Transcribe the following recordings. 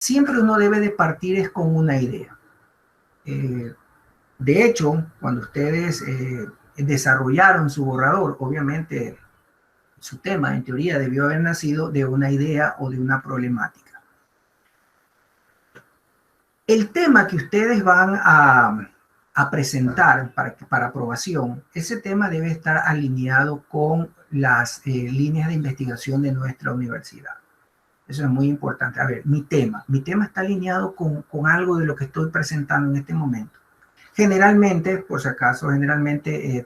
siempre uno debe de partir es con una idea. De hecho, cuando ustedes desarrollaron su borrador, obviamente su tema en teoría debió haber nacido de una idea o de una problemática. El tema que ustedes van a presentar para aprobación, ese tema debe estar alineado con las líneas de investigación de nuestra universidad. Eso es muy importante. A ver, mi tema está alineado con algo de lo que estoy presentando en este momento. Generalmente, por si acaso,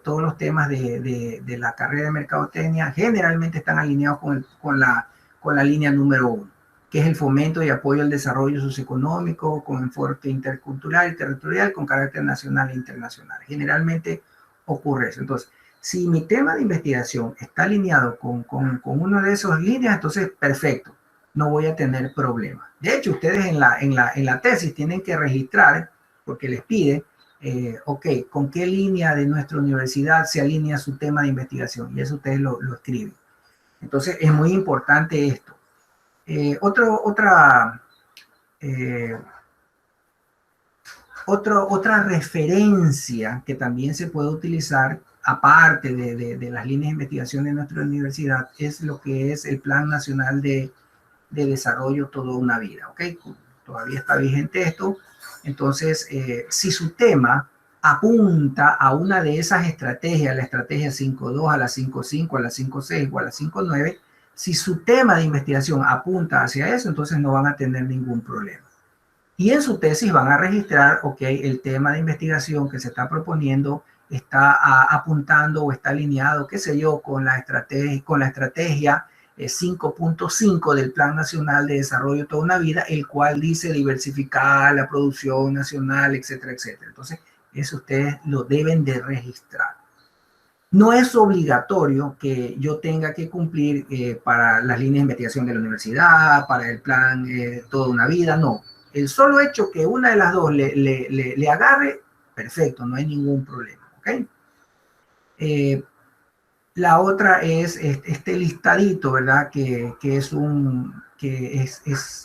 todos los temas de la carrera de mercadotecnia generalmente están alineados con la línea número 1, que es el fomento y apoyo al desarrollo socioeconómico con enfoque intercultural y territorial con carácter nacional e internacional. Generalmente ocurre eso. Entonces, si mi tema de investigación está alineado con una de esas líneas, entonces perfecto, no voy a tener problemas. De hecho, ustedes en la tesis tienen que registrar, porque les pide, ok, ¿con qué línea de nuestra universidad se alinea su tema de investigación? Y eso ustedes lo escriben. Entonces, es muy importante esto. Otra referencia que también se puede utilizar, aparte de las líneas de investigación de nuestra universidad, es lo que es el Plan Nacional de Desarrollo Toda una Vida, ¿ok? Todavía está vigente esto. Entonces, si su tema apunta a una de esas estrategias, la estrategia 5.2, a la 5.5, a la 5.6 o a la 5.9, si su tema de investigación apunta hacia eso, entonces no van a tener ningún problema. Y en su tesis van a registrar, ok, el tema de investigación que se está proponiendo está apuntando o está alineado, qué sé yo, con la estrategia 5.5 del Plan Nacional de Desarrollo Toda una Vida, el cual dice diversificar la producción nacional, etcétera, etcétera. Entonces, eso ustedes lo deben de registrar. No es obligatorio que yo tenga que cumplir para las líneas de investigación de la universidad, para el plan Toda una Vida, no. El solo hecho que una de las dos le agarre, perfecto, no hay ningún problema, ¿ok? La otra es este listadito, ¿verdad? Que es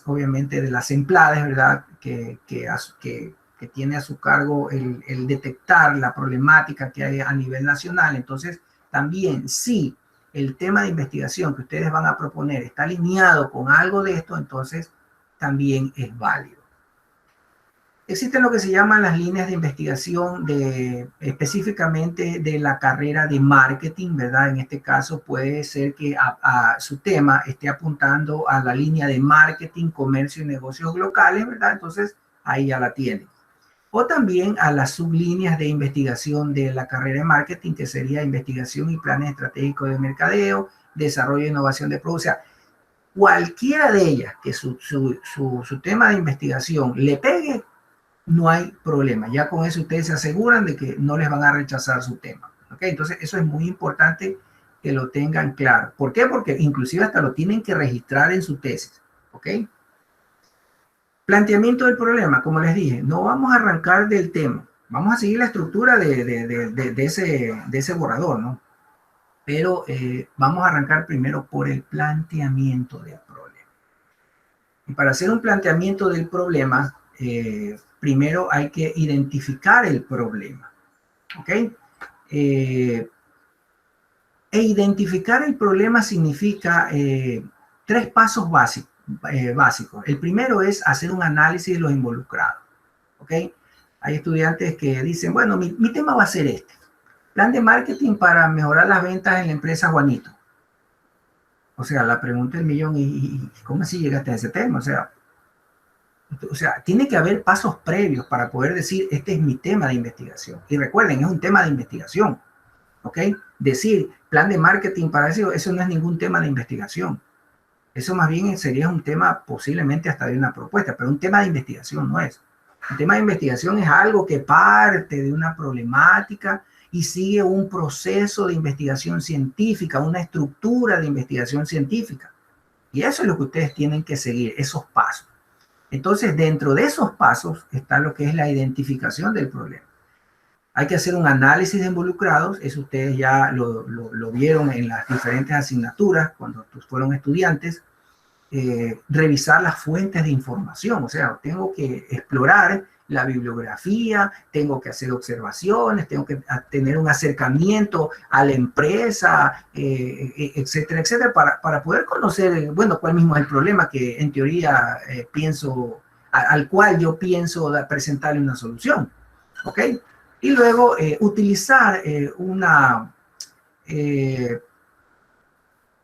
obviamente de las empleadas, ¿verdad? Que tiene a su cargo el detectar la problemática que hay a nivel nacional. Entonces, también si el tema de investigación que ustedes van a proponer está alineado con algo de esto, entonces también es válido. Existen lo que se llaman las líneas de investigación específicamente de la carrera de marketing, ¿verdad? En este caso puede ser que su tema esté apuntando a la línea de marketing, comercio y negocios locales, ¿verdad? Entonces ahí ya la tienen. O también a las sublíneas de investigación de la carrera de marketing, que sería investigación y planes estratégicos de mercadeo, desarrollo e innovación de productos. O sea, cualquiera de ellas que su tema de investigación le pegue, no hay problema. Ya con eso ustedes se aseguran de que no les van a rechazar su tema. ¿Ok? Entonces eso es muy importante que lo tengan claro. ¿Por qué? Porque inclusive hasta lo tienen que registrar en su tesis. ¿Ok? Planteamiento del problema, como les dije, no vamos a arrancar del tema. Vamos a seguir la estructura de ese borrador, ¿no? Pero vamos a arrancar primero por el planteamiento del problema. Y para hacer un planteamiento del problema, primero hay que identificar el problema, ¿ok? E identificar el problema significa 3 pasos básicos. El primero es hacer un análisis de los involucrados, ¿ok? Hay estudiantes que dicen, bueno, mi tema va a ser este. Plan de marketing para mejorar las ventas en la empresa Juanito. O sea, la pregunta del millón, ¿y cómo así llegaste a ese tema? O sea, tiene que haber pasos previos para poder decir, este es mi tema de investigación. Y recuerden, es un tema de investigación, ¿ok? Decir, plan de marketing para eso no es ningún tema de investigación. Eso más bien sería un tema posiblemente hasta de una propuesta, pero un tema de investigación no es. Un tema de investigación es algo que parte de una problemática y sigue un proceso de investigación científica, una estructura de investigación científica. Y eso es lo que ustedes tienen que seguir, esos pasos. Entonces, dentro de esos pasos está lo que es la identificación del problema. Hay que hacer un análisis de involucrados, eso ustedes ya lo vieron en las diferentes asignaturas cuando fueron estudiantes. revisar las fuentes de información, o sea, tengo que explorar la bibliografía, tengo que hacer observaciones, tengo que tener un acercamiento a la empresa, etcétera, etcétera, para poder conocer, bueno, cuál mismo es el problema que en teoría pienso, al cual yo pienso presentarle una solución, ¿ok? Y luego utilizar una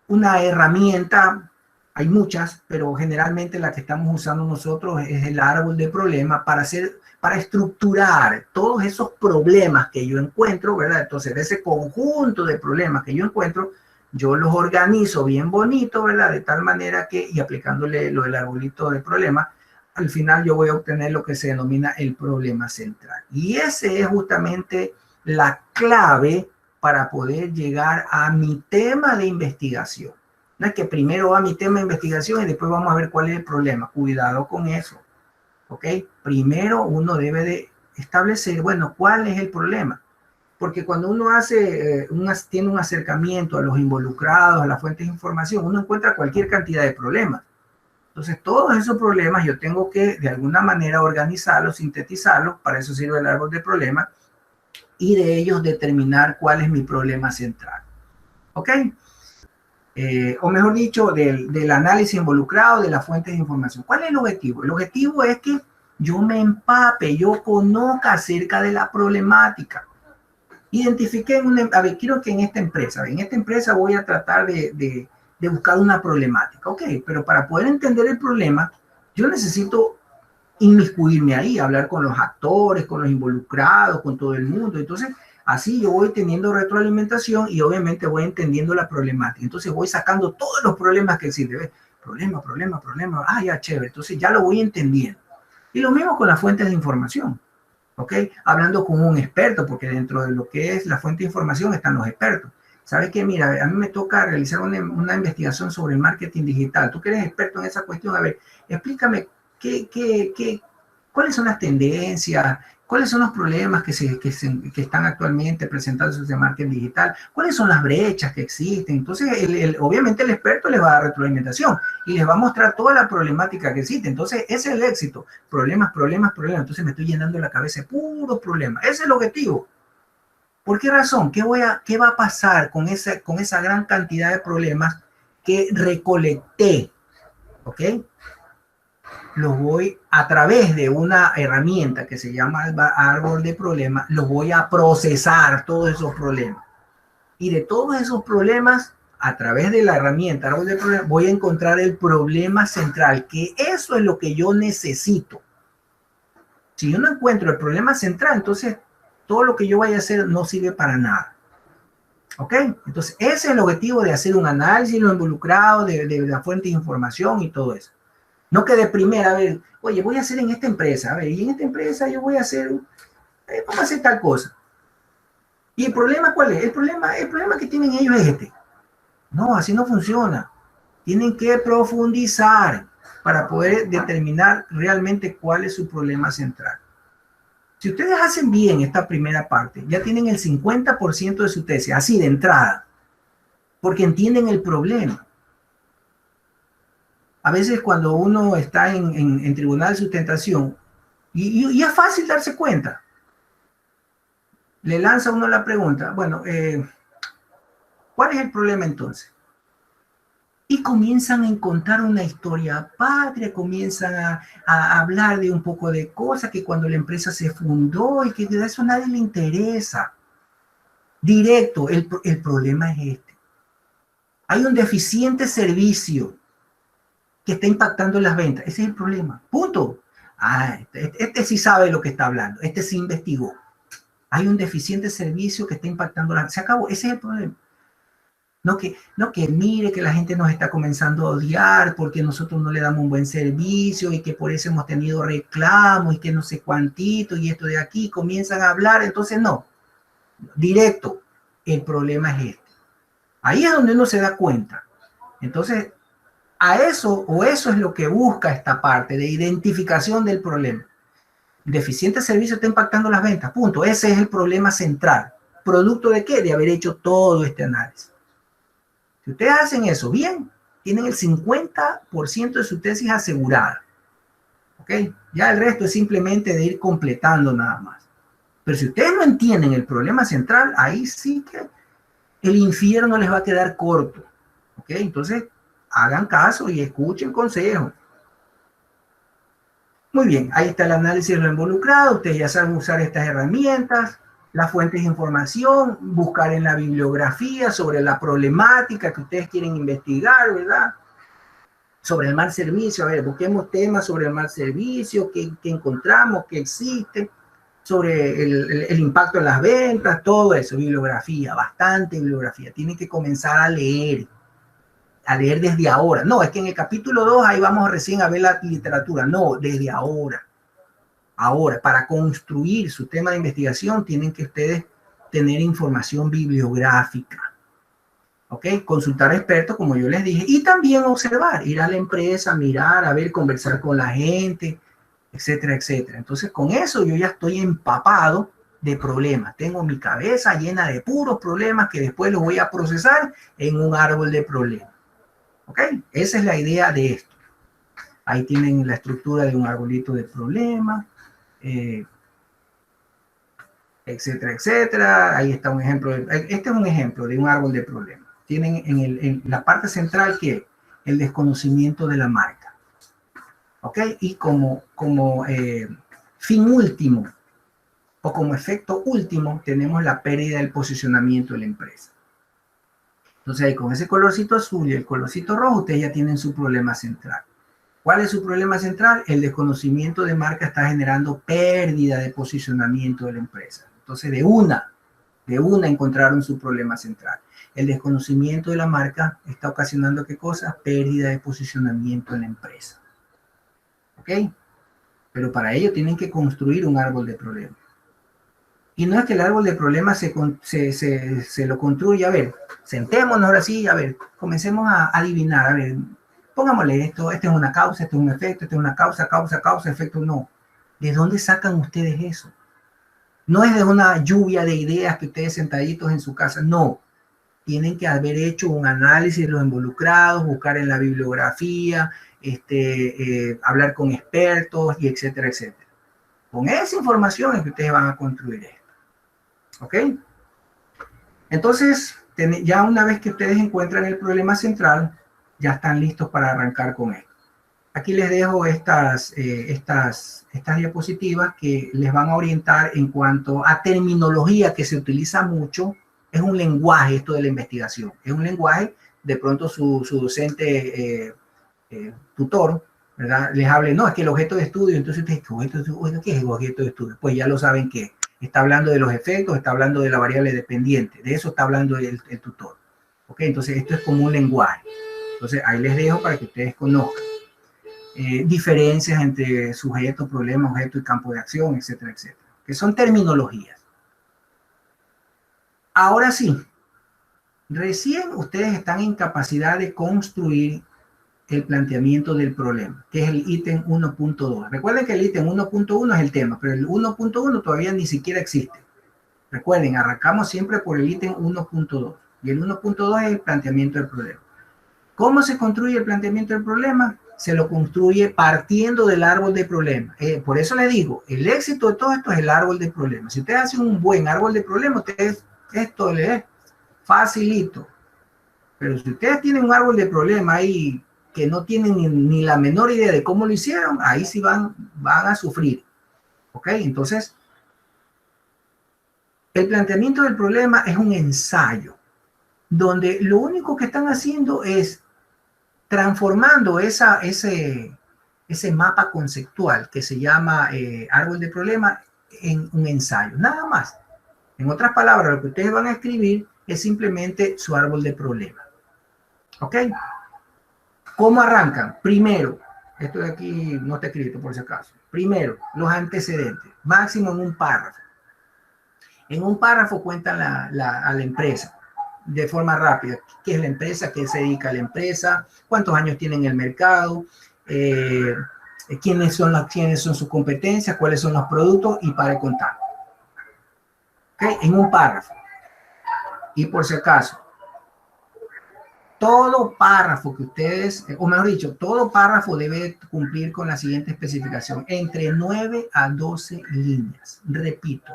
herramienta. Hay muchas, pero generalmente la que estamos usando nosotros es el árbol de problemas para estructurar todos esos problemas que yo encuentro, ¿verdad? Entonces, de ese conjunto de problemas que yo encuentro, yo los organizo bien bonito, ¿verdad? De tal manera que, y aplicándole lo del arbolito de problemas, al final yo voy a obtener lo que se denomina el problema central. Y ese es justamente la clave para poder llegar a mi tema de investigación. No es que primero va mi tema de investigación y después vamos a ver cuál es el problema. Cuidado con eso, ¿ok? Primero uno debe de establecer, bueno, ¿cuál es el problema? Porque cuando uno tiene un acercamiento a los involucrados, a las fuentes de información, uno encuentra cualquier cantidad de problemas. Entonces, todos esos problemas yo tengo que, de alguna manera, organizarlos, sintetizarlos, para eso sirve el árbol de problemas, y de ellos determinar cuál es mi problema central, ¿ok? O mejor dicho, del análisis involucrado, de las fuentes de información. ¿Cuál es el objetivo? El objetivo es que yo me empape, yo conozca acerca de la problemática. Identifiqué, a ver, quiero que en esta empresa voy a tratar de buscar una problemática, ok, pero para poder entender el problema, yo necesito inmiscuirme ahí, hablar con los actores, con los involucrados, con todo el mundo. Entonces, así yo voy teniendo retroalimentación y obviamente voy entendiendo la problemática. Entonces voy sacando todos los problemas que existen. ¿Ves? Problema. Ah, ya, chévere. Entonces ya lo voy entendiendo. Y lo mismo con las fuentes de información. ¿Ok? Hablando con un experto, porque dentro de lo que es la fuente de información están los expertos. ¿Sabes qué? Mira, a mí me toca realizar una investigación sobre el marketing digital. Tú que eres experto en esa cuestión, a ver, explícame cuáles son las tendencias, cuáles son los problemas que están actualmente presentándose en el marketing digital, cuáles son las brechas que existen. Entonces, obviamente el experto les va a dar retroalimentación y les va a mostrar toda la problemática que existe. Entonces, ese es el éxito. Problemas. Entonces me estoy llenando la cabeza de puros problemas. Ese es el objetivo. ¿Por qué razón? ¿Qué va a pasar con esa gran cantidad de problemas que recolecté? ¿Ok? Los voy a través de una herramienta que se llama árbol de problemas, los voy a procesar todos esos problemas. Y de todos esos problemas, a través de la herramienta árbol de problemas, voy a encontrar el problema central, que eso es lo que yo necesito. Si yo no encuentro el problema central, entonces todo lo que yo vaya a hacer no sirve para nada. ¿Ok? Entonces ese es el objetivo de hacer un análisis, lo involucrado, de la fuente de información y todo eso. No que de primera, a ver, oye, voy a hacer en esta empresa, a ver, y en esta empresa yo voy a hacer, vamos a hacer tal cosa. ¿Y el problema cuál es? El problema que tienen ellos es este. No, así no funciona. Tienen que profundizar para poder determinar realmente cuál es su problema central. Si ustedes hacen bien esta primera parte, ya tienen el 50% de su tesis, así de entrada, porque entienden el problema. A veces cuando uno está en tribunal de sustentación, y es fácil darse cuenta, le lanza uno la pregunta, bueno, ¿cuál es el problema entonces? Y comienzan a encontrar una historia patria, comienzan a hablar de un poco de cosas, que cuando la empresa se fundó y que de eso a nadie le interesa. Directo, el problema es este. Hay un deficiente servicio que está impactando en las ventas. Ese es el problema. Punto. Ah, este sí sabe lo que está hablando. Este sí investigó. Hay un deficiente servicio que está impactando las ventas. Se acabó. Ese es el problema. No que mire que la gente nos está comenzando a odiar porque nosotros no le damos un buen servicio y que por eso hemos tenido reclamos y que no sé cuántito y esto de aquí. Comienzan a hablar. Entonces no. Directo. El problema es este. Ahí es donde uno se da cuenta. Entonces, eso es lo que busca esta parte de identificación del problema. Deficiente servicio está impactando las ventas, punto. Ese es el problema central. ¿Producto de qué? De haber hecho todo este análisis. Si ustedes hacen eso bien, tienen el 50% de su tesis asegurada. ¿Ok? Ya el resto es simplemente de ir completando nada más. Pero si ustedes no entienden el problema central, ahí sí que el infierno les va a quedar corto. ¿Ok? Entonces, hagan caso y escuchen consejos. Muy bien, ahí está el análisis de lo involucrado. Ustedes ya saben usar estas herramientas, las fuentes de información, buscar en la bibliografía sobre la problemática que ustedes quieren investigar, ¿verdad? Sobre el mal servicio, a ver, busquemos temas sobre el mal servicio, qué encontramos, qué existe, sobre el impacto en las ventas, todo eso, bibliografía, bastante bibliografía. Tienen que comenzar a leer desde ahora. No, es que en el capítulo 2 ahí vamos recién a ver la literatura. No, desde ahora. Ahora, para construir su tema de investigación, tienen que ustedes tener información bibliográfica. ¿Ok? Consultar expertos, como yo les dije, y también observar, ir a la empresa, mirar, a ver, conversar con la gente, etcétera, etcétera. Entonces, con eso yo ya estoy empapado de problemas. Tengo mi cabeza llena de puros problemas que después los voy a procesar en un árbol de problemas. ¿Ok? Esa es la idea de esto. Ahí tienen la estructura de un arbolito de problemas, etcétera, etcétera. Ahí está un ejemplo. Este es un ejemplo de un árbol de problemas. Tienen en la parte central que el desconocimiento de la marca. ¿Ok? Y como fin último o como efecto último tenemos la pérdida del posicionamiento de la empresa. Entonces ahí con ese colorcito azul y el colorcito rojo ustedes ya tienen su problema central. ¿Cuál es su problema central? El desconocimiento de marca está generando pérdida de posicionamiento de la empresa. Entonces de una encontraron su problema central. El desconocimiento de la marca está ocasionando ¿qué cosa? Pérdida de posicionamiento en la empresa. ¿Ok? Pero para ello tienen que construir un árbol de problemas. Y no es que el árbol de problemas se lo construya. A ver, sentémonos ahora sí, a ver, comencemos a adivinar. A ver, pongámosle esto es una causa, esto es un efecto, esto es una causa, efecto, no. ¿De dónde sacan ustedes eso? No es de una lluvia de ideas que ustedes sentaditos en su casa, no. Tienen que haber hecho un análisis de los involucrados, buscar en la bibliografía, hablar con expertos, y etcétera, etcétera. Con esa información es que ustedes van a construir esto. ¿Ok? Entonces, ya una vez que ustedes encuentran el problema central, ya están listos para arrancar con esto. Aquí les dejo estas diapositivas que les van a orientar en cuanto a terminología que se utiliza mucho. Es un lenguaje esto de la investigación. Es un lenguaje, de pronto su docente tutor, ¿verdad? Les hable, no, es que el objeto de estudio, entonces ustedes, ¿qué es el objeto de estudio? Pues ya lo saben que está hablando de los efectos, está hablando de la variable dependiente, de eso está hablando el tutor. ¿Ok? Entonces esto es como un lenguaje. Entonces ahí les dejo para que ustedes conozcan. Diferencias entre sujeto, problema, objeto y campo de acción, etcétera, etcétera, que son terminologías. Ahora sí, recién ustedes están en capacidad de construir el planteamiento del problema, que es el ítem 1.2. Recuerden que el ítem 1.1 es el tema, pero el 1.1 todavía ni siquiera existe. Recuerden, arrancamos siempre por el ítem 1.2 y el 1.2 es el planteamiento del problema. ¿Cómo se construye el planteamiento del problema? Se lo construye partiendo del árbol de problemas. Por eso les digo, el éxito de todo esto es el árbol de problemas. Si ustedes hacen un buen árbol de problemas, esto les es facilito. Pero si ustedes tienen un árbol de problemas ahí que no tienen ni la menor idea de cómo lo hicieron, ahí sí van a sufrir. ¿Ok? Entonces, el planteamiento del problema es un ensayo, donde lo único que están haciendo es transformando ese mapa conceptual que se llama árbol de problema en un ensayo, nada más. En otras palabras, lo que ustedes van a escribir es simplemente su árbol de problema. ¿Ok? ¿Cómo arrancan? Primero, esto de aquí no está escrito por si acaso. Primero, los antecedentes, máximo en un párrafo. En un párrafo cuentan a la empresa de forma rápida. ¿Qué es la empresa? ¿Qué se dedica a la empresa? ¿Cuántos años tiene en el mercado? ¿Quiénes son sus competencias? ¿Cuáles son los productos? Y para contar. ¿Okay? En un párrafo. Y por si acaso, todo párrafo que ustedes, o mejor dicho, todo párrafo debe cumplir con la siguiente especificación, entre 9 a 12 líneas. Repito,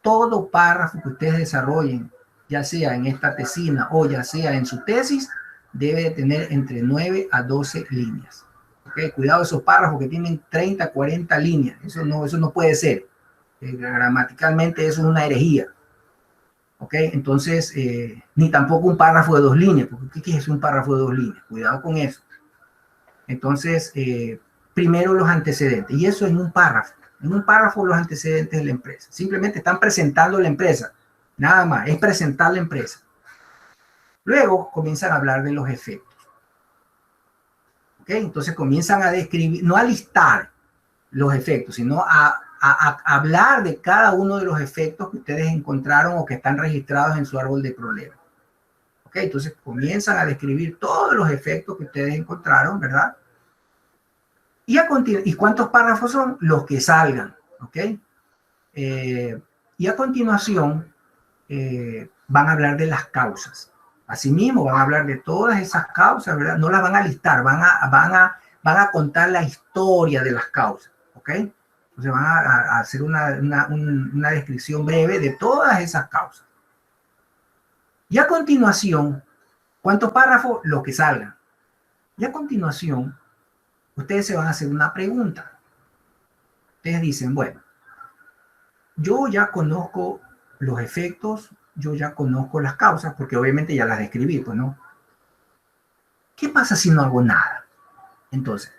todo párrafo que ustedes desarrollen, ya sea en esta tesina o ya sea en su tesis, debe de tener entre 9 a 12 líneas. ¿Okay? Cuidado esos párrafos que tienen 30, 40 líneas. Eso no puede ser. Gramaticalmente eso es una herejía. ¿Ok? Entonces, ni tampoco un párrafo de 2 líneas, porque ¿qué es un párrafo de 2 líneas? Cuidado con eso. Entonces, primero los antecedentes, y eso en un párrafo. En un párrafo los antecedentes de la empresa. Simplemente están presentando la empresa. Nada más, es presentar la empresa. Luego comienzan a hablar de los efectos. ¿Ok? Entonces comienzan a describir, no a listar los efectos, sino a hablar de cada uno de los efectos que ustedes encontraron o que están registrados en su árbol de problemas. ¿Ok? Entonces comienzan a describir todos los efectos que ustedes encontraron, ¿verdad? ¿Y cuántos párrafos son? Los que salgan, ¿ok? Y a continuación van a hablar de las causas. Asimismo, van a hablar de todas esas causas, ¿verdad? No las van a listar, van a contar la historia de las causas, ¿ok? Entonces van a hacer una descripción breve de todas esas causas. Y a continuación, ¿cuántos párrafos? Los que salgan. Y a continuación, ustedes se van a hacer una pregunta. Ustedes dicen, bueno, yo ya conozco los efectos, yo ya conozco las causas, porque obviamente ya las describí, pues, ¿no? ¿Qué pasa si no hago nada? Entonces,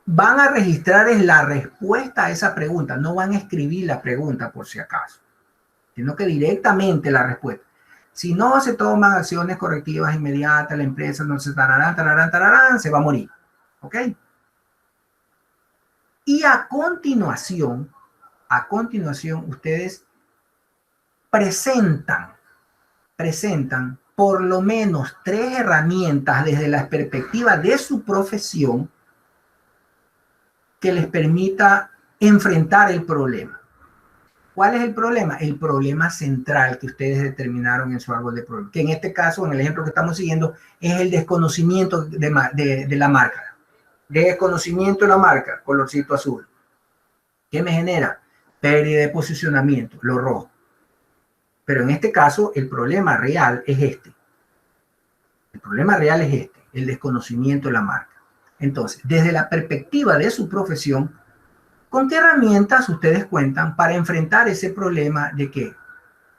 van a registrar en la respuesta a esa pregunta, no van a escribir la pregunta por si acaso, sino que directamente la respuesta. Si no se toman acciones correctivas inmediatas, la empresa no se tararán, se va a morir. ¿Ok? Y a continuación, ustedes presentan por lo menos 3 herramientas desde la perspectiva de su profesión que les permita enfrentar el problema. ¿Cuál es el problema? El problema central que ustedes determinaron en su árbol de problemas, que en este caso, en el ejemplo que estamos siguiendo, es el desconocimiento de la marca. Desconocimiento de la marca, colorcito azul. ¿Qué me genera? Pérdida de posicionamiento, lo rojo. Pero en este caso, el problema real es este. El problema real es este, el desconocimiento de la marca. Entonces, desde la perspectiva de su profesión, ¿con qué herramientas ustedes cuentan para enfrentar ese problema de qué?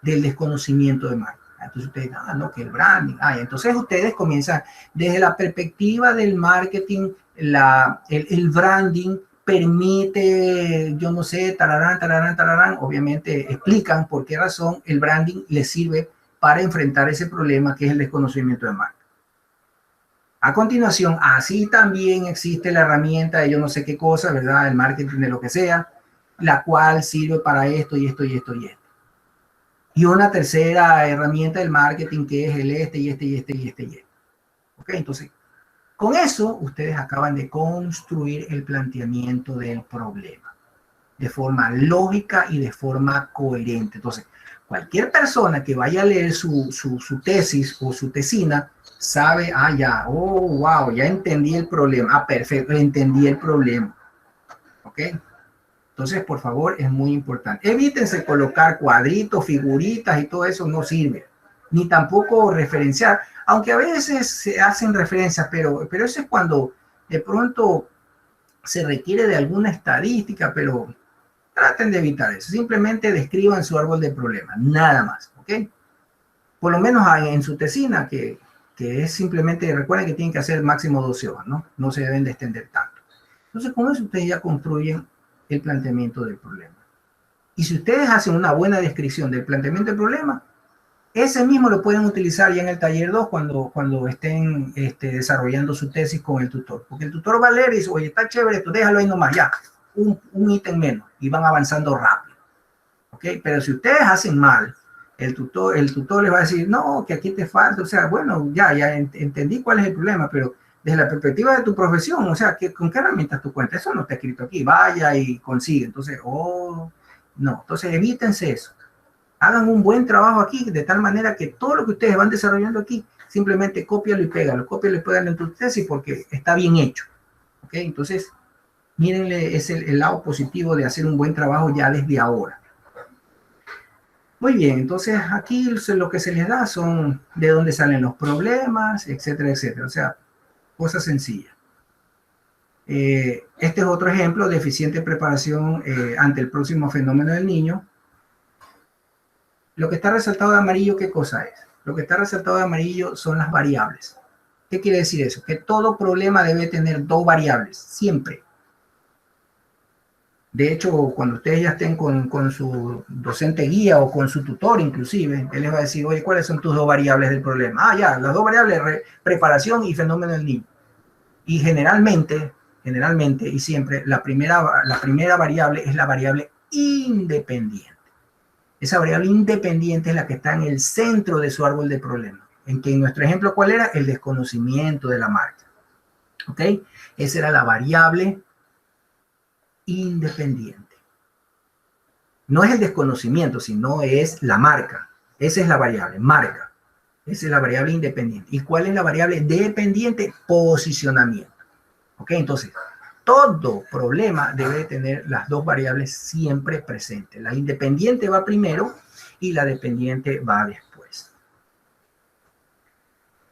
Del desconocimiento de marca. Entonces ustedes, no, que el branding. Entonces ustedes comienzan desde la perspectiva del marketing, el branding permite, yo no sé, tararán, obviamente explican por qué razón el branding les sirve para enfrentar ese problema que es el desconocimiento de marca. A continuación, así también existe la herramienta de yo no sé qué cosa, ¿verdad? El marketing de lo que sea, la cual sirve para esto y esto y esto y esto. Y una tercera herramienta del marketing que es el este y este y este y este y este. ¿Ok? Entonces, con eso ustedes acaban de construir el planteamiento del problema de forma lógica y de forma coherente. Entonces, cualquier persona que vaya a leer su tesis o su tesina sabe, wow, ya entendí el problema. Perfecto, entendí el problema. ¿Ok? Entonces, por favor, es muy importante. Evítense colocar cuadritos, figuritas y todo eso no sirve. Ni tampoco referenciar, aunque a veces se hacen referencias, pero eso es cuando de pronto se requiere de alguna estadística, pero traten de evitar eso. Simplemente describan su árbol de problemas, nada más, ¿ok? Por lo menos en su tesina, que es simplemente, recuerden que tienen que hacer máximo 12 hojas, ¿no? No se deben de extender tanto. Entonces, con eso ustedes ya construyen el planteamiento del problema. Y si ustedes hacen una buena descripción del planteamiento del problema, ese mismo lo pueden utilizar ya en el taller 2 cuando estén desarrollando su tesis con el tutor. Porque el tutor va a leer y dice, oye, está chévere esto, déjalo ahí nomás, ya, un ítem menos, y van avanzando rápido. ¿Ok? Pero si ustedes hacen mal, el tutor les va a decir, no, que aquí te falta, o sea, bueno, ya entendí cuál es el problema, pero desde la perspectiva de tu profesión, o sea, ¿con qué herramientas tú cuentas? Eso no está escrito aquí, vaya y consigue. Entonces, no, entonces evítense eso. Hagan un buen trabajo aquí, de tal manera que todo lo que ustedes van desarrollando aquí simplemente cópialo y pégalo en tu tesis porque está bien hecho. ¿Ok? Entonces, mírenle, es el lado positivo de hacer un buen trabajo ya desde ahora. Muy bien, entonces aquí lo que se les da son de dónde salen los problemas, etcétera, etcétera. O sea, cosas sencillas. Este es otro ejemplo de eficiente preparación ante el próximo fenómeno del niño. Lo que está resaltado de amarillo, ¿qué cosa es? Lo que está resaltado de amarillo son las variables. ¿Qué quiere decir eso? Que todo problema debe tener dos variables, siempre. De hecho, cuando ustedes ya estén con su docente guía o con su tutor inclusive, él les va a decir, oye, ¿cuáles son tus dos variables del problema? Ah, ya, las dos variables, preparación y fenómeno del niño. Y generalmente y siempre, la primera variable es la variable independiente. Esa variable independiente es la que está en el centro de su árbol de problemas. En que en nuestro ejemplo, ¿cuál era? El desconocimiento de la marca. ¿Ok? Esa era la variable independiente. No es el desconocimiento, sino es la marca. Esa es la variable, marca. Esa es la variable independiente. ¿Y cuál es la variable dependiente? Posicionamiento. ¿Ok? Entonces, todo problema debe tener las dos variables siempre presentes. La independiente va primero y la dependiente va después.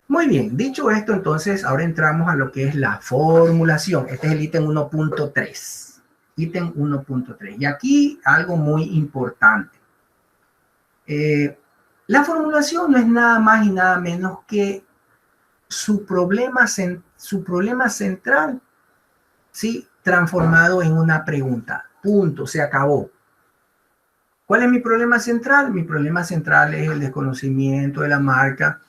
Muy bien, dicho esto, entonces ahora entramos a lo que es la formulación. Este es el ítem 1.3. Ítem 1.3. Y aquí algo muy importante. La formulación no es nada más y nada menos que su problema central, ¿sí? Transformado en una pregunta. Punto, se acabó. ¿Cuál es mi problema central? Mi problema central es el desconocimiento de la marca.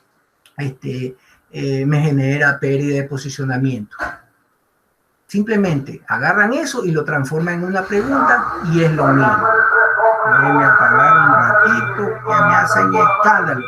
Me genera pérdida de posicionamiento. Simplemente agarran eso y lo transforman en una pregunta y es lo mismo. Déjenme apagar un ratito que me hacen escándalo.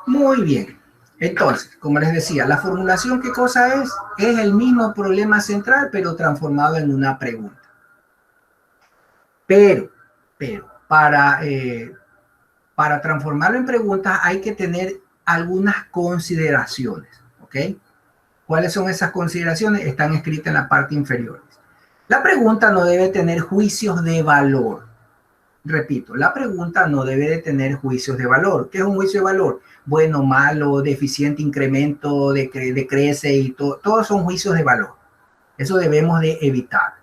Muy bien. Entonces, como les decía, la formulación, ¿qué cosa es? Es el mismo problema central, pero transformado en una pregunta. Pero, para transformarlo en preguntas hay que tener algunas consideraciones, ¿ok? ¿Cuáles son esas consideraciones? Están escritas en la parte inferior. La pregunta no debe tener juicios de valor. Repito, la pregunta no debe de tener juicios de valor. ¿Qué es un juicio de valor? Bueno, malo, deficiente, incremento, decrece y todo. Todos son juicios de valor. Eso debemos de evitar.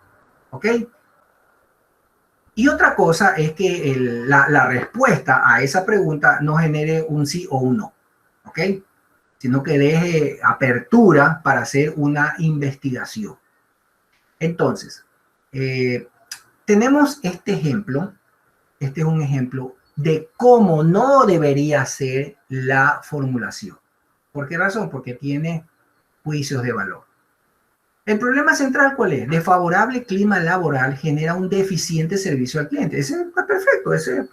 ¿Ok? Y otra cosa es que la respuesta a esa pregunta no genere un sí o un no. ¿Ok? Sino que deje apertura para hacer una investigación. Entonces, tenemos este ejemplo. Este es un ejemplo de cómo no debería ser la formulación. ¿Por qué razón? Porque tiene juicios de valor. El problema central, ¿cuál es? Desfavorable clima laboral genera un deficiente servicio al cliente. Ese es perfecto, ese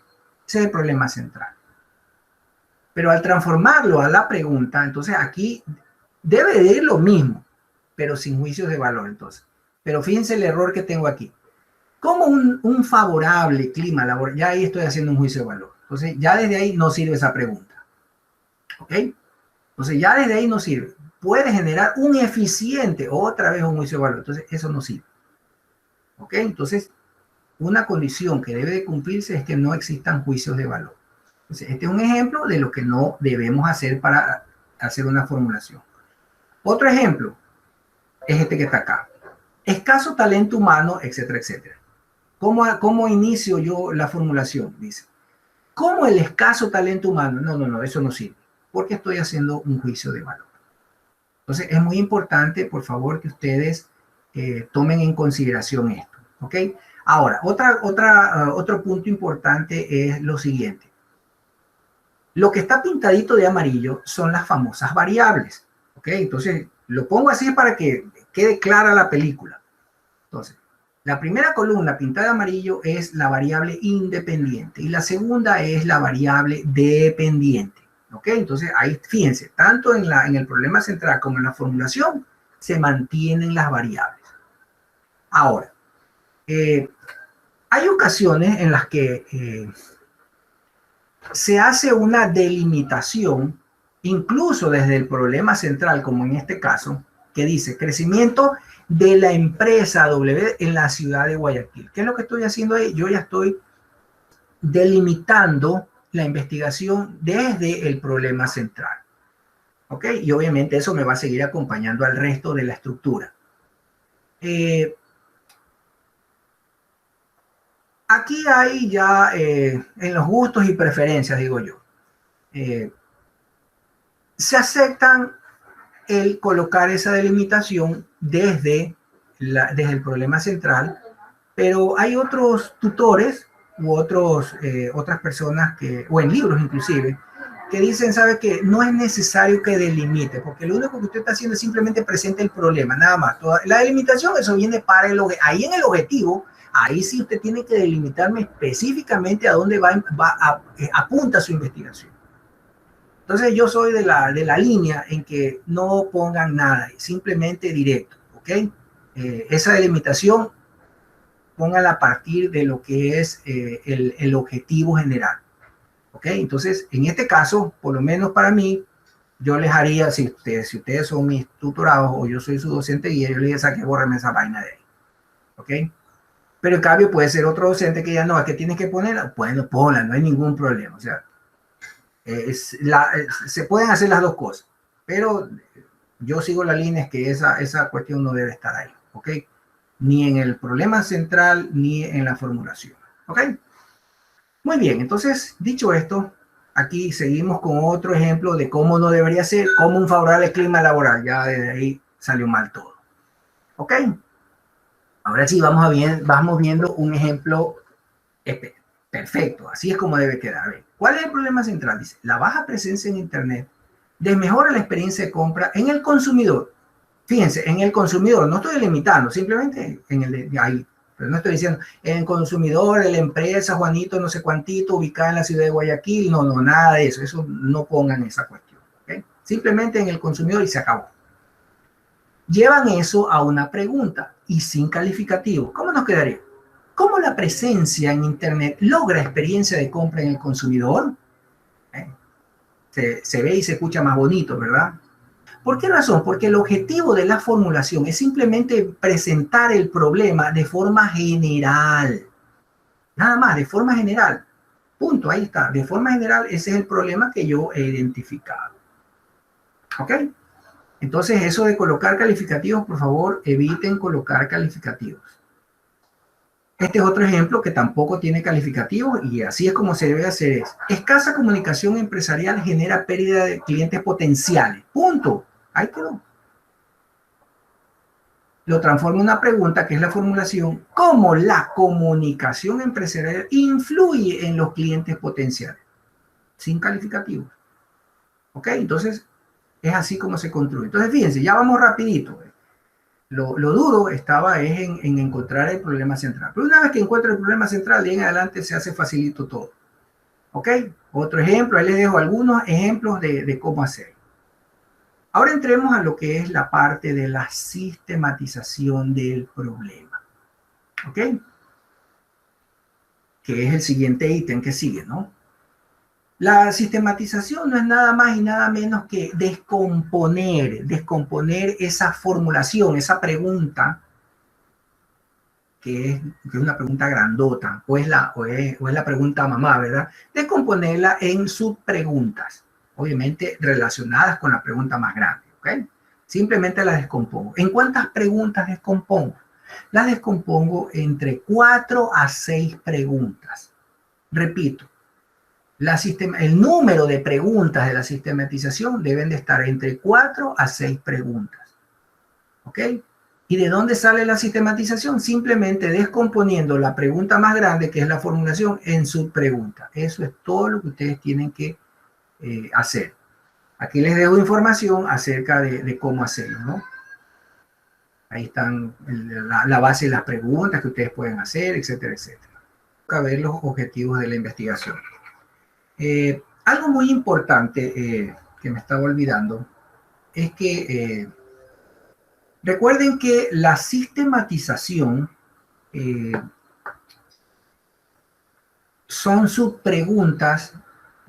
es el problema central. Pero al transformarlo a la pregunta, entonces aquí debe de ir lo mismo, pero sin juicios de valor entonces. Pero fíjense el error que tengo aquí. Como un favorable clima laboral, ya ahí estoy haciendo un juicio de valor. Entonces, ya desde ahí no sirve esa pregunta. ¿Ok? Entonces, ya desde ahí no sirve. Puede generar un eficiente, otra vez un juicio de valor. Entonces, eso no sirve. ¿Ok? Entonces, una condición que debe de cumplirse es que no existan juicios de valor. Entonces, este es un ejemplo de lo que no debemos hacer para hacer una formulación. Otro ejemplo es este que está acá. Escaso talento humano, etcétera, etcétera. ¿Cómo inicio yo la formulación? Dice, ¿cómo el escaso talento humano? No, eso no sirve, porque estoy haciendo un juicio de valor. Entonces, es muy importante, por favor, que ustedes tomen en consideración esto. ¿Ok? Ahora, otro punto importante es lo siguiente. Lo que está pintadito de amarillo son las famosas variables. ¿Ok? Entonces, lo pongo así para que quede clara la película. Entonces, la primera columna pintada de amarillo es la variable independiente y la segunda es la variable dependiente. ¿Ok? Entonces, ahí fíjense, tanto en el problema central como en la formulación se mantienen las variables. Ahora, hay ocasiones en las que se hace una delimitación, incluso desde el problema central, como en este caso, que dice crecimiento de la empresa W en la ciudad de Guayaquil. ¿Qué es lo que estoy haciendo ahí? Yo ya estoy delimitando la investigación desde el problema central. ¿Ok? Y obviamente eso me va a seguir acompañando al resto de la estructura. Aquí hay ya en los gustos y preferencias, digo yo, se aceptan el colocar esa delimitación desde el problema central, pero hay otros tutores u otras personas o en libros inclusive, que dicen, ¿sabe qué? No es necesario que delimite, porque lo único que usted está haciendo es simplemente presenta el problema, nada más. La delimitación, eso viene para ahí en el objetivo, ahí sí usted tiene que delimitarme específicamente a dónde apunta su investigación. Entonces yo soy de la línea en que no pongan nada, simplemente directo, ¿ok? Esa delimitación póngala a partir de lo que es el objetivo general, ¿ok? Entonces, en este caso, por lo menos para mí, yo les haría, si ustedes son mis tutorados o yo soy su docente guía, yo les diría, saque, bórrame esa vaina de ahí, ¿ok? Pero en cambio puede ser otro docente que ya no, es que tienes que ponerla, bueno, ponla, no hay ningún problema, o sea, se pueden hacer las dos cosas, pero yo sigo la línea es que esa cuestión no debe estar ahí, ¿ok? Ni en el problema central, ni en la formulación, ¿ok? Muy bien, entonces, dicho esto, aquí seguimos con otro ejemplo de cómo no debería ser, como un favorable clima laboral, ya desde ahí salió mal todo, ¿ok? Ahora sí, vamos viendo un ejemplo perfecto, así es como debe quedar. A ver, ¿cuál es el problema central? Dice, la baja presencia en Internet desmejora la experiencia de compra en el consumidor. Fíjense, en el consumidor, no estoy limitando, simplemente en el de ahí, pero no estoy diciendo, en el consumidor, de la empresa, Juanito, no sé cuantito, ubicada en la ciudad de Guayaquil, no, nada de eso, eso no pongan esa cuestión, ¿okay? Simplemente en el consumidor y se acabó. Llevan eso a una pregunta y sin calificativo. ¿Cómo nos quedaría? ¿Cómo la presencia en Internet logra experiencia de compra en el consumidor? Se ve y se escucha más bonito, ¿verdad? ¿Por qué razón? Porque el objetivo de la formulación es simplemente presentar el problema de forma general. Nada más, de forma general. Punto, ahí está. De forma general, ese es el problema que yo he identificado. ¿Ok? Entonces, eso de colocar calificativos, por favor, eviten colocar calificativos. Este es otro ejemplo que tampoco tiene calificativos y así es como se debe hacer. Escasa comunicación empresarial genera pérdida de clientes potenciales. Punto. Ahí quedó. Lo transforma en una pregunta que es la formulación. ¿Cómo la comunicación empresarial influye en los clientes potenciales? Sin calificativos. ¿Ok? Entonces, es así como se construye. Entonces, fíjense, ya vamos rapidito. Lo duro estaba en encontrar el problema central. Pero una vez que encuentro el problema central, de ahí en adelante se hace facilito todo. ¿Ok? Otro ejemplo, ahí les dejo algunos ejemplos de cómo hacer. Ahora entremos a lo que es la parte de la sistematización del problema. ¿Ok? Que es el siguiente ítem que sigue, ¿no? La sistematización no es nada más y nada menos que descomponer esa formulación, esa pregunta, que es una pregunta grandota, o es la pregunta mamá, ¿verdad? Descomponerla en subpreguntas, obviamente relacionadas con la pregunta más grande, ¿ok? Simplemente la descompongo. ¿En cuántas preguntas descompongo? Las descompongo entre 4 a 6 preguntas. Repito, el número de preguntas de la sistematización deben de estar entre 4 a 6 preguntas. ¿Ok? ¿Y de dónde sale la sistematización? Simplemente descomponiendo la pregunta más grande, que es la formulación, en subpregunta. Eso es todo lo que ustedes tienen que hacer. Aquí les dejo información acerca de cómo hacerlo, ¿no? Ahí están la base de las preguntas que ustedes pueden hacer, etcétera, etcétera. A ver los objetivos de la investigación. Algo muy importante que me estaba olvidando es que recuerden que la sistematización son subpreguntas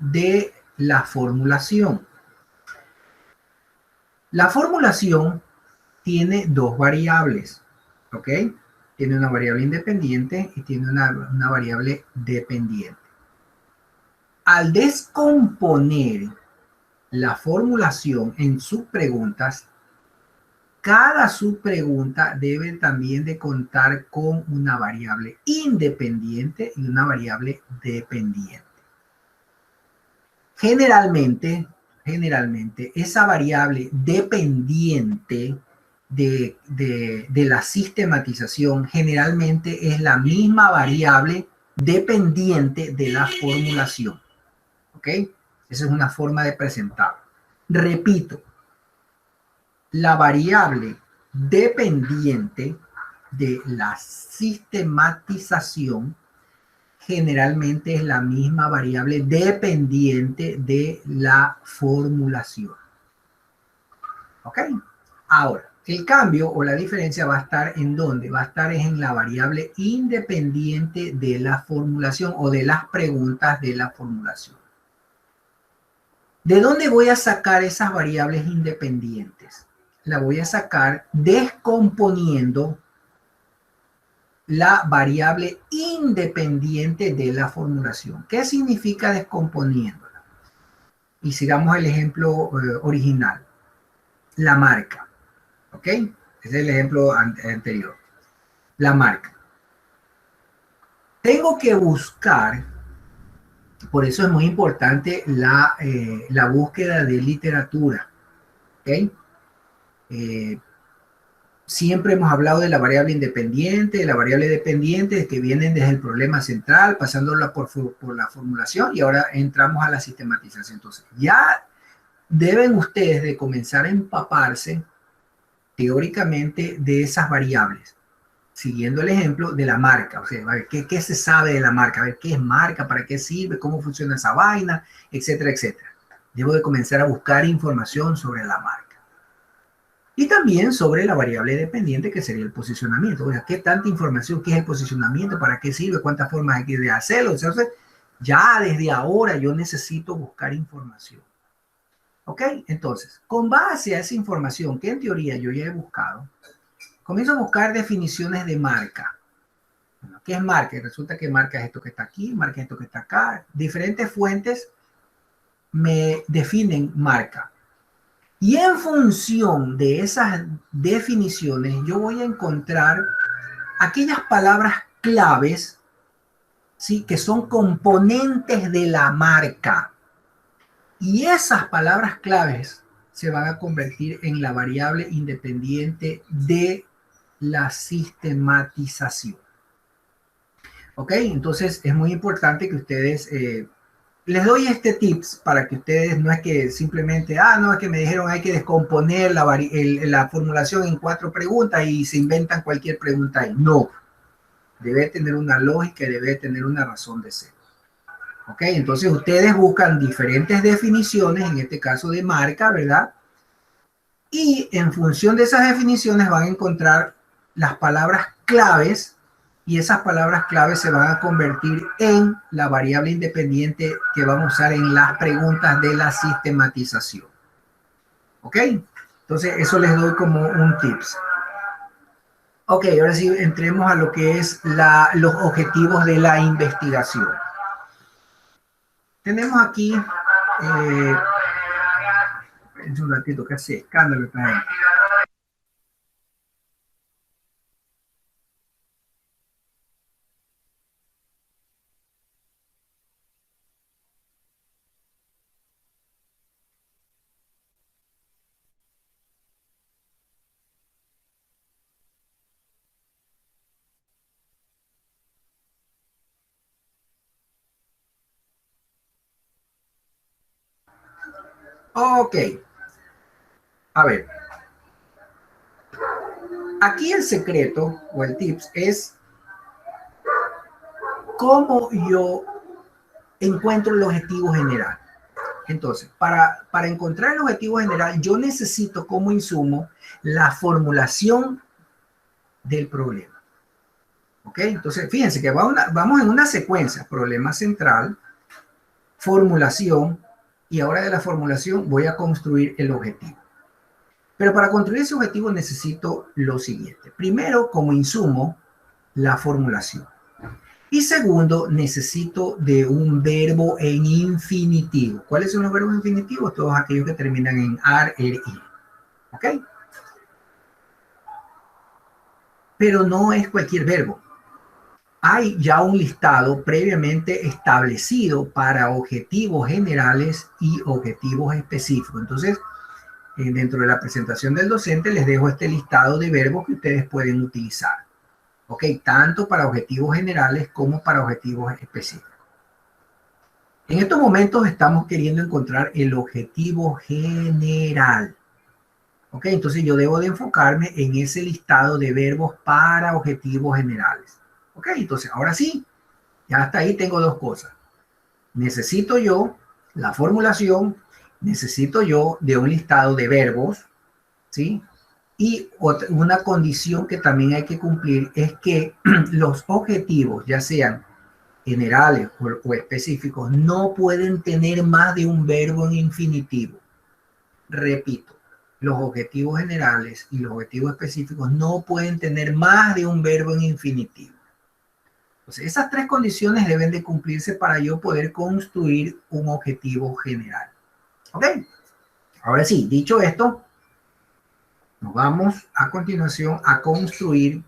de la formulación. La formulación tiene dos variables, ¿ok? Tiene una variable independiente y tiene una variable dependiente. Al descomponer la formulación en subpreguntas, cada subpregunta debe también de contar con una variable independiente y una variable dependiente. Generalmente, esa variable dependiente de la sistematización generalmente es la misma variable dependiente de la formulación. ¿Ok? Esa es una forma de presentarlo. Repito, la variable dependiente de la sistematización generalmente es la misma variable dependiente de la formulación. ¿Ok? Ahora, el cambio o la diferencia va a estar en dónde? Va a estar en la variable independiente de la formulación o de las preguntas de la formulación. ¿De dónde voy a sacar esas variables independientes? La voy a sacar descomponiendo la variable independiente de la formulación. ¿Qué significa descomponiéndola? Y sigamos el ejemplo original. La marca. ¿Ok? Ese es el ejemplo anterior. La marca. Tengo que buscar, por eso es muy importante la búsqueda de literatura. ¿Ok? Siempre hemos hablado de la variable independiente, de la variable dependiente, que vienen desde el problema central, pasándola por la formulación, y ahora entramos a la sistematización. Entonces, ya deben ustedes de comenzar a empaparse teóricamente de esas variables, siguiendo el ejemplo de la marca. O sea, a ver, ¿qué se sabe de la marca? A ver, ¿qué es marca? ¿Para qué sirve? ¿Cómo funciona esa vaina? Etcétera, etcétera. Debo de comenzar a buscar información sobre la marca. Y también sobre la variable dependiente que sería el posicionamiento. O sea, ¿qué tanta información? ¿Qué es el posicionamiento? ¿Para qué sirve? ¿Cuántas formas hay de hacerlo? Entonces, ya desde ahora yo necesito buscar información. ¿Ok? Entonces, con base a esa información que en teoría yo ya he buscado, comienzo a buscar definiciones de marca. ¿Qué es marca? Y resulta que marca es esto que está aquí, marca es esto que está acá. Diferentes fuentes me definen marca. Y en función de esas definiciones, yo voy a encontrar aquellas palabras claves, ¿sí? Que son componentes de la marca. Y esas palabras claves se van a convertir en la variable independiente de la sistematización. ¿Ok? Entonces es muy importante que ustedes les doy este tips para que ustedes no es que simplemente, no, es que me dijeron hay que descomponer la formulación en 4 preguntas y se inventan cualquier pregunta ahí. No, debe tener una lógica y debe tener una razón de ser. ¿Ok? Entonces ustedes buscan diferentes definiciones, en este caso de marca, ¿verdad? Y en función de esas definiciones van a encontrar las palabras claves y esas palabras claves se van a convertir en la variable independiente que vamos a usar en las preguntas de la sistematización. ¿Ok? Entonces eso les doy como un tips. Ok, ahora sí entremos a lo que es los objetivos de la investigación. Tenemos aquí, un ratito, que hace escándalo esta gente. Ok, a ver. Aquí el secreto o el tips es cómo yo encuentro el objetivo general. Entonces, para encontrar el objetivo general, yo necesito como insumo la formulación del problema. ¿Ok? Entonces, fíjense que vamos en una secuencia. Problema central, formulación, y ahora de la formulación voy a construir el objetivo. Pero para construir ese objetivo necesito lo siguiente. Primero, como insumo, la formulación. Y segundo, necesito de un verbo en infinitivo. ¿Cuáles son los verbos infinitivos? Todos aquellos que terminan en ar, er, ir. ¿Ok? Pero no es cualquier verbo. Hay ya un listado previamente establecido para objetivos generales y objetivos específicos. Entonces, dentro de la presentación del docente les dejo este listado de verbos que ustedes pueden utilizar. ¿Ok? Tanto para objetivos generales como para objetivos específicos. En estos momentos estamos queriendo encontrar el objetivo general. ¿Ok? Entonces yo debo de enfocarme en ese listado de verbos para objetivos generales. ¿Ok? Entonces ahora sí, ya hasta ahí tengo dos cosas. Necesito yo la formulación, necesito yo de un listado de verbos, ¿sí? Y una condición que también hay que cumplir es que los objetivos, ya sean generales o específicos, no pueden tener más de un verbo en infinitivo. Repito, los objetivos generales y los objetivos específicos no pueden tener más de un verbo en infinitivo. Entonces, esas tres condiciones deben de cumplirse para yo poder construir un objetivo general. ¿Ok? Ahora sí, dicho esto, nos vamos a continuación a construir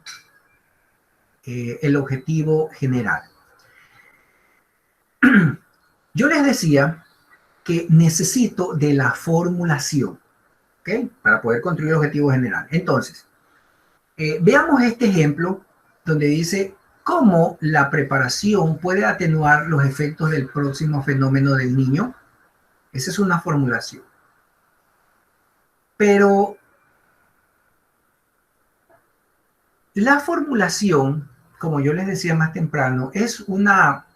el objetivo general. Yo les decía que necesito de la formulación, ¿ok? Para poder construir el objetivo general. Entonces, veamos este ejemplo donde dice cómo la preparación puede atenuar los efectos del próximo fenómeno del niño. Esa es una formulación. Pero la formulación, como yo les decía más temprano, es una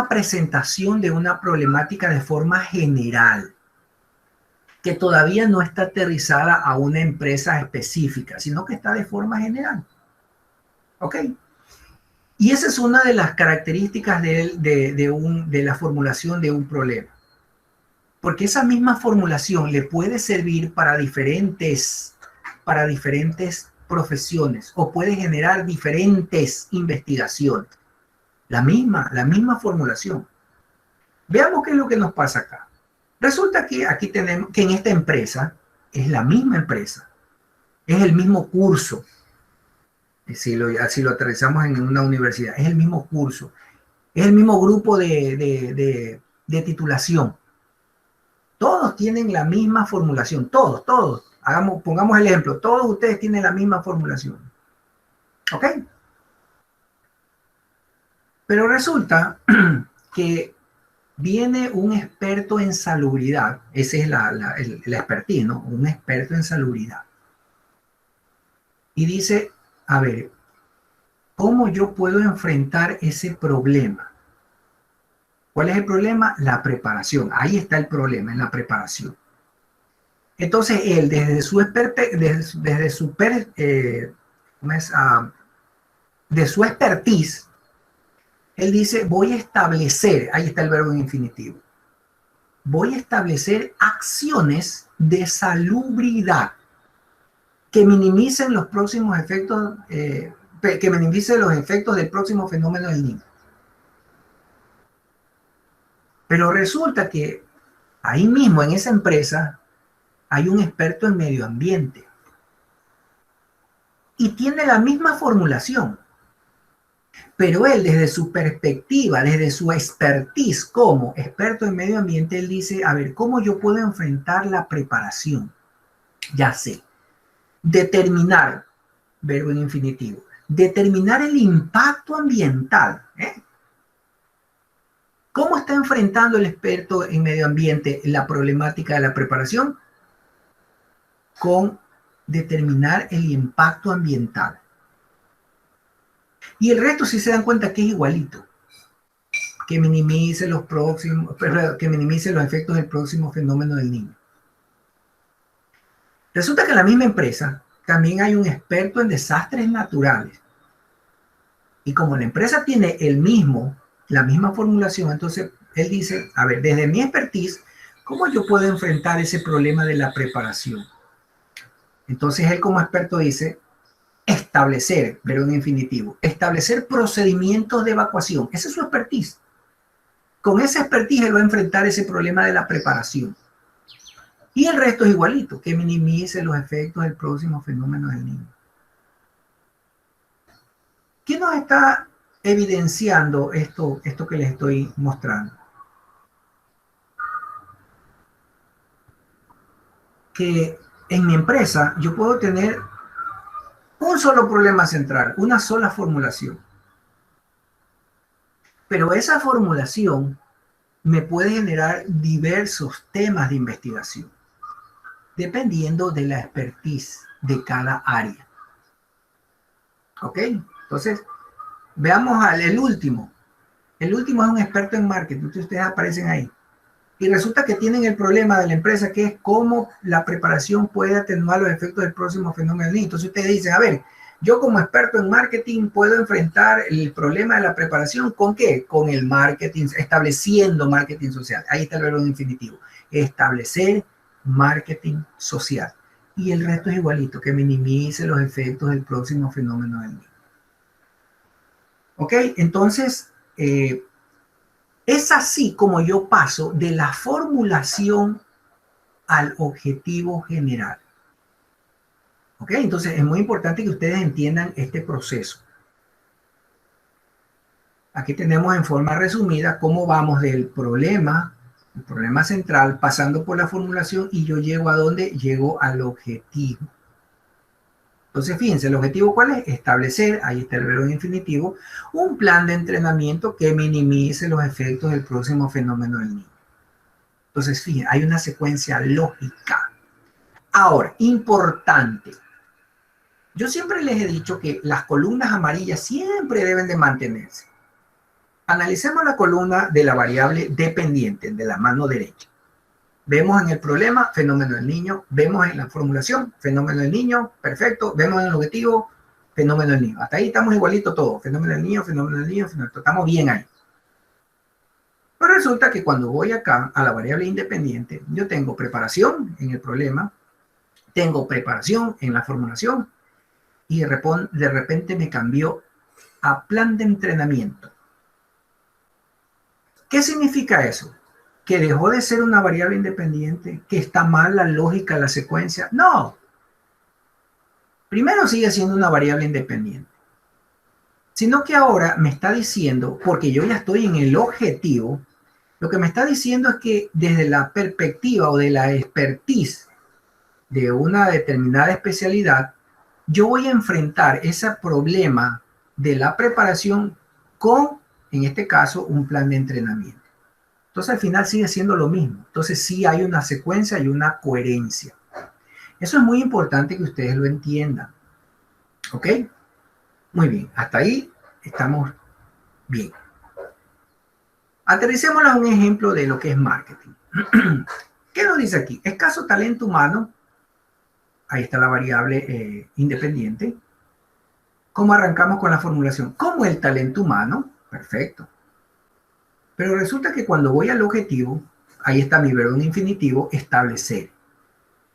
presentación de una problemática de forma general, que todavía no está aterrizada a una empresa específica, sino que está de forma general. ¿Ok? Y esa es una de las características de la formulación de un problema. Porque esa misma formulación le puede servir para diferentes profesiones o puede generar diferentes investigaciones. La misma formulación. Veamos qué es lo que nos pasa acá. Resulta que aquí tenemos que en esta empresa es la misma empresa, es el mismo curso. Si lo aterrizamos en una universidad, es el mismo curso, es el mismo grupo de titulación. Todos tienen la misma formulación, todos. Pongamos el ejemplo, todos ustedes tienen la misma formulación. ¿Ok? Pero resulta que viene un experto en salubridad, ese es el expertise, ¿no? Un experto en salubridad. Y dice, a ver, ¿cómo yo puedo enfrentar ese problema? ¿Cuál es el problema? La preparación. Ahí está el problema, en la preparación. Entonces, él, de su expertise, él dice, voy a establecer, ahí está el verbo en infinitivo, voy a establecer acciones de salubridad que minimicen los próximos efectos, que minimicen los efectos del próximo fenómeno del niño. Pero resulta que ahí mismo en esa empresa hay un experto en medio ambiente y tiene la misma formulación. Pero él, desde su perspectiva, desde su expertise como experto en medio ambiente, él dice, a ver, ¿cómo yo puedo enfrentar la preparación? Ya sé, determinar, verbo en infinitivo, determinar el impacto ambiental. ¿Cómo está enfrentando el experto en medio ambiente la problemática de la preparación? Con determinar el impacto ambiental. Y el resto, si se dan cuenta, que es igualito. Que minimice los efectos del próximo fenómeno del Niño. Resulta que en la misma empresa también hay un experto en desastres naturales. Y como la empresa tiene la misma formulación, entonces él dice, a ver, desde mi expertise, ¿cómo yo puedo enfrentar ese problema de la preparación? Entonces él como experto dice, establecer, verbo en infinitivo, establecer procedimientos de evacuación. Esa es su expertise. Con esa expertise él va a enfrentar ese problema de la preparación. Y el resto es igualito, que minimice los efectos del próximo fenómeno del Niño. ¿Qué nos está evidenciando esto que les estoy mostrando? Que en mi empresa yo puedo tener un solo problema central, una sola formulación. Pero esa formulación me puede generar diversos temas de investigación, dependiendo de la expertise de cada área. ¿Ok? Entonces, veamos el último. El último es un experto en marketing. Ustedes aparecen ahí. Y resulta que tienen el problema de la empresa, que es cómo la preparación puede atenuar los efectos del próximo fenómeno. Entonces ustedes dicen, a ver, yo como experto en marketing puedo enfrentar el problema de la preparación ¿con qué? Con el marketing, estableciendo marketing social. Ahí está el verbo en infinitivo. Establecer marketing social. Y el resto es igualito, que minimice los efectos del próximo fenómeno del niño. ¿Ok? Entonces, es así como yo paso de la formulación al objetivo general. ¿Ok? Entonces es muy importante que ustedes entiendan este proceso. Aquí tenemos en forma resumida cómo vamos del problema, el problema central, pasando por la formulación y yo llego a dónde? Llego al objetivo. Entonces, fíjense, ¿el objetivo cuál es? Establecer, ahí está el verbo en infinitivo, un plan de entrenamiento que minimice los efectos del próximo fenómeno del niño. Entonces, fíjense, hay una secuencia lógica. Ahora, importante. Yo siempre les he dicho que las columnas amarillas siempre deben de mantenerse. Analicemos la columna de la variable dependiente, de la mano derecha. Vemos en el problema, fenómeno del niño. Vemos en la formulación, fenómeno del niño, perfecto. Vemos en el objetivo, fenómeno del niño. Hasta ahí estamos igualito todos. Fenómeno del niño, fenómeno del niño, fenómeno. Estamos bien ahí. Pero resulta que cuando voy acá a la variable independiente, yo tengo preparación en el problema, tengo preparación en la formulación y de repente me cambió a plan de entrenamiento. ¿Qué significa eso? ¿Que dejó de ser una variable independiente? ¿Que está mal la lógica, la secuencia? No. Primero sigue siendo una variable independiente. Sino que ahora me está diciendo, porque yo ya estoy en el objetivo, lo que me está diciendo es que desde la perspectiva o de la expertise de una determinada especialidad, yo voy a enfrentar ese problema de la preparación con, en este caso, un plan de entrenamiento. Entonces al final sigue siendo lo mismo. Entonces sí hay una secuencia y una coherencia. Eso es muy importante que ustedes lo entiendan. ¿Ok? Muy bien. Hasta ahí estamos bien. Aterricémoslo a un ejemplo de lo que es marketing. ¿Qué nos dice aquí? Escaso talento humano. Ahí está la variable independiente. ¿Cómo arrancamos con la formulación? Como el talento humano. Perfecto. Pero resulta que cuando voy al objetivo, ahí está mi verbo en infinitivo, establecer.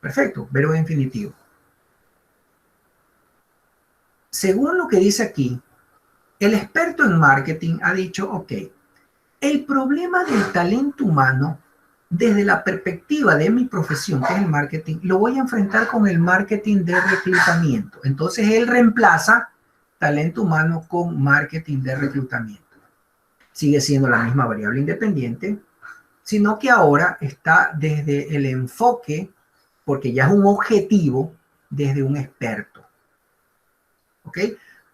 Perfecto, verbo en infinitivo. Según lo que dice aquí, el experto en marketing ha dicho, ok, el problema del talento humano, desde la perspectiva de mi profesión, que es el marketing, lo voy a enfrentar con el marketing de reclutamiento. Entonces él reemplaza talento humano con marketing de reclutamiento. Sigue siendo la misma variable independiente, sino que ahora está desde el enfoque, porque ya es un objetivo, desde un experto. ¿Ok?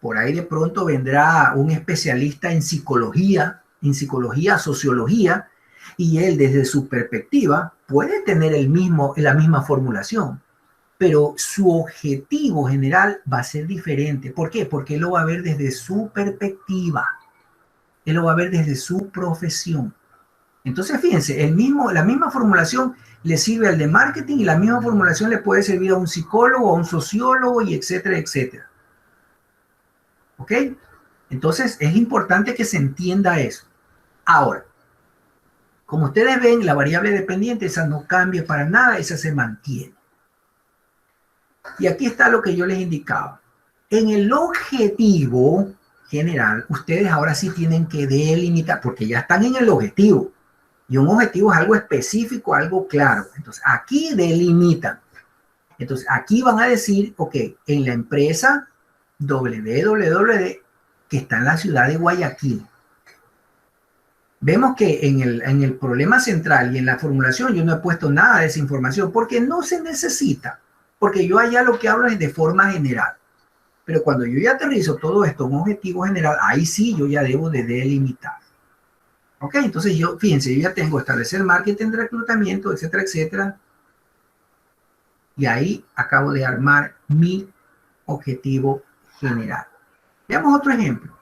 Por ahí de pronto vendrá un especialista en psicología en psicología, sociología, y él desde su perspectiva puede tener la misma formulación, pero su objetivo general va a ser diferente. ¿Por qué? Porque él lo va a ver desde su perspectiva, él lo va a ver desde su profesión. Entonces, fíjense, la misma formulación le sirve al de marketing y la misma formulación le puede servir a un psicólogo, a un sociólogo y etcétera, etcétera. ¿Ok? Entonces, es importante que se entienda eso. Ahora, como ustedes ven, la variable dependiente, esa no cambia para nada, esa se mantiene. Y aquí está lo que yo les indicaba. En el objetivo general, ustedes ahora sí tienen que delimitar, porque ya están en el objetivo. Y un objetivo es algo específico, algo claro. Entonces, aquí delimitan. Entonces, aquí van a decir, ok, en la empresa WWD, que está en la ciudad de Guayaquil. Vemos que en el problema central y en la formulación yo no he puesto nada de esa información porque no se necesita. Porque yo allá lo que hablo es de forma general. Pero cuando yo ya aterrizo todo esto en un objetivo general, ahí sí yo ya debo de delimitar. Ok, entonces fíjense, yo ya tengo establecer marketing de reclutamiento, etcétera, etcétera. Y ahí acabo de armar mi objetivo general. Veamos otro ejemplo.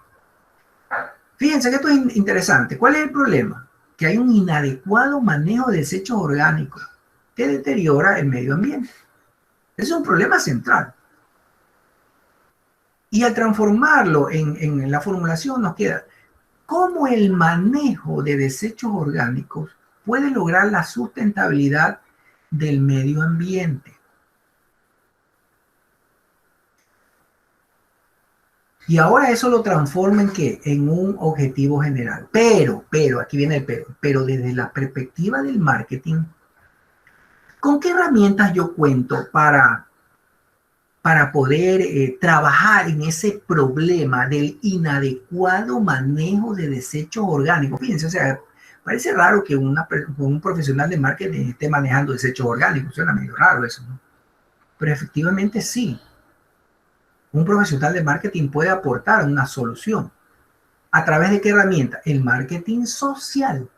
Fíjense que esto es interesante. ¿Cuál es el problema? Que hay un inadecuado manejo de desechos orgánicos que deteriora el medio ambiente. Ese es un problema central. Y al transformarlo en la formulación nos queda cómo el manejo de desechos orgánicos puede lograr la sustentabilidad del medio ambiente. Y ahora eso lo transforma en ¿qué? En un objetivo general. Pero, aquí viene el pero desde la perspectiva del marketing, ¿con qué herramientas yo cuento para poder trabajar en ese problema del inadecuado manejo de desechos orgánicos? Fíjense, o sea, parece raro que un profesional de marketing esté manejando desechos orgánicos. Suena medio raro eso, ¿no? Pero efectivamente sí. Un profesional de marketing puede aportar una solución. ¿A través de qué herramienta? El marketing social.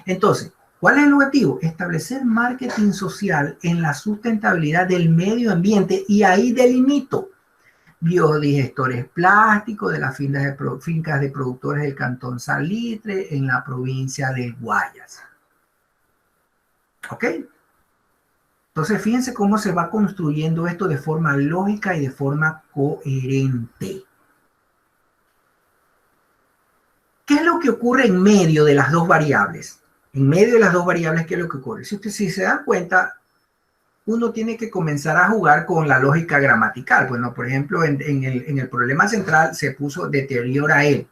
Entonces, ¿cuál es el objetivo? Establecer marketing social en la sustentabilidad del medio ambiente y ahí delimito biodigestores plásticos de las fincas de productores del Cantón Salitre en la provincia del Guayas. ¿Ok? Entonces, fíjense cómo se va construyendo esto de forma lógica y de forma coherente. ¿Qué es lo que ocurre en medio de las dos variables? En medio de las dos variables, ¿qué es lo que ocurre? Si se dan cuenta, uno tiene que comenzar a jugar con la lógica gramatical. Bueno, por ejemplo, en el problema central se puso deteriora él,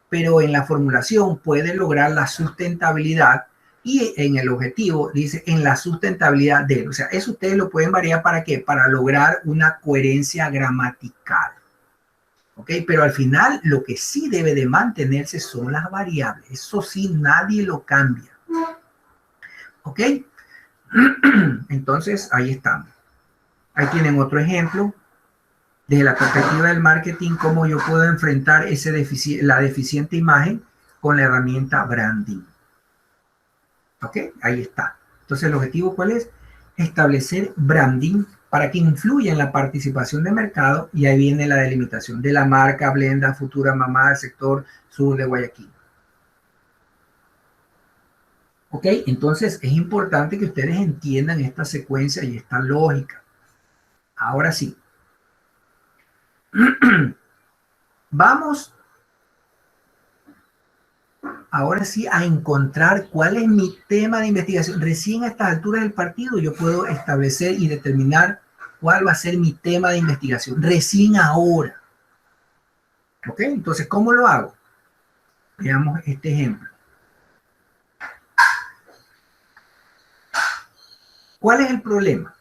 pero en la formulación puede lograr la sustentabilidad y en el objetivo dice en la sustentabilidad de él. O sea, eso ustedes lo pueden variar ¿para qué? Para lograr una coherencia gramatical. ¿Ok? Pero al final lo que sí debe de mantenerse son las variables. Eso sí, nadie lo cambia. ¿Ok? Entonces, ahí estamos. Ahí tienen otro ejemplo. Desde la perspectiva del marketing, cómo yo puedo enfrentar la deficiente imagen con la herramienta branding. ¿Ok? Ahí está. Entonces, ¿el objetivo cuál es? Establecer branding para que influya en la participación de mercado, y ahí viene la delimitación de la marca Blenda Futura Mamá del sector sur de Guayaquil. ¿Ok? Entonces, es importante que ustedes entiendan esta secuencia y esta lógica. Ahora sí. Vamos ahora sí a encontrar cuál es mi tema de investigación. Recién a estas alturas del partido yo puedo establecer y determinar cuál va a ser mi tema de investigación. Recién ahora. ¿Ok? Entonces, ¿cómo lo hago? Veamos este ejemplo. ¿Cuál es el problema?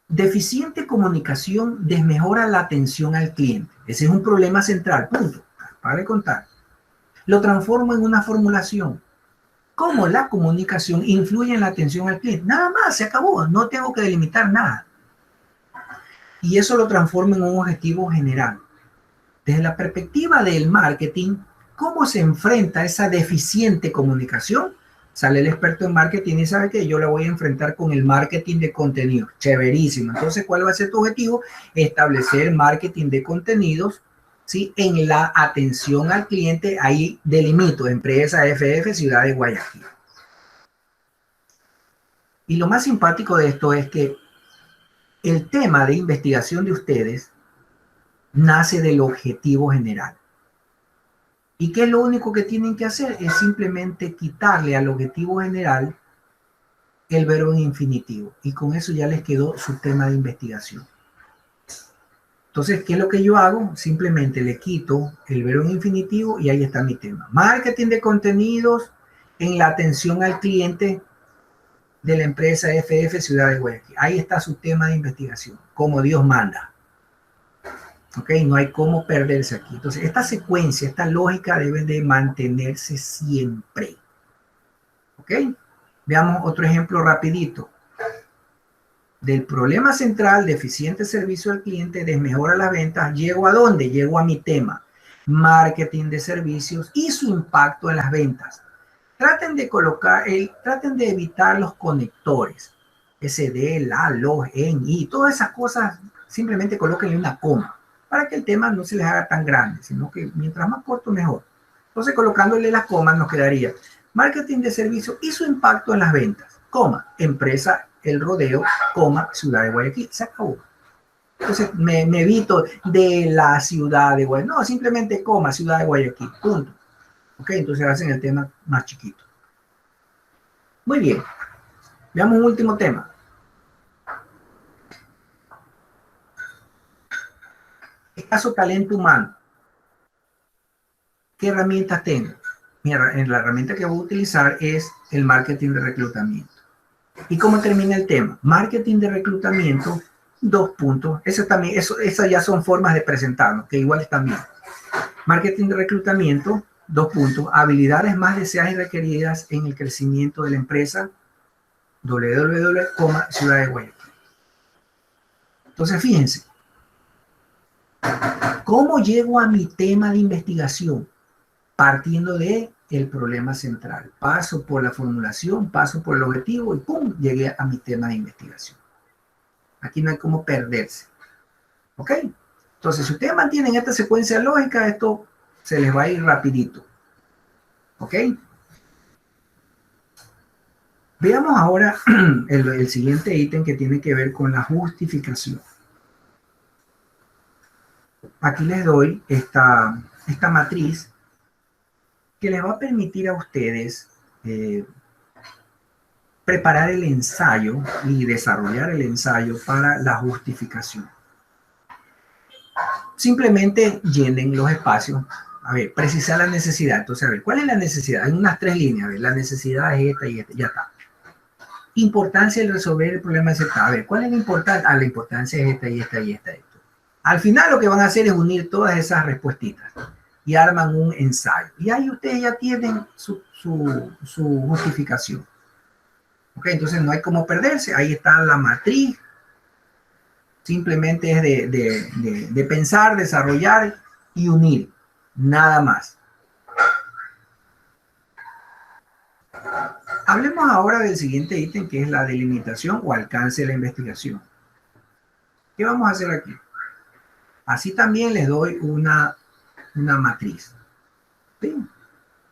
Deficiente comunicación desmejora la atención al cliente. Ese es un problema central, punto. Para de contar. Lo transformo en una formulación. ¿Cómo la comunicación influye en la atención al cliente? Nada más, se acabó. No tengo que delimitar nada. Y eso lo transformo en un objetivo general. Desde la perspectiva del marketing, cómo se enfrenta esa deficiente comunicación. Sale el experto en marketing y sabe que yo la voy a enfrentar con el marketing de contenido. Chéverísimo. Entonces, ¿cuál va a ser tu objetivo? Establecer marketing de contenidos, ¿sí? En la atención al cliente. Ahí delimito empresa FF Ciudad de Guayaquil. Y lo más simpático de esto es que el tema de investigación de ustedes nace del objetivo general. ¿Y qué es lo único que tienen que hacer? Es simplemente quitarle al objetivo general el verbo en infinitivo. Y con eso ya les quedó su tema de investigación. Entonces, ¿qué es lo que yo hago? Simplemente le quito el verbo en infinitivo y ahí está mi tema. Marketing de contenidos en la atención al cliente de la empresa FF Ciudad de Guayaquil. Ahí está su tema de investigación, como Dios manda. ¿Ok? No hay cómo perderse aquí. Entonces, esta secuencia, esta lógica debe de mantenerse siempre. ¿Ok? Veamos otro ejemplo rapidito. Del problema central, deficiente servicio al cliente, desmejora las ventas, ¿llego a dónde? Llego a mi tema. Marketing de servicios y su impacto en las ventas. Traten de evitar los conectores. SD, la, los, en, y, todas esas cosas, simplemente colóquenle una coma para que el tema no se les haga tan grande, sino que mientras más corto, mejor. Entonces, colocándole las comas nos quedaría marketing de servicio y su impacto en las ventas, coma, empresa El Rodeo, coma, Ciudad de Guayaquil. Se acabó. Entonces, me evito de la ciudad de Guayaquil. No, simplemente coma, Ciudad de Guayaquil, punto. Ok, entonces hacen el tema más chiquito. Muy bien. Veamos un último tema. Escaso talento humano. ¿Qué herramientas tengo? La herramienta que voy a utilizar es el marketing de reclutamiento. ¿Y cómo termina el tema? Marketing de reclutamiento, 2 puntos. Esas ya son formas de presentarnos, que igual están bien. Marketing de reclutamiento, 2 puntos. Habilidades más deseadas y requeridas en el crecimiento de la empresa, www, Ciudad de Guayaquil. Entonces, fíjense. ¿Cómo llego a mi tema de investigación? Partiendo de el problema central. Paso por la formulación, paso por el objetivo y ¡pum! Llegué a mi tema de investigación. Aquí no hay cómo perderse. ¿Ok? Entonces, si ustedes mantienen esta secuencia lógica, esto se les va a ir rapidito. ¿Ok? Veamos ahora el siguiente ítem que tiene que ver con la justificación. Aquí les doy esta matriz que les va a permitir a ustedes preparar el ensayo y desarrollar el ensayo para la justificación. Simplemente llenen los espacios. A ver, precisar la necesidad. Entonces, a ver, ¿cuál es la necesidad? Hay unas 3 líneas. A ver, la necesidad es esta y esta. Ya está. Importancia de resolver el problema de esta. A ver, ¿cuál es la importancia? Ah, la importancia es esta y esta y esta. Al final lo que van a hacer es unir todas esas respuestitas y arman un ensayo. Y ahí ustedes ya tienen su justificación. Ok, entonces no hay cómo perderse. Ahí está la matriz. Simplemente es de pensar, desarrollar y unir. Nada más. Hablemos ahora del siguiente ítem, que es la delimitación o alcance de la investigación. ¿Qué vamos a hacer aquí? Así también les doy una matriz. ¿Sí?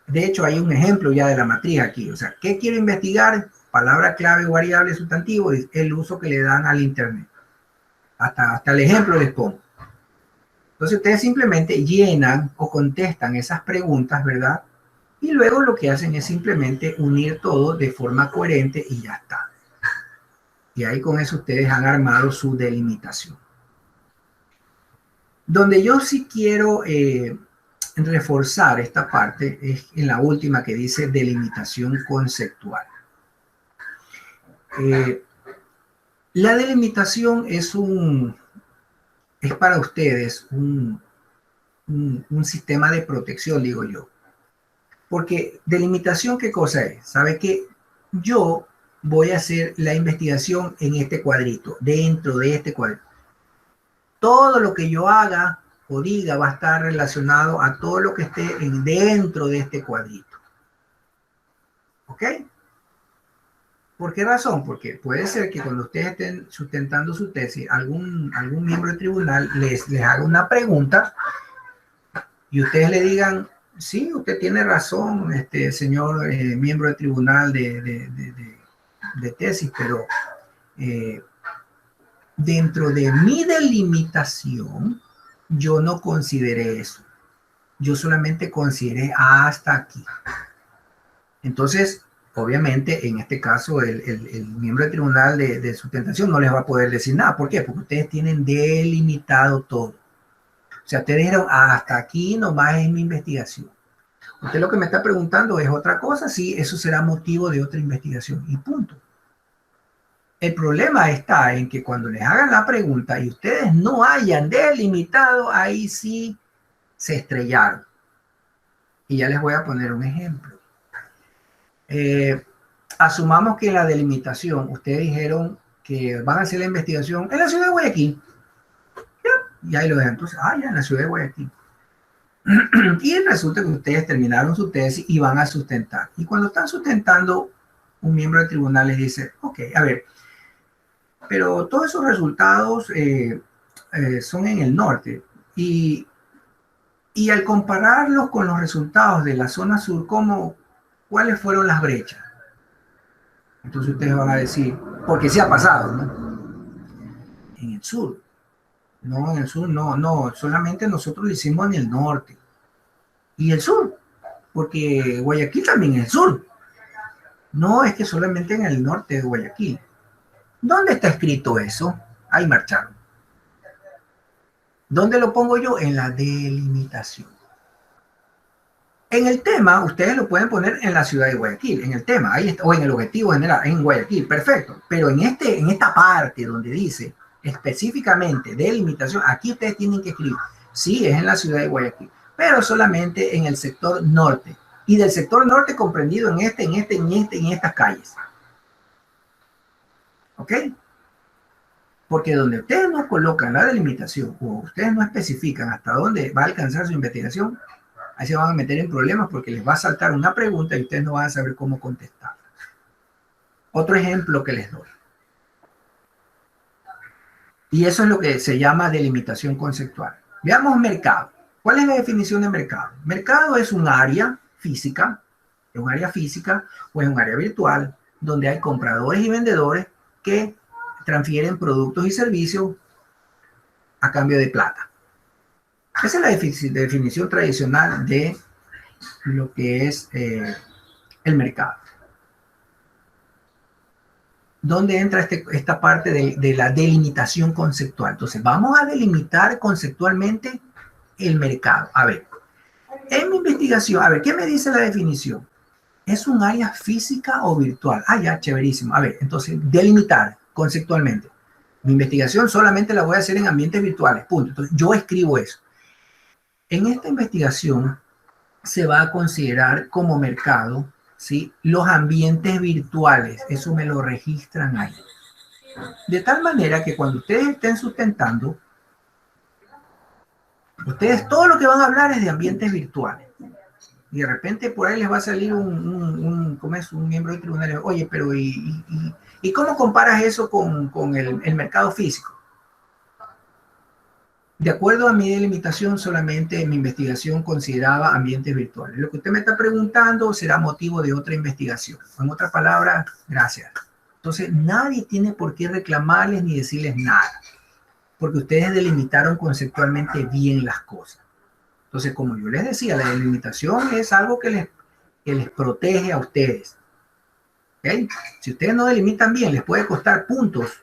De hecho, hay un ejemplo ya de la matriz aquí. O sea, ¿qué quiero investigar? Palabra clave, variable, sustantivo, es el uso que le dan al Internet. Hasta el ejemplo les pongo. Entonces, ustedes simplemente llenan o contestan esas preguntas, ¿verdad? Y luego lo que hacen es simplemente unir todo de forma coherente y ya está. Y ahí con eso ustedes han armado su delimitación. Donde yo sí quiero reforzar esta parte es en la última que dice delimitación conceptual. La delimitación es para ustedes un sistema de protección, digo yo. Porque delimitación, ¿qué cosa es? Sabe que yo voy a hacer la investigación en este cuadrito, dentro de este cuadrito. Todo lo que yo haga o diga va a estar relacionado a todo lo que esté dentro de este cuadrito. ¿Ok? ¿Por qué razón? Porque puede ser que cuando ustedes estén sustentando su tesis, algún miembro del tribunal les haga una pregunta y ustedes le digan, sí, usted tiene razón, señor miembro del tribunal de tesis, pero dentro de mi delimitación, yo no consideré eso. Yo solamente consideré hasta aquí. Entonces, obviamente, en este caso, el miembro del tribunal de sustentación no les va a poder decir nada. ¿Por qué? Porque ustedes tienen delimitado todo. O sea, ustedes dijeron, hasta aquí nomás es mi investigación. Usted lo que me está preguntando es otra cosa, sí, eso será motivo de otra investigación y punto. El problema está en que cuando les hagan la pregunta y ustedes no hayan delimitado, ahí sí se estrellaron. Y ya les voy a poner un ejemplo. Asumamos que en la delimitación ustedes dijeron que van a hacer la investigación en la ciudad de Guayaquil. Y ahí lo dejan. Entonces, ya en la ciudad de Guayaquil. Y resulta que ustedes terminaron su tesis y van a sustentar. Y cuando están sustentando, un miembro del tribunal les dice, ok, a ver, pero todos esos resultados son en el norte. Y al compararlos con los resultados de la zona sur, ¿cuáles fueron las brechas? Entonces ustedes van a decir, porque sí ha pasado, ¿no? En el sur. No, en el sur no, solamente nosotros lo hicimos en el norte. Y el sur, porque Guayaquil también es el sur. No es que solamente en el norte de Guayaquil. ¿Dónde está escrito eso? Ahí marcharon. ¿Dónde lo pongo yo? En la delimitación. En el tema, ustedes lo pueden poner en la ciudad de Guayaquil, en el tema, ahí está, o en el objetivo general, en Guayaquil, perfecto. Pero en esta parte donde dice específicamente delimitación, aquí ustedes tienen que escribir, sí, es en la ciudad de Guayaquil, pero solamente en el sector norte. Y del sector norte comprendido en estas calles. ¿Ok? Porque donde ustedes no colocan la delimitación o ustedes no especifican hasta dónde va a alcanzar su investigación, ahí se van a meter en problemas porque les va a saltar una pregunta y ustedes no van a saber cómo contestar. Otro ejemplo que les doy. Y eso es lo que se llama delimitación conceptual. Veamos mercado. ¿Cuál es la definición de mercado? Mercado es un área física, o es un área virtual, donde hay compradores y vendedores que transfieren productos y servicios a cambio de plata. Esa es la definición tradicional de lo que es el mercado. ¿Dónde entra esta parte de la delimitación conceptual? Entonces, vamos a delimitar conceptualmente el mercado. A ver, en mi investigación, a ver, ¿qué me dice la definición? ¿Es un área física o virtual? Ya, chéverísimo. A ver, entonces, delimitar conceptualmente. Mi investigación solamente la voy a hacer en ambientes virtuales, punto. Entonces, yo escribo eso. En esta investigación se va a considerar como mercado, ¿sí?, los ambientes virtuales. Eso me lo registran ahí. De tal manera que cuando ustedes estén sustentando, ustedes todo lo que van a hablar es de ambientes virtuales. Y de repente por ahí les va a salir un miembro del tribunal. Oye, pero ¿y cómo comparas eso con el mercado físico? De acuerdo a mi delimitación, solamente mi investigación consideraba ambientes virtuales. Lo que usted me está preguntando será motivo de otra investigación. En otras palabras, gracias. Entonces, nadie tiene por qué reclamarles ni decirles nada, porque ustedes delimitaron conceptualmente bien las cosas. Entonces, como yo les decía, la delimitación es algo que les protege a ustedes. ¿Okay? Si ustedes no delimitan bien, les puede costar puntos.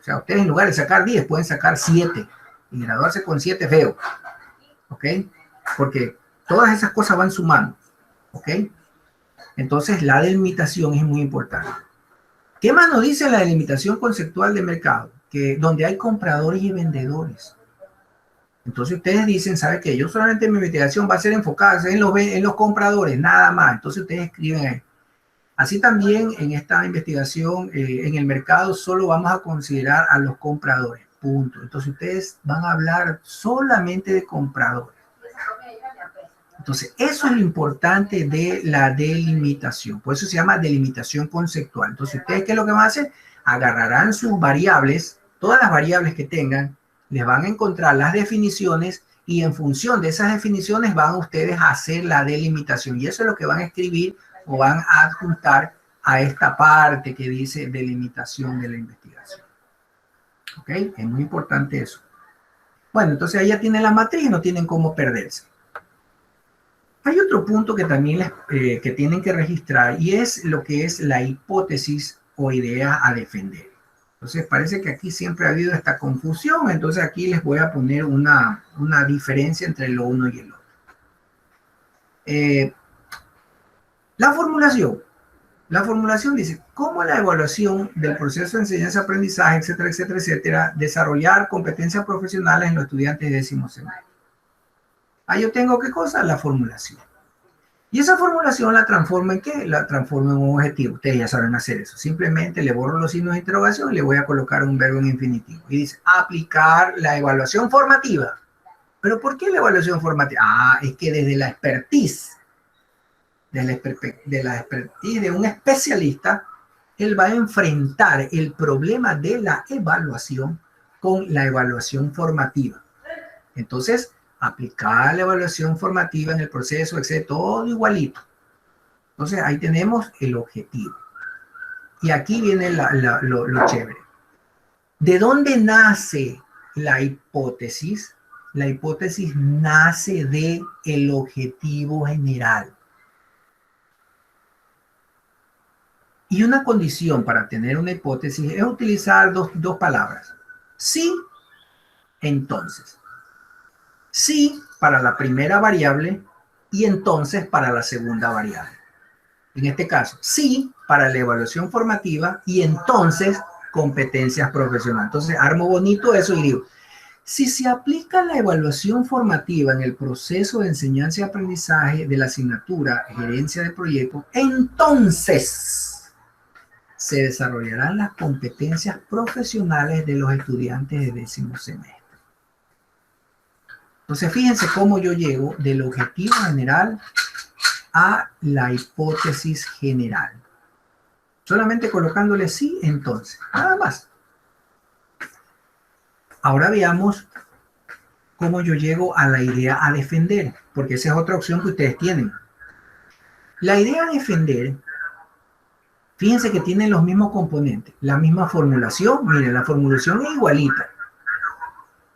O sea, ustedes en lugar de sacar 10, pueden sacar 7. Y graduarse con 7 feo. ¿Ok? Porque todas esas cosas van sumando. ¿Ok? Entonces, la delimitación es muy importante. ¿Qué más nos dice la delimitación conceptual de mercado? Que donde hay compradores y vendedores. Entonces ustedes dicen, ¿sabe qué? Yo solamente mi investigación va a ser enfocada en los compradores, nada más. Entonces ustedes escriben ahí. Así también en esta investigación, en el mercado, solo vamos a considerar a los compradores. punto. Entonces ustedes van a hablar solamente de compradores. Entonces, eso es lo importante de la delimitación. Por eso se llama delimitación conceptual. Entonces, ¿ustedes qué es lo que van a hacer? Agarrarán sus variables, todas las variables que tengan, les van a encontrar las definiciones y en función de esas definiciones van ustedes a hacer la delimitación. Y eso es lo que van a escribir o van a adjuntar a esta parte que dice delimitación de la investigación. ¿Ok? Es muy importante eso. Bueno, entonces ahí ya tienen la matriz y no tienen cómo perderse. Hay otro punto que también que tienen que registrar y es lo que es la hipótesis o idea a defender. Entonces parece que aquí siempre ha habido esta confusión, entonces aquí les voy a poner una diferencia entre lo uno y el otro. La formulación dice, ¿cómo la evaluación del proceso de enseñanza-aprendizaje, etcétera, etcétera, etcétera, desarrollar competencias profesionales en los estudiantes de décimo semestre? Ahí yo tengo, ¿qué cosa? La formulación. Y esa formulación la transforma en ¿qué? La transforma en un objetivo. Ustedes ya saben hacer eso. Simplemente le borro los signos de interrogación y le voy a colocar un verbo en infinitivo. Y dice, aplicar la evaluación formativa. ¿Pero por qué la evaluación formativa? Ah, es que desde la expertise, de la expertise de un especialista, él va a enfrentar el problema de la evaluación con la evaluación formativa. Entonces, aplicar la evaluación formativa en el proceso, etc., todo igualito. Entonces, ahí tenemos el objetivo. Y aquí viene lo chévere. ¿De dónde nace la hipótesis? La hipótesis nace del objetivo general. Y una condición para tener una hipótesis es utilizar dos palabras. Sí, entonces. Sí para la primera variable y entonces para la segunda variable. En este caso, sí para la evaluación formativa y entonces competencias profesionales. Entonces, armo bonito eso y digo, si se aplica la evaluación formativa en el proceso de enseñanza y aprendizaje de la asignatura Gerencia de Proyectos, entonces se desarrollarán las competencias profesionales de los estudiantes de décimo semestre. Entonces, fíjense cómo yo llego del objetivo general a la hipótesis general. Solamente colocándole sí, entonces. Nada más. Ahora veamos cómo yo llego a la idea a defender, porque esa es otra opción que ustedes tienen. La idea a defender, fíjense que tienen los mismos componentes, la misma formulación. Miren, la formulación es igualita.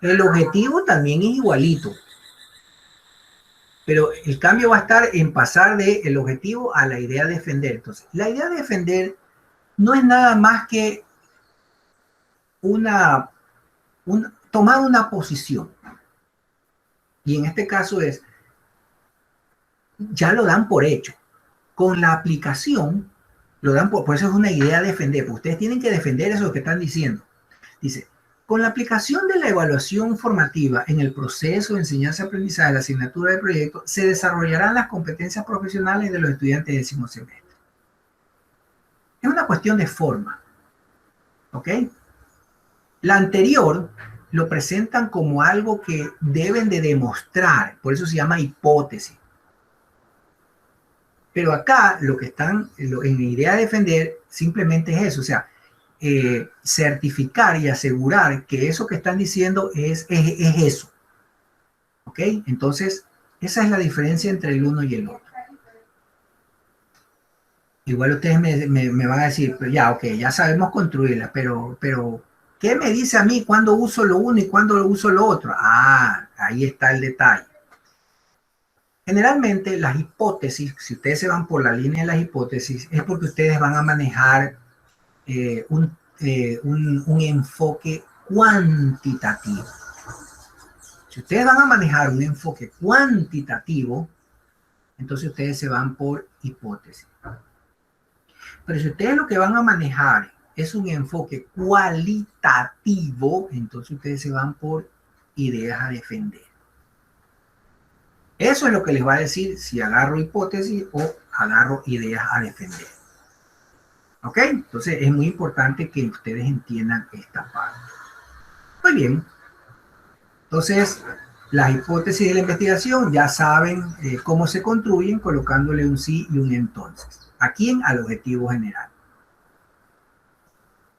El objetivo también es igualito. Pero el cambio va a estar en pasar del objetivo a la idea de defender. Entonces, la idea de defender no es nada más que tomar una posición. Y en este caso ya lo dan por hecho. Con la aplicación, lo dan por eso es una idea de defender. Pues ustedes tienen que defender eso que están diciendo. Dice, con la aplicación de la evaluación formativa en el proceso de enseñanza-aprendizaje de la asignatura de proyecto, se desarrollarán las competencias profesionales de los estudiantes de décimo semestre. Es una cuestión de forma. ¿Ok? La anterior lo presentan como algo que deben de demostrar, por eso se llama hipótesis. Pero acá lo que están en idea de defender simplemente es eso, o sea, certificar y asegurar que eso que están diciendo es eso. ¿Ok? Entonces, esa es la diferencia entre el uno y el otro. Igual ustedes me van a decir, pues ya, ok, ya sabemos construirla, pero ¿qué me dice a mí cuando uso lo uno y cuando uso lo otro? Ah, ahí está el detalle. Generalmente las hipótesis, si ustedes se van por la línea de las hipótesis, es porque ustedes van a manejar un enfoque cuantitativo. Si ustedes van a manejar un enfoque cuantitativo, entonces ustedes se van por hipótesis. Pero si ustedes lo que van a manejar es un enfoque cualitativo, entonces ustedes se van por ideas a defender. Eso es lo que les va a decir si agarro hipótesis o agarro ideas a defender. ¿Ok? Entonces es muy importante que ustedes entiendan esta parte. Muy bien. Entonces, las hipótesis de la investigación ya saben cómo se construyen colocándole un sí y un entonces. ¿A quién? Al objetivo general.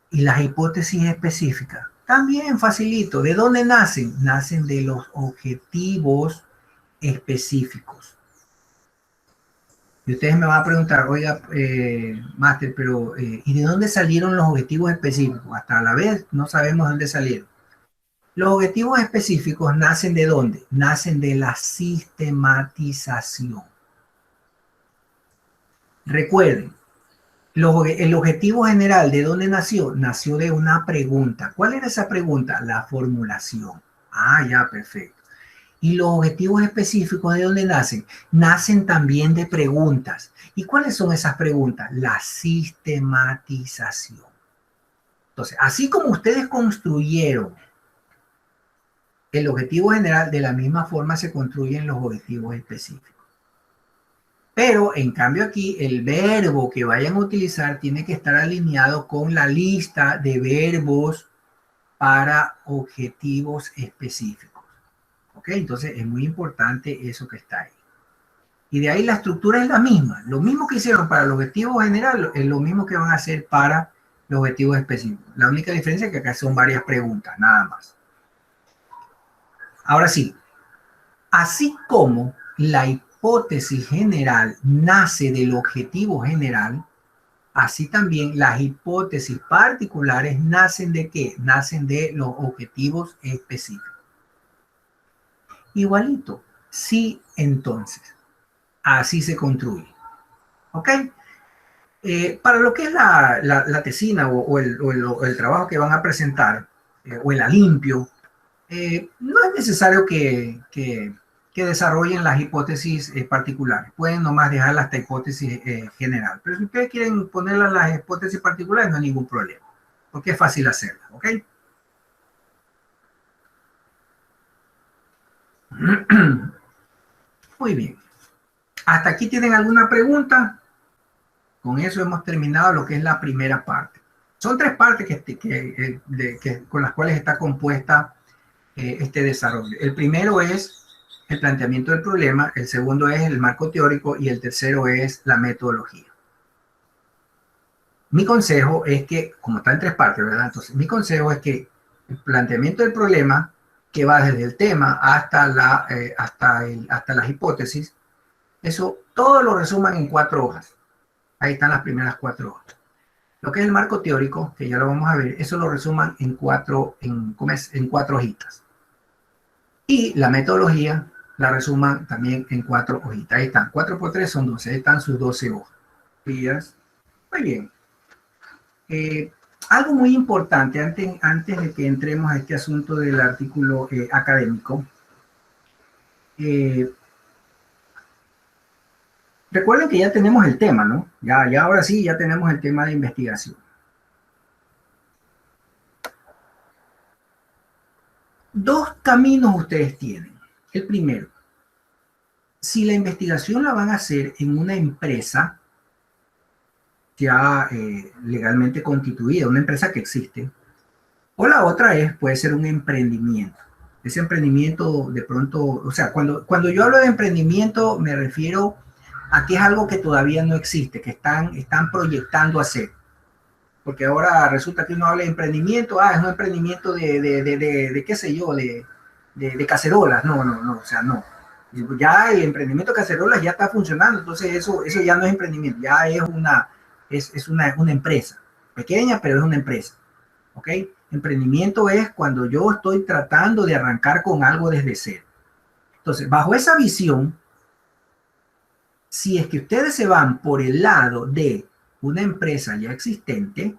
Y las hipótesis específicas, también facilito. ¿De dónde nacen? Nacen de los objetivos específicos. Y ustedes me van a preguntar, oiga, Máster, pero ¿y de dónde salieron los objetivos específicos? Hasta a la vez no sabemos dónde salieron. Los objetivos específicos nacen ¿de dónde? Nacen de la sistematización. Recuerden, el objetivo general, ¿de dónde nació? Nació de una pregunta. ¿Cuál era esa pregunta? La formulación. Ah, ya, perfecto. ¿Y los objetivos específicos de dónde nacen? Nacen también de preguntas. ¿Y cuáles son esas preguntas? La sistematización. Entonces, así como ustedes construyeron el objetivo general, de la misma forma se construyen los objetivos específicos. Pero en cambio aquí el verbo que vayan a utilizar tiene que estar alineado con la lista de verbos para objetivos específicos. ¿Ok? Entonces es muy importante eso que está ahí. Y de ahí la estructura es la misma. Lo mismo que hicieron para el objetivo general es lo mismo que van a hacer para los objetivos específicos. La única diferencia es que acá son varias preguntas, nada más. Ahora sí, así como la hipótesis general nace del objetivo general, así también las hipótesis particulares nacen ¿de qué? Nacen de los objetivos específicos. Igualito, sí, entonces. Así se construye. ¿Ok? Para lo que es la tesina o el trabajo que van a presentar, o el alimpio, no es necesario que desarrollen las hipótesis particulares. Pueden nomás dejar esta hipótesis general. Pero si ustedes quieren ponerlas las hipótesis particulares, no hay ningún problema, porque es fácil hacerla. ¿Ok? Muy bien. ¿Hasta aquí tienen alguna pregunta? Con eso hemos terminado lo que es la primera parte. Son tres partes con las cuales está compuesta este desarrollo. El primero es el planteamiento del problema, el segundo es el marco teórico y el tercero es la metodología. Mi consejo es que, como está en tres partes, ¿verdad? Entonces, mi consejo es que el planteamiento del problema, que va desde el tema hasta las hipótesis, eso todo lo resuman en 4 hojas. Ahí están las primeras 4 hojas. Lo que es el marco teórico, que ya lo vamos a ver, eso lo resuman en 4 hojitas. Y la metodología la resuman también en 4 hojitas. Ahí están, 4 por 3 son 12, ahí están sus 12 hojas. Muy bien. Algo muy importante antes de que entremos a este asunto del artículo académico. Recuerden que ya tenemos el tema, ¿no? Ya ahora sí, ya tenemos el tema de investigación. Dos caminos ustedes tienen. El primero, si la investigación la van a hacer en una empresa ya legalmente constituida, una empresa que existe, o la otra puede ser un emprendimiento. Ese emprendimiento de pronto, o sea, cuando yo hablo de emprendimiento me refiero a que es algo que todavía no existe, que están proyectando hacer. Porque ahora resulta que uno habla de emprendimiento, es un emprendimiento de qué sé yo, de cacerolas. No, o sea, no. Ya el emprendimiento de cacerolas ya está funcionando, entonces eso ya no es emprendimiento, ya es una empresa, pequeña, pero es una empresa. ¿Ok? Emprendimiento es cuando yo estoy tratando de arrancar con algo desde cero. Entonces, bajo esa visión, si es que ustedes se van por el lado de una empresa ya existente,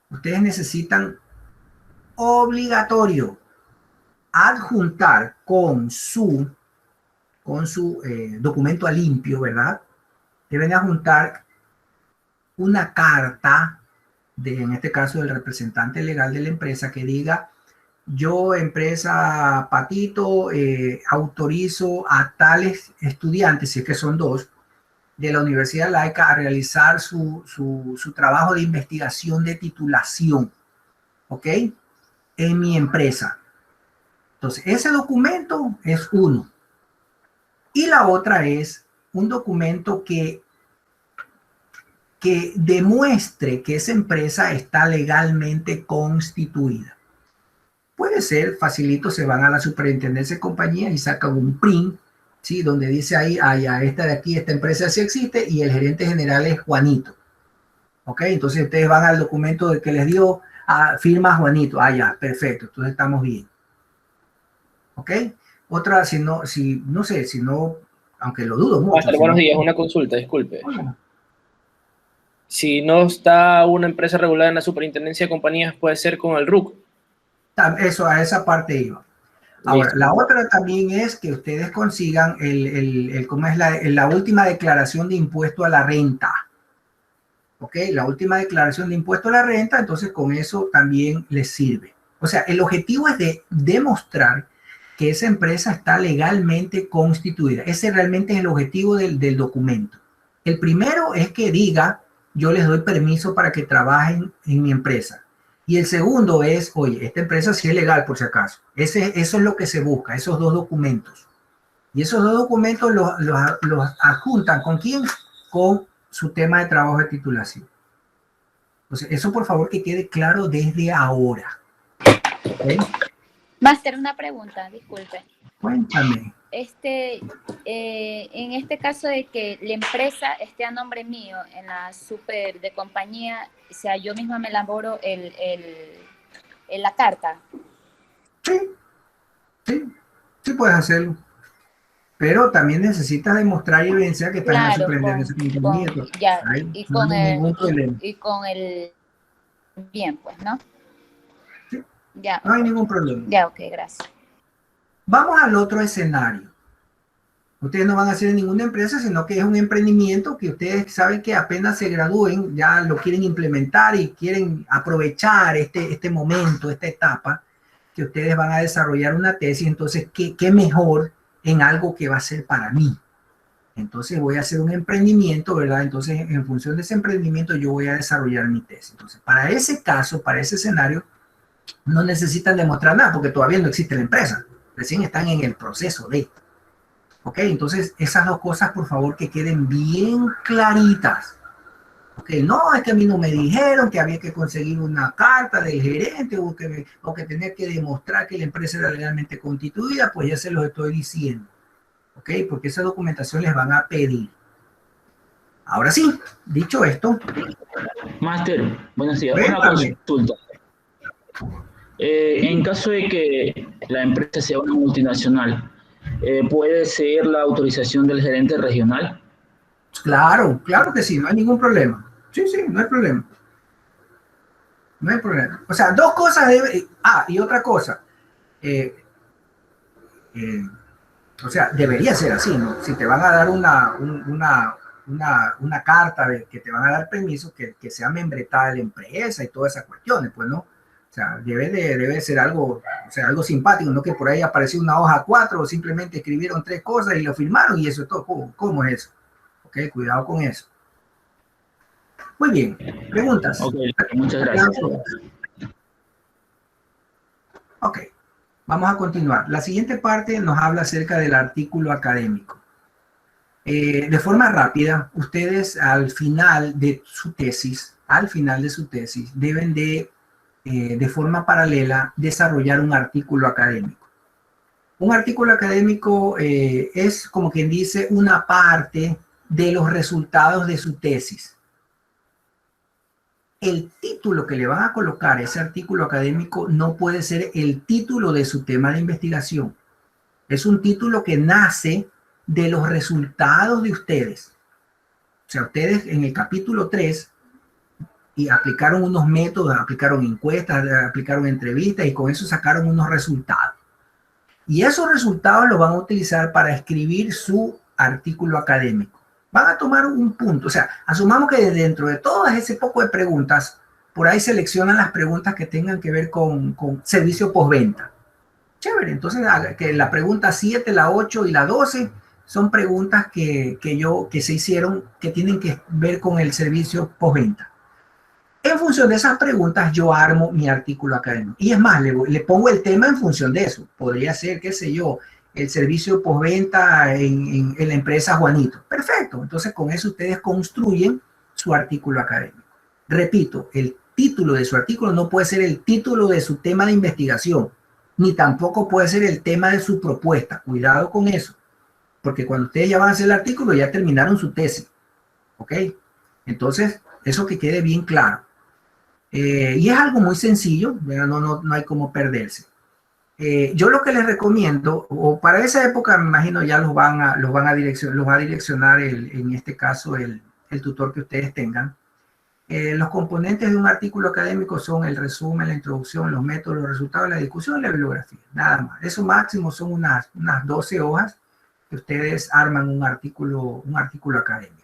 ustedes necesitan obligatorio adjuntar con su documento a limpio, ¿verdad? Deben adjuntar una carta en este caso del representante legal de la empresa, que diga: yo, empresa Patito, autorizo a tales estudiantes, si es que son 2, de la Universidad Laica a realizar su trabajo de investigación de titulación. ¿Ok? en mi empresa. Entonces, ese documento es uno. Y la otra es un documento que demuestre que esa empresa está legalmente constituida. Puede ser facilito, se van a la superintendencia de compañía y sacan un print, ¿sí? Donde dice ahí, ya, esta de aquí, esta empresa sí existe y el gerente general es Juanito. ¿Ok? Entonces ustedes van al documento de que les dio, firma Juanito. Ya, perfecto, entonces estamos bien. ¿Ok? Otra, no sé, aunque lo dudo mucho. Buenos días, una consulta, disculpe. Si no está una empresa regulada en la superintendencia de compañías, puede ser con el RUC. Eso, a esa parte iba. Ahora, Listo. la otra también es que ustedes consigan ¿cómo es la última declaración de impuesto a la renta? ¿Ok? La última declaración de impuesto a la renta, entonces con eso también les sirve. O sea, el objetivo es de demostrar que esa empresa está legalmente constituida. Ese realmente es el objetivo del documento. El primero es que diga, yo les doy permiso para que trabajen en mi empresa. Y el segundo es, oye, esta empresa sí es legal por si acaso. Eso es lo que se busca, esos dos documentos. Y esos dos documentos los adjuntan ¿con quién? Con su tema de trabajo de titulación. Entonces, eso por favor que quede claro desde ahora. ¿Okay? Máster, una pregunta, disculpe. Cuéntame. En este caso de que la empresa esté a nombre mío en la super de compañía, o sea, yo misma me elaboro la carta. Sí puedes hacerlo. Pero también necesitas demostrar y evidenciar que estás en la superintendencia de compañía. Y con el bien, pues, ¿no? Sí. Ya. No hay ningún problema. Ya, ok, gracias. Vamos al otro escenario. Ustedes no van a hacer en ninguna empresa, sino que es un emprendimiento que ustedes saben que apenas se gradúen, ya lo quieren implementar y quieren aprovechar este momento, esta etapa, que ustedes van a desarrollar una tesis. Entonces, ¿qué mejor en algo que va a ser para mí? Entonces voy a hacer un emprendimiento, ¿verdad? Entonces, en función de ese emprendimiento, yo voy a desarrollar mi tesis. Entonces, para ese caso, para ese escenario, no necesitan demostrar nada porque todavía no existe la empresa. Recién están en el proceso de. ¿Ok? Entonces, esas dos cosas, por favor, que queden bien claritas. ¿Ok? No, es que a mí no me dijeron que había que conseguir una carta del gerente o que tenía que demostrar que la empresa era legalmente constituida, pues ya se los estoy diciendo. ¿Ok? Porque esa documentación les van a pedir. Ahora sí, dicho esto. Máster, buenos días. Una consulta. En caso de que la empresa sea una multinacional, ¿puede ser la autorización del gerente regional? Claro que sí, no hay ningún problema. Sí, no hay problema. No hay problema. O sea, dos cosas y otra cosa. O sea, debería ser así, ¿no? Si te van a dar una carta de que te van a dar permiso, que sea membretada de la empresa y todas esas cuestiones, pues, ¿no? O sea, debe ser algo, algo simpático, no que por ahí apareció una hoja 4 o simplemente escribieron 3 cosas y lo firmaron y eso es todo. ¿Cómo es eso? Ok, cuidado con eso. Muy bien, preguntas. Ok, muchas gracias. Ok, vamos a continuar. La siguiente parte nos habla acerca del artículo académico. De forma rápida, ustedes al final de su tesis, deben de forma paralela, desarrollar un artículo académico. Un artículo académico es, como quien dice, una parte de los resultados de su tesis. El título que le van a colocar a ese artículo académico no puede ser el título de su tema de investigación. Es un título que nace de los resultados de ustedes. O sea, ustedes en el capítulo 3 y aplicaron unos métodos, aplicaron encuestas, aplicaron entrevistas y con eso sacaron unos resultados. Y esos resultados los van a utilizar para escribir su artículo académico. Van a tomar un punto, o sea, asumamos que dentro de todas ese poco de preguntas, por ahí seleccionan las preguntas que tengan que ver con servicio postventa. Chévere, entonces que la pregunta 7, la 8 y la 12 son preguntas que se hicieron que tienen que ver con el servicio postventa. En función de esas preguntas, yo armo mi artículo académico. Y es más, le pongo el tema en función de eso. Podría ser, qué sé yo, el servicio postventa en la empresa Juanito. Perfecto. Entonces, con eso ustedes construyen su artículo académico. Repito, el título de su artículo no puede ser el título de su tema de investigación, ni tampoco puede ser el tema de su propuesta. Cuidado con eso. Porque cuando ustedes ya van a hacer el artículo, ya terminaron su tesis. ¿Ok? Entonces, eso que quede bien claro. Y es algo muy sencillo, no hay cómo perderse. Yo lo que les recomiendo, o para esa época me imagino ya los va a direccionar en este caso el tutor que ustedes tengan. Los componentes de un artículo académico son el resumen, la introducción, los métodos, los resultados, la discusión y la bibliografía, nada más. Eso máximo son unas 12 hojas que ustedes arman un artículo académico.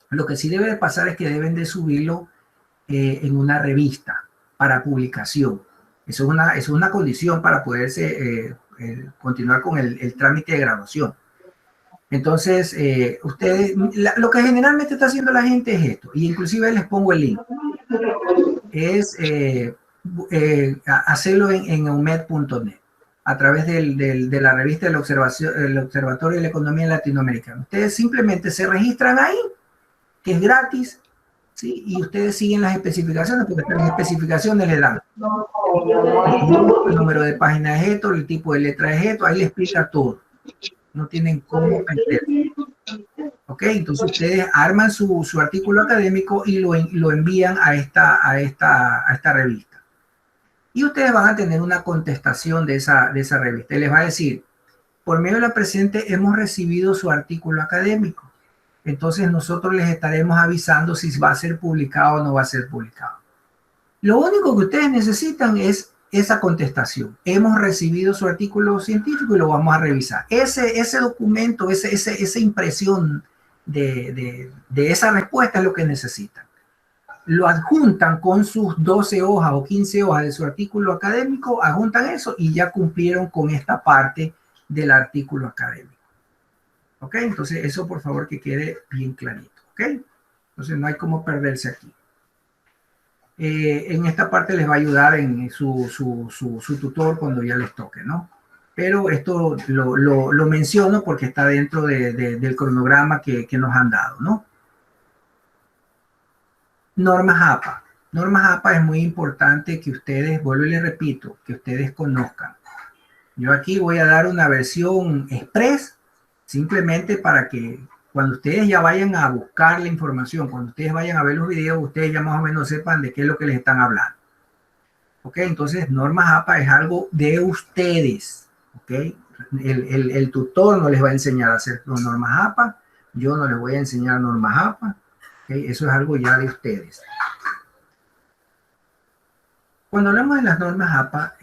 Lo que sí debe de pasar es que deben de subirlo en una revista para publicación. Eso es una condición para poderse continuar con el trámite de graduación. Entonces, ustedes, lo que generalmente está haciendo la gente es esto, y inclusive les pongo el link, es hacerlo en eumed.net, a través de la revista del Observatorio de la Economía Latinoamericana. Ustedes simplemente se registran ahí, que es gratis, ¿sí? Y ustedes siguen las especificaciones, porque las especificaciones le dan el número de página es esto, el tipo de letra es esto, ahí le explica todo. No tienen cómo perder. ¿Ok? Entonces ustedes arman su artículo académico y lo envían a esta revista. Y ustedes van a tener una contestación de esa revista. Y les va a decir, por medio de la presente hemos recibido su artículo académico. Entonces nosotros les estaremos avisando si va a ser publicado o no va a ser publicado. Lo único que ustedes necesitan es esa contestación. Hemos recibido su artículo científico y lo vamos a revisar. Ese documento, esa impresión de esa respuesta es lo que necesitan. Lo adjuntan con sus 12 hojas o 15 hojas de su artículo académico, adjuntan eso y ya cumplieron con esta parte del artículo académico. ¿Ok? Entonces eso por favor que quede bien clarito. ¿Ok? Entonces no hay cómo perderse aquí. En esta parte les va a ayudar en su tutor cuando ya les toque, ¿no? Pero esto lo menciono porque está dentro del cronograma que nos han dado, ¿no? Normas APA. Normas APA es muy importante que ustedes, vuelvo y les repito, que ustedes conozcan. Yo aquí voy a dar una versión express, simplemente para que cuando ustedes ya vayan a buscar la información, cuando ustedes vayan a ver los videos, ustedes ya más o menos sepan de qué es lo que les están hablando. ¿Ok? Entonces, normas APA es algo de ustedes. ¿Ok? El tutor no les va a enseñar a hacer normas APA. Yo no les voy a enseñar normas APA. ¿Ok? Eso es algo ya de ustedes. Cuando hablamos de las normas APA,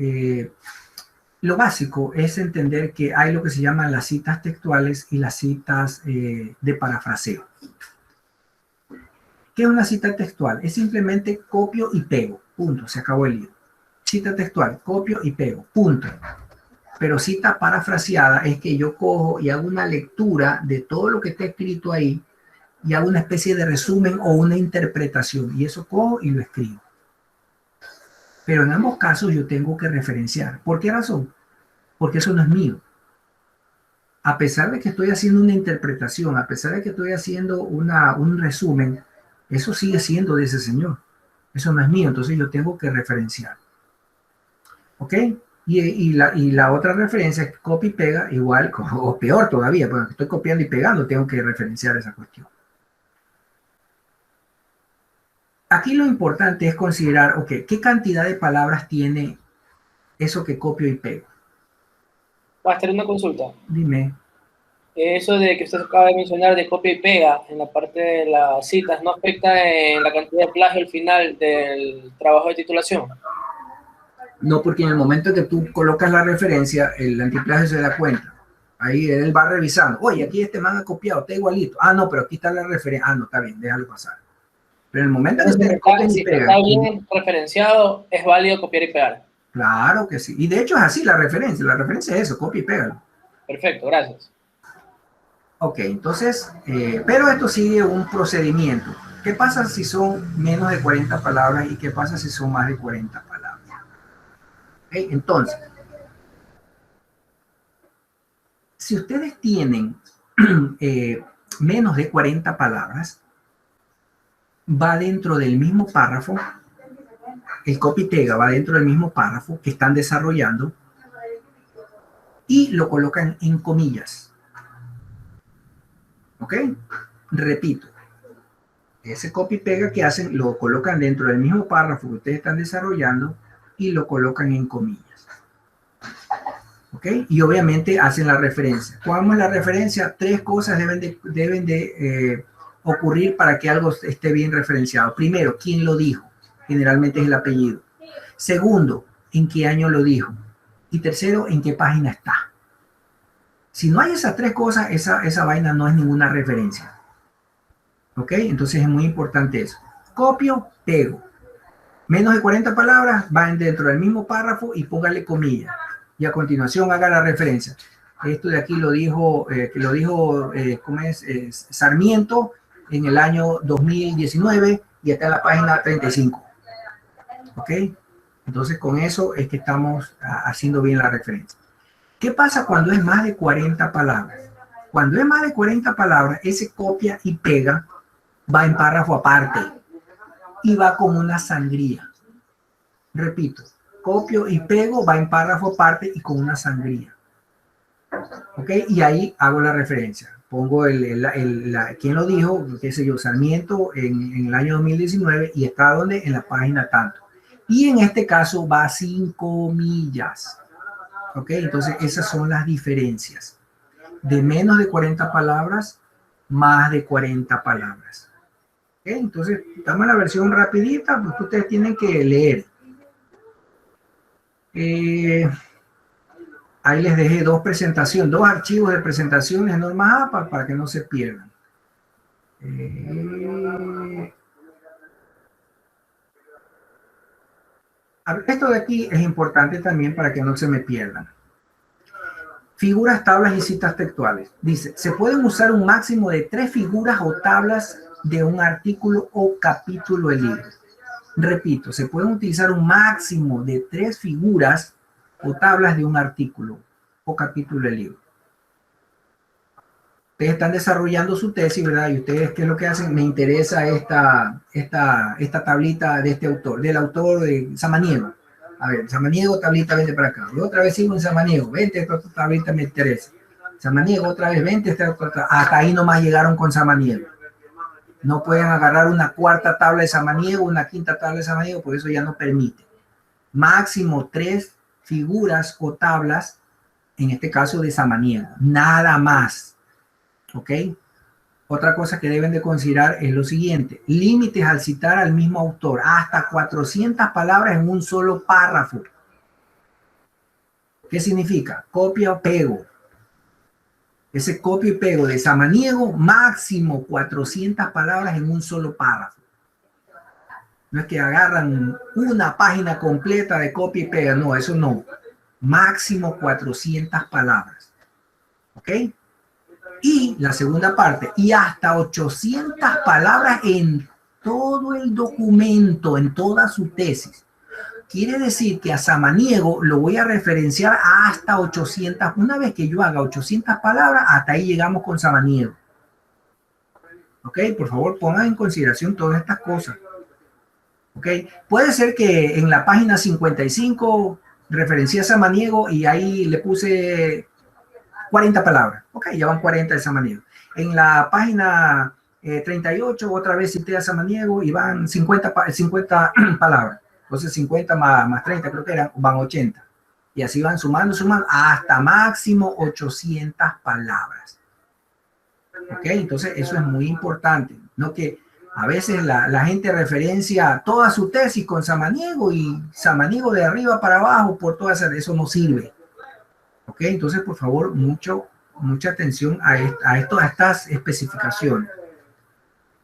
lo básico es entender que hay lo que se llaman las citas textuales y las citas de parafraseo. ¿Qué es una cita textual? Es simplemente copio y pego, punto, se acabó el lío. Cita textual, copio y pego, punto. Pero cita parafraseada es que yo cojo y hago una lectura de todo lo que está escrito ahí y hago una especie de resumen o una interpretación, y eso cojo y lo escribo. Pero en ambos casos yo tengo que referenciar. ¿Por qué razón? Porque eso no es mío. A pesar de que estoy haciendo una interpretación, a pesar de que estoy haciendo un resumen, eso sigue siendo de ese señor. Eso no es mío, entonces yo tengo que referenciar. ¿Ok? Y la otra referencia es copia y pega, igual, o peor todavía, porque estoy copiando y pegando, tengo que referenciar esa cuestión. Aquí lo importante es considerar, ok, ¿qué cantidad de palabras tiene eso que copio y pego? Va a tener una consulta. Dime. Eso de que usted acaba de mencionar de copia y pega en la parte de las citas, ¿no afecta en la cantidad de plagio al final del trabajo de titulación? No, porque en el momento que tú colocas la referencia, el antiplagio se da cuenta. Ahí él va revisando. Oye, aquí este man ha copiado, está igualito. Ah, no, pero aquí está la referencia. Ah, no, está bien, déjalo pasar. Pero en el momento que ustedes copian y pegan. Si está bien referenciado, es válido copiar y pegar. Claro que sí. Y de hecho es así la referencia. La referencia es eso, copia y pégalo. Perfecto, gracias. Ok, entonces, pero esto sigue un procedimiento. ¿Qué pasa si son menos de 40 palabras y qué pasa si son más de 40 palabras? ¿Okay? Entonces, si ustedes tienen menos de 40 palabras, va dentro del mismo párrafo, el copy-pega va dentro del mismo párrafo que están desarrollando y lo colocan en comillas. ¿Ok? Repito, ese copy-pega que hacen lo colocan dentro del mismo párrafo que ustedes están desarrollando y lo colocan en comillas. ¿Ok? Y obviamente hacen la referencia. ¿Cuál es la referencia? Tres cosas deben de ocurrir para que algo esté bien referenciado. Primero, ¿quién lo dijo? Generalmente es el apellido. Segundo, ¿en qué año lo dijo? Y tercero, ¿en qué página está? Si no hay esas tres cosas, esa vaina no es ninguna referencia. ¿Ok? Entonces es muy importante eso. Copio, pego. Menos de 40 palabras, van dentro del mismo párrafo y póngale comillas. Y a continuación haga la referencia. Esto de aquí lo dijo, ¿cómo es? Sarmiento en el año 2019 y está en la página 35. ¿Ok? Entonces con eso es que estamos haciendo bien la referencia. ¿Qué pasa cuando es más de 40 palabras? Cuando es más de 40 palabras, ese copia y pega va en párrafo aparte y va como una sangría. Repito, copio y pego va en párrafo aparte y con una sangría. ¿Ok? Y ahí hago la referencia. Pongo quién lo dijo, qué sé yo, Sarmiento en el año 2019 y está donde en la página tanto. Y en este caso va sin comillas. ¿Ok? Entonces esas son las diferencias. De menos de 40 palabras, más de 40 palabras. ¿Ok? Entonces, damos la versión rapidita, porque ustedes tienen que leer. Ahí les dejé dos archivos de presentaciones de norma APA para que no se pierdan. Esto de aquí es importante también para que no se me pierdan. Figuras, tablas y citas textuales. Dice, se pueden usar un máximo de 3 figuras o tablas de un artículo o capítulo del libro. Repito, se pueden utilizar un máximo de 3 figuras o tablas de un artículo o capítulo del libro. Ustedes están desarrollando su tesis, ¿verdad? Y ustedes, ¿qué es lo que hacen? Me interesa esta tablita de este autor, del autor de Samaniego. A ver, Samaniego, tablita, vente para acá. Y otra vez sigo en Samaniego, vente, esta tablita me interesa. Samaniego, otra vez, vente, hasta ahí nomás llegaron con Samaniego. No pueden agarrar una cuarta tabla de Samaniego, una quinta tabla de Samaniego, por eso ya no permite. Máximo 3 figuras o tablas, en este caso de Samaniego, nada más. ¿Ok? Otra cosa que deben de considerar es lo siguiente: límites al citar al mismo autor, hasta 400 palabras en un solo párrafo. ¿Qué significa? Copia o pego. Ese copio y pego de Samaniego, máximo 400 palabras en un solo párrafo. No es que agarran una página completa de copia y pega, no, eso no. Máximo 400 palabras. ¿Ok? Y la segunda parte, y hasta 800 palabras en todo el documento, en toda su tesis. Quiere decir que a Samaniego lo voy a referenciar hasta 800. Una vez que yo haga 800 palabras, hasta ahí llegamos con Samaniego. ¿Ok? Por favor, pongan en consideración todas estas cosas. ¿Ok? Puede ser que en la página 55 referencié a Samaniego y ahí le puse 40 palabras. Ok, ya van 40 de Samaniego. En la página 38 otra vez cité a Samaniego y van 50 palabras. Entonces 50 más 30 creo que eran, van 80. Y así van sumando hasta máximo 800 palabras. Ok, entonces eso es muy importante. No que a veces la gente referencia toda su tesis con Samaniego y Samaniego de arriba para abajo por todas esas, eso no sirve. Ok, entonces por favor mucha atención a estas especificaciones.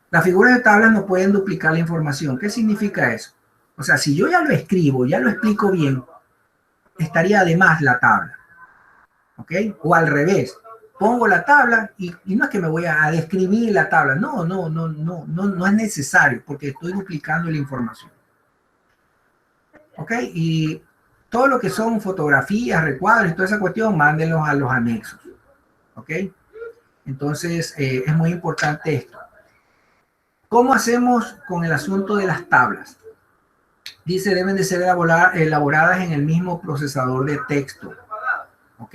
Las figuras de tablas no pueden duplicar la información. ¿Qué significa eso? O sea, si yo ya lo escribo, ya lo explico bien, estaría además la tabla. ¿Ok? O al revés. pongo la tabla y no es que me voy a describir la tabla. No es necesario porque estoy duplicando la información. ¿Ok? Y todo lo que son fotografías, recuadros y toda esa cuestión, mándenlos a los anexos. ¿Ok? Entonces, es muy importante esto. ¿Cómo hacemos con el asunto de las tablas? Dice, deben de ser elaboradas en el mismo procesador de texto. ¿Ok?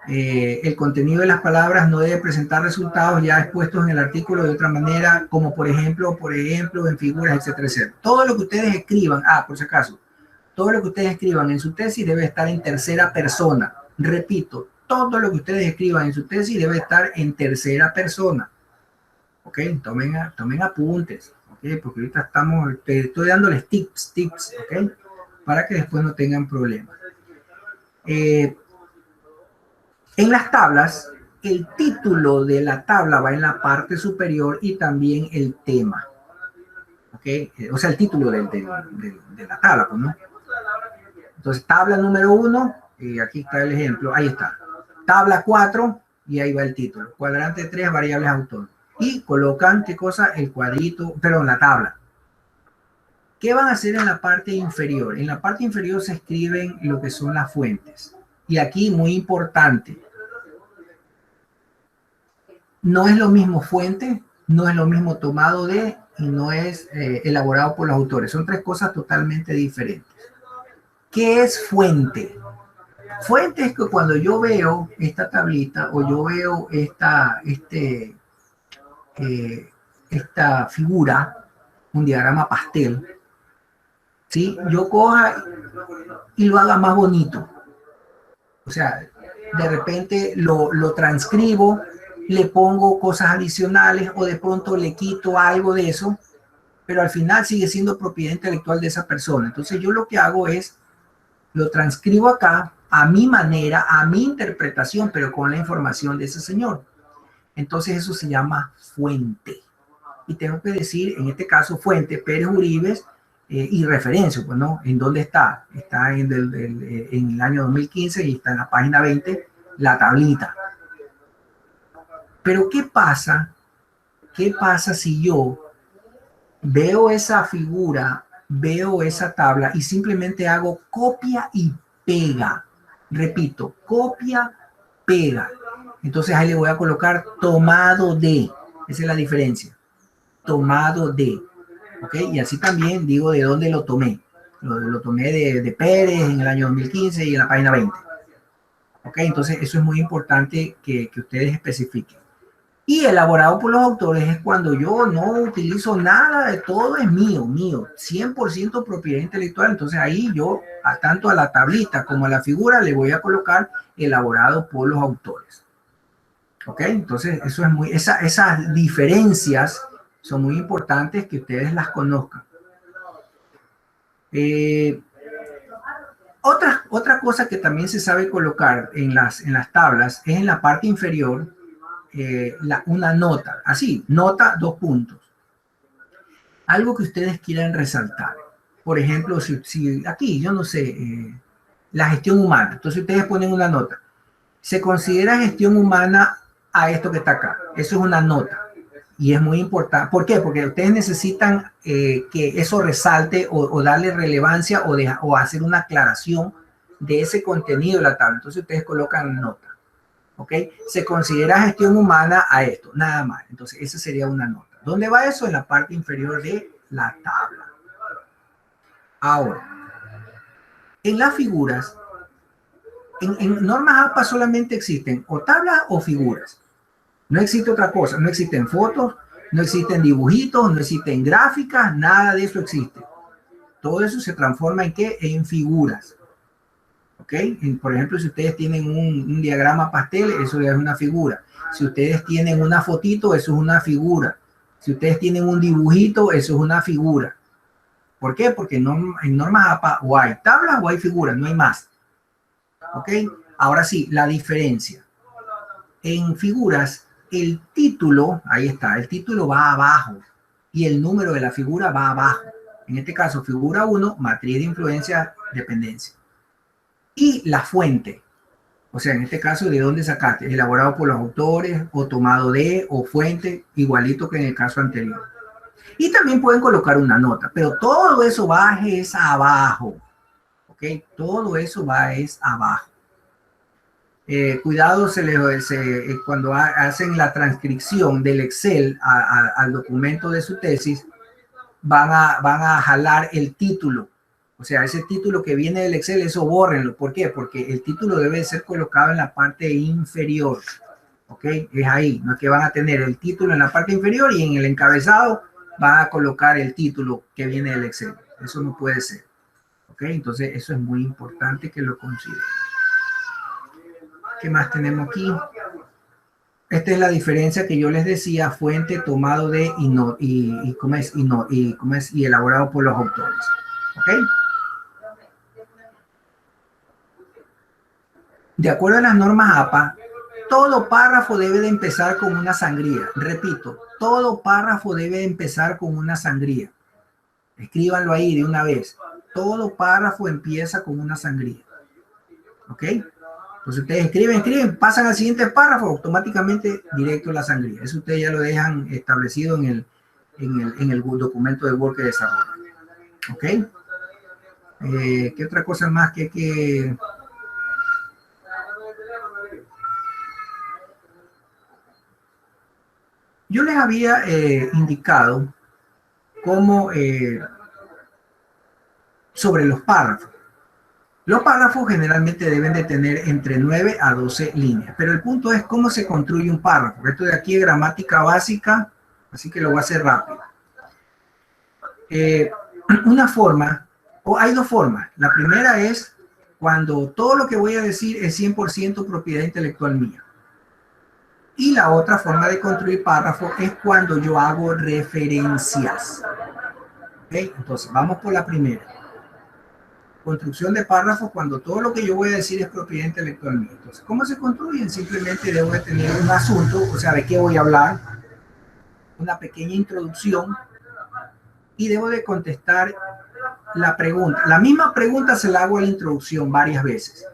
El contenido de las palabras no debe presentar resultados ya expuestos en el artículo de otra manera, como por ejemplo, en figuras, etcétera, etcétera. Todo lo que ustedes escriban, por si acaso, todo lo que ustedes escriban en su tesis debe estar en tercera persona. Repito, todo lo que ustedes escriban en su tesis debe estar en tercera persona. ¿Ok? Tomen apuntes, ¿ok? Porque ahorita estoy dándoles tips, ¿ok? Para que después no tengan problemas. En las tablas, el título de la tabla va en la parte superior y también el tema. ¿Ok? O sea, el título de la tabla, pues, ¿no? Entonces, tabla número 1, y aquí está el ejemplo, ahí está. Tabla 4, y ahí va el título. Cuadrante 3, variables autor. Y colocan, ¿qué cosa? El cuadrito, perdón, la tabla. ¿Qué van a hacer en la parte inferior? En la parte inferior se escriben lo que son las fuentes. Y aquí, muy importante, no es lo mismo fuente, no es lo mismo tomado de, y no es elaborado por los autores. Son tres cosas totalmente diferentes. ¿Qué es fuente? Fuente es que cuando yo veo esta tablita o yo veo esta figura, un diagrama pastel, ¿sí? Yo coja y lo haga más bonito. O sea, de repente lo transcribo, le pongo cosas adicionales o de pronto le quito algo de eso, pero al final sigue siendo propiedad intelectual de esa persona. Entonces yo lo que hago es, lo transcribo acá a mi manera, a mi interpretación, pero con la información de ese señor. Entonces eso se llama fuente. Y tengo que decir, en este caso, fuente, Pérez Uribes, y referencia, pues, ¿no? ¿En dónde está? Está en el año 2015 y está en la página 20, la tablita. Pero ¿qué pasa? ¿Qué pasa si yo veo esa figura, veo esa tabla y simplemente hago copia y pega? Repito, copia, pega. Entonces ahí le voy a colocar tomado de. Esa es la diferencia. Tomado de. ¿Ok? Y así también digo de dónde lo tomé. Lo tomé de Pérez en el año 2015 y en la página 20. ¿Ok? Entonces eso es muy importante que ustedes especifiquen. Y elaborado por los autores es cuando yo no utilizo nada de todo, es mío, 100% propiedad intelectual. Entonces ahí yo, tanto a la tablita como a la figura, le voy a colocar elaborado por los autores. ¿Ok? Entonces eso es esas diferencias son muy importantes que ustedes las conozcan. Otra cosa que también se sabe colocar en las tablas es en la parte inferior, una nota, así, nota, 2 puntos. Algo que ustedes quieran resaltar. Por ejemplo, si aquí, yo no sé, la gestión humana. Entonces ustedes ponen una nota. Se considera gestión humana a esto que está acá. Eso es una nota. Y es muy importante. ¿Por qué? Porque ustedes necesitan que eso resalte o darle relevancia o hacer una aclaración de ese contenido de la tabla. Entonces ustedes colocan nota. ¿Ok? Se considera gestión humana a esto, nada más. Entonces, esa sería una nota. ¿Dónde va eso? En la parte inferior de la tabla. Ahora, en las figuras, en normas APA solamente existen o tablas o figuras. No existe otra cosa. No existen fotos, no existen dibujitos, no existen gráficas, nada de eso existe. Todo eso se transforma en ¿qué? En figuras. ¿Ok? Por ejemplo, si ustedes tienen un diagrama pastel, eso es una figura. Si ustedes tienen una fotito, eso es una figura. Si ustedes tienen un dibujito, eso es una figura. ¿Por qué? Porque en normas APA o hay tablas o hay figuras, no hay más. ¿Ok? Ahora sí, la diferencia. En figuras, el título, ahí está, el título va abajo y el número de la figura va abajo. En este caso, figura 1, matriz de influencia, dependencia. Y la fuente. O sea, en este caso, ¿de dónde sacaste? Elaborado por los autores, o tomado de, o fuente, igualito que en el caso anterior. Y también pueden colocar una nota, pero todo eso va es abajo. ¿Ok? Todo eso va es abajo. Cuidado cuando hacen la transcripción del Excel al documento de su tesis, van a jalar el título. O sea, ese título que viene del Excel, eso bórrenlo. ¿Por qué? Porque el título debe ser colocado en la parte inferior. ¿Ok? Es ahí. No es que van a tener el título en la parte inferior y en el encabezado van a colocar el título que viene del Excel. Eso no puede ser. ¿Ok? Entonces, eso es muy importante que lo consideren. ¿Qué más tenemos aquí? Esta es la diferencia que yo les decía, fuente, tomado de y elaborado por los autores. ¿Ok? De acuerdo a las normas APA, todo párrafo debe de empezar con una sangría. Repito, todo párrafo debe de empezar con una sangría. Escríbanlo ahí de una vez. Todo párrafo empieza con una sangría. ¿Ok? Entonces ustedes escriben, pasan al siguiente párrafo, automáticamente directo a la sangría. Eso ustedes ya lo dejan establecido en el documento de Word que desarrollan. ¿Ok? ¿Qué otra cosa más que yo les había indicado cómo sobre los párrafos? Los párrafos generalmente deben de tener entre 9 a 12 líneas, pero el punto es cómo se construye un párrafo. Esto de aquí es gramática básica, así que lo voy a hacer rápido. Una forma, o hay dos formas. La primera es cuando todo lo que voy a decir es 100% propiedad intelectual mía. Y la otra forma de construir párrafo es cuando yo hago referencias. ¿Okay? Entonces, vamos por la primera. Construcción de párrafos cuando todo lo que yo voy a decir es propiedad intelectual mía. Entonces, ¿cómo se construyen? Simplemente debo de tener un asunto, o sea, de qué voy a hablar, una pequeña introducción y debo de contestar la pregunta. La misma pregunta se la hago en la introducción varias veces.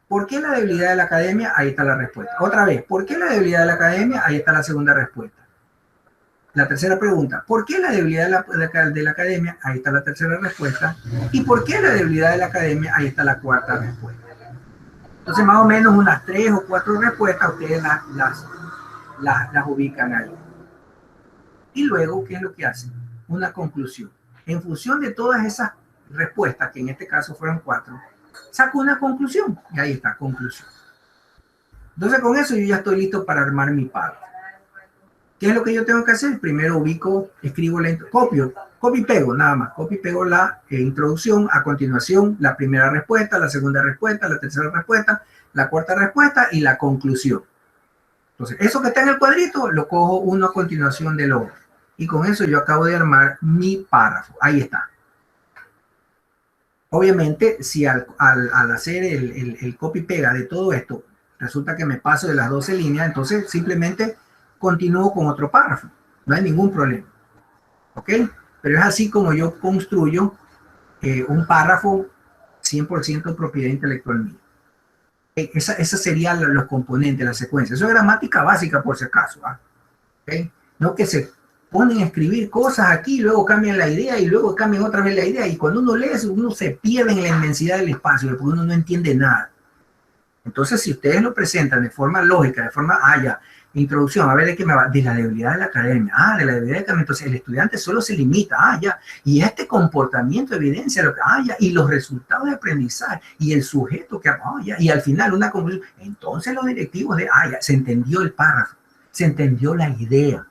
¿Por qué la debilidad de la academia? Ahí está la respuesta. Otra vez, ¿por qué la debilidad de la academia? Ahí está la segunda respuesta. La tercera pregunta, ¿por qué la debilidad de la academia? Ahí está la tercera respuesta. ¿Y por qué la debilidad de la academia? Ahí está la cuarta respuesta. Entonces, más o menos unas 3 o 4 respuestas, ustedes las ubican ahí. Y luego, ¿qué es lo que hacen? Una conclusión. En función de todas esas respuestas, que en este caso fueron 4, saco una conclusión. Y ahí está, conclusión. Entonces, con eso yo ya estoy listo para armar mi párrafo. ¿Qué es lo que yo tengo que hacer? Primero ubico, escribo copy pego, nada más. Copy pego la introducción, a continuación la primera respuesta, la segunda respuesta, la tercera respuesta, la cuarta respuesta y la conclusión. Entonces, eso que está en el cuadrito, lo cojo uno a continuación del otro. Y con eso yo acabo de armar mi párrafo. Ahí está. Obviamente, si al hacer el copy pega de todo esto, resulta que me paso de las 12 líneas, entonces simplemente continúo con otro párrafo. No hay ningún problema. ¿Ok? Pero es así como yo construyo un párrafo 100% propiedad intelectual mía. Esa serían los componentes, la secuencia. Eso es gramática básica, por si acaso. ¿Okay? No que se ponen a escribir cosas aquí, luego cambian la idea y luego cambian otra vez la idea. Y cuando uno lee eso, uno se pierde en la inmensidad del espacio, porque uno no entiende nada. Entonces, si ustedes lo presentan de forma lógica, de forma, ya, introducción, a ver de qué me va, de la debilidad de la academia, de la debilidad de la academia, entonces el estudiante solo se limita, ya, y este comportamiento evidencia lo que, ya, y los resultados de aprendizaje, y el sujeto que, ya, y al final una conclusión, entonces los directivos de, ya, se entendió el párrafo, se entendió la idea,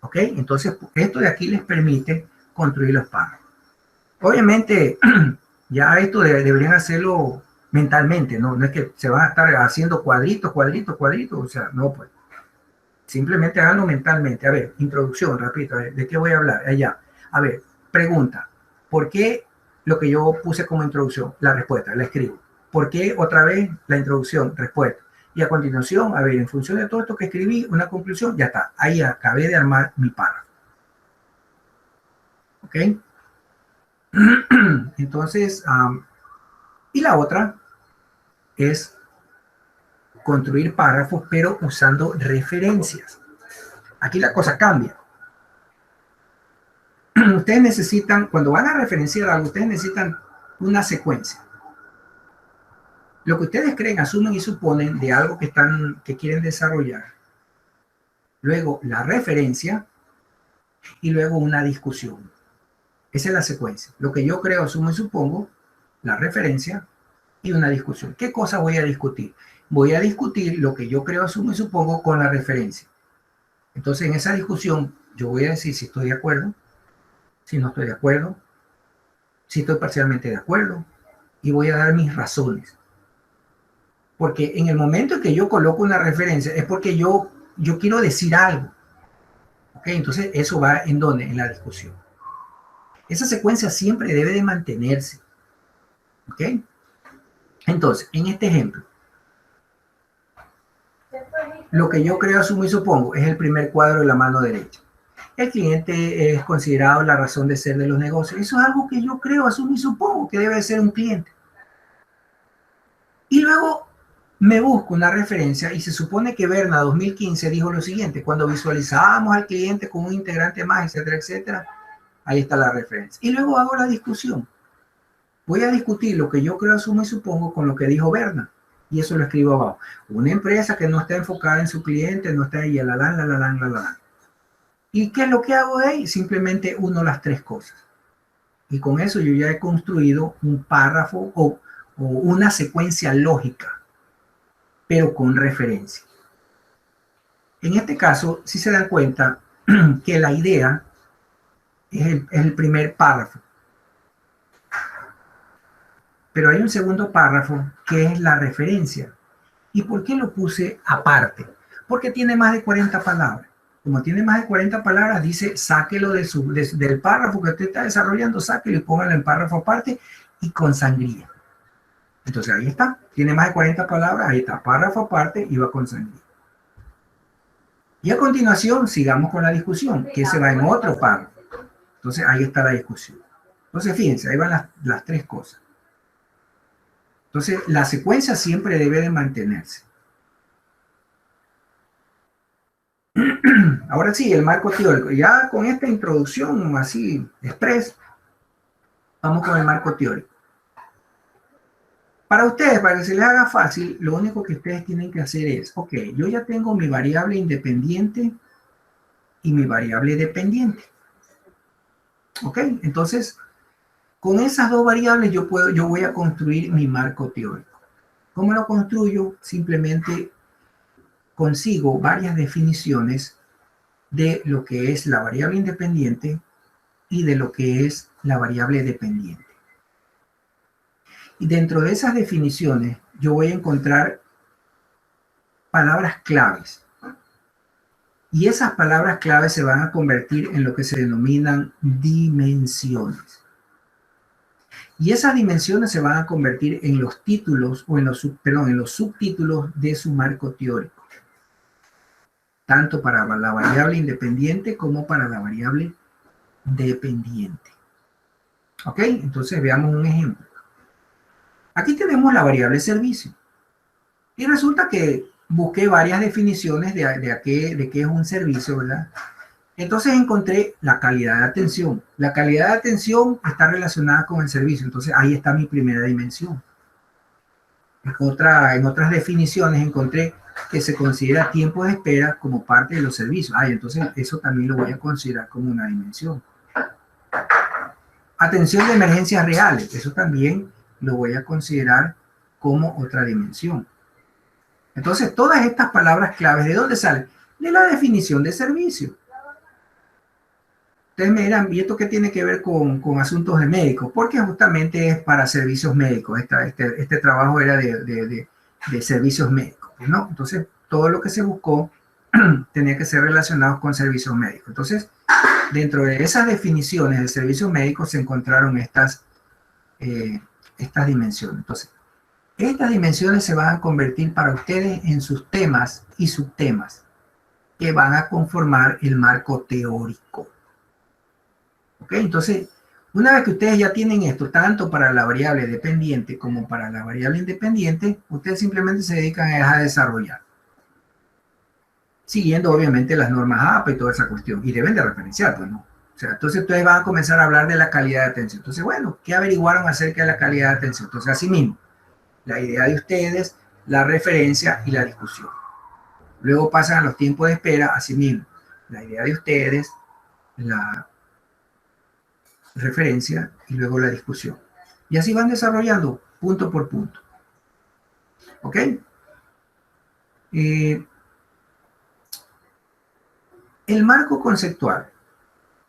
¿ok? Entonces, esto de aquí les permite construir los párrafos. Obviamente, ya esto deberían hacerlo mentalmente, no es que se van a estar haciendo cuadritos, o sea, no, pues. Simplemente háganlo mentalmente. A ver, introducción, repito, ¿de qué voy a hablar? Allá. A ver, pregunta, ¿por qué lo que yo puse como introducción? La respuesta, la escribo. ¿Por qué otra vez la introducción? Respuesta. Y a continuación, a ver, en función de todo esto que escribí, una conclusión, ya está. Ahí acabé de armar mi párrafo. ¿Ok? Entonces, y la otra es construir párrafos, pero usando referencias. Aquí la cosa cambia. Ustedes necesitan, cuando van a referenciar algo, ustedes necesitan una secuencia. Lo que ustedes creen, asumen y suponen de algo que quieren desarrollar. Luego la referencia y luego una discusión. Esa es la secuencia. Lo que yo creo, asumo y supongo, la referencia y una discusión. ¿Qué cosa voy a discutir? Voy a discutir lo que yo creo, asumo y supongo con la referencia. Entonces, en esa discusión, yo voy a decir si estoy de acuerdo, si no estoy de acuerdo, si estoy parcialmente de acuerdo, y voy a dar mis razones. Porque en el momento en que yo coloco una referencia, es porque yo quiero decir algo. ¿Ok? Entonces, eso va ¿en dónde? En la discusión. Esa secuencia siempre debe de mantenerse. ¿Ok? Entonces, en este ejemplo, lo que yo creo, asumo y supongo es el primer cuadro de la mano derecha. El cliente es considerado la razón de ser de los negocios. Eso es algo que yo creo, asumo y supongo que debe ser un cliente. Y luego me busco una referencia y se supone que Berna 2015 dijo lo siguiente: cuando visualizábamos al cliente como un integrante más, etcétera, etcétera. Ahí está la referencia. Y luego hago la discusión. Voy a discutir lo que yo creo, asumo y supongo con lo que dijo Berna. Y eso lo escribo abajo. Una empresa que no está enfocada en su cliente, no está ahí, la. ¿Y qué es lo que hago de ahí? Simplemente uno las tres cosas. Y con eso yo ya he construido un párrafo o una secuencia lógica, pero con referencia. En este caso, si se dan cuenta que la idea es el primer párrafo. Pero hay un segundo párrafo que es la referencia. ¿Y por qué lo puse aparte? Porque tiene más de 40 palabras. Como tiene más de 40 palabras, dice, sáquelo del párrafo que usted está desarrollando, sáquelo y póngalo en párrafo aparte y con sangría. Entonces ahí está. Tiene más de 40 palabras, ahí está, párrafo aparte y va con sangría. Y a continuación, sigamos con la discusión, que se va en otro párrafo. Entonces ahí está la discusión. Entonces fíjense, ahí van las tres cosas. Entonces, la secuencia siempre debe de mantenerse. Ahora sí, el marco teórico. Ya con esta introducción así, express, vamos con el marco teórico. Para ustedes, para que se les haga fácil, lo único que ustedes tienen que hacer es, ok, yo ya tengo mi variable independiente y mi variable dependiente. Ok, entonces, con esas dos variables yo voy a construir mi marco teórico. ¿Cómo lo construyo? Simplemente consigo varias definiciones de lo que es la variable independiente y de lo que es la variable dependiente. Y dentro de esas definiciones yo voy a encontrar palabras claves. Y esas palabras claves se van a convertir en lo que se denominan dimensiones. Y esas dimensiones se van a convertir en los títulos o en los subtítulos de su marco teórico. Tanto para la variable independiente como para la variable dependiente. ¿Ok? Entonces veamos un ejemplo. Aquí tenemos la variable servicio. Y resulta que busqué varias definiciones de qué es un servicio, ¿verdad? Entonces encontré la calidad de atención. La calidad de atención está relacionada con el servicio. Entonces ahí está mi primera dimensión. En otras definiciones encontré que se considera tiempo de espera como parte de los servicios. Entonces eso también lo voy a considerar como una dimensión. Atención de emergencias reales. Eso también lo voy a considerar como otra dimensión. Entonces todas estas palabras claves, ¿de dónde salen? De la definición de servicio. Ustedes me dirán, ¿y esto qué tiene que ver con asuntos de médicos? Porque justamente es para servicios médicos. Este trabajo era de servicios médicos, ¿no? Entonces, todo lo que se buscó tenía que ser relacionado con servicios médicos. Entonces, dentro de esas definiciones de servicios médicos se encontraron estas dimensiones. Entonces, estas dimensiones se van a convertir para ustedes en sus temas y subtemas que van a conformar el marco teórico. ¿Ok? Entonces, Una vez que ustedes ya tienen esto, tanto para la variable dependiente como para la variable independiente, ustedes simplemente se dedican a desarrollar. Siguiendo obviamente las normas APA y toda esa cuestión. Y deben de referenciar, pues, ¿no? O sea, entonces ustedes van a comenzar a hablar de la calidad de atención. Entonces, bueno, ¿qué averiguaron acerca de la calidad de atención? Entonces, así mismo, la idea de ustedes, la referencia y la discusión. Luego pasan a los tiempos de espera, así mismo. La idea de ustedes, la referencia y luego la discusión. Y así van desarrollando punto por punto. ¿Ok? El marco conceptual.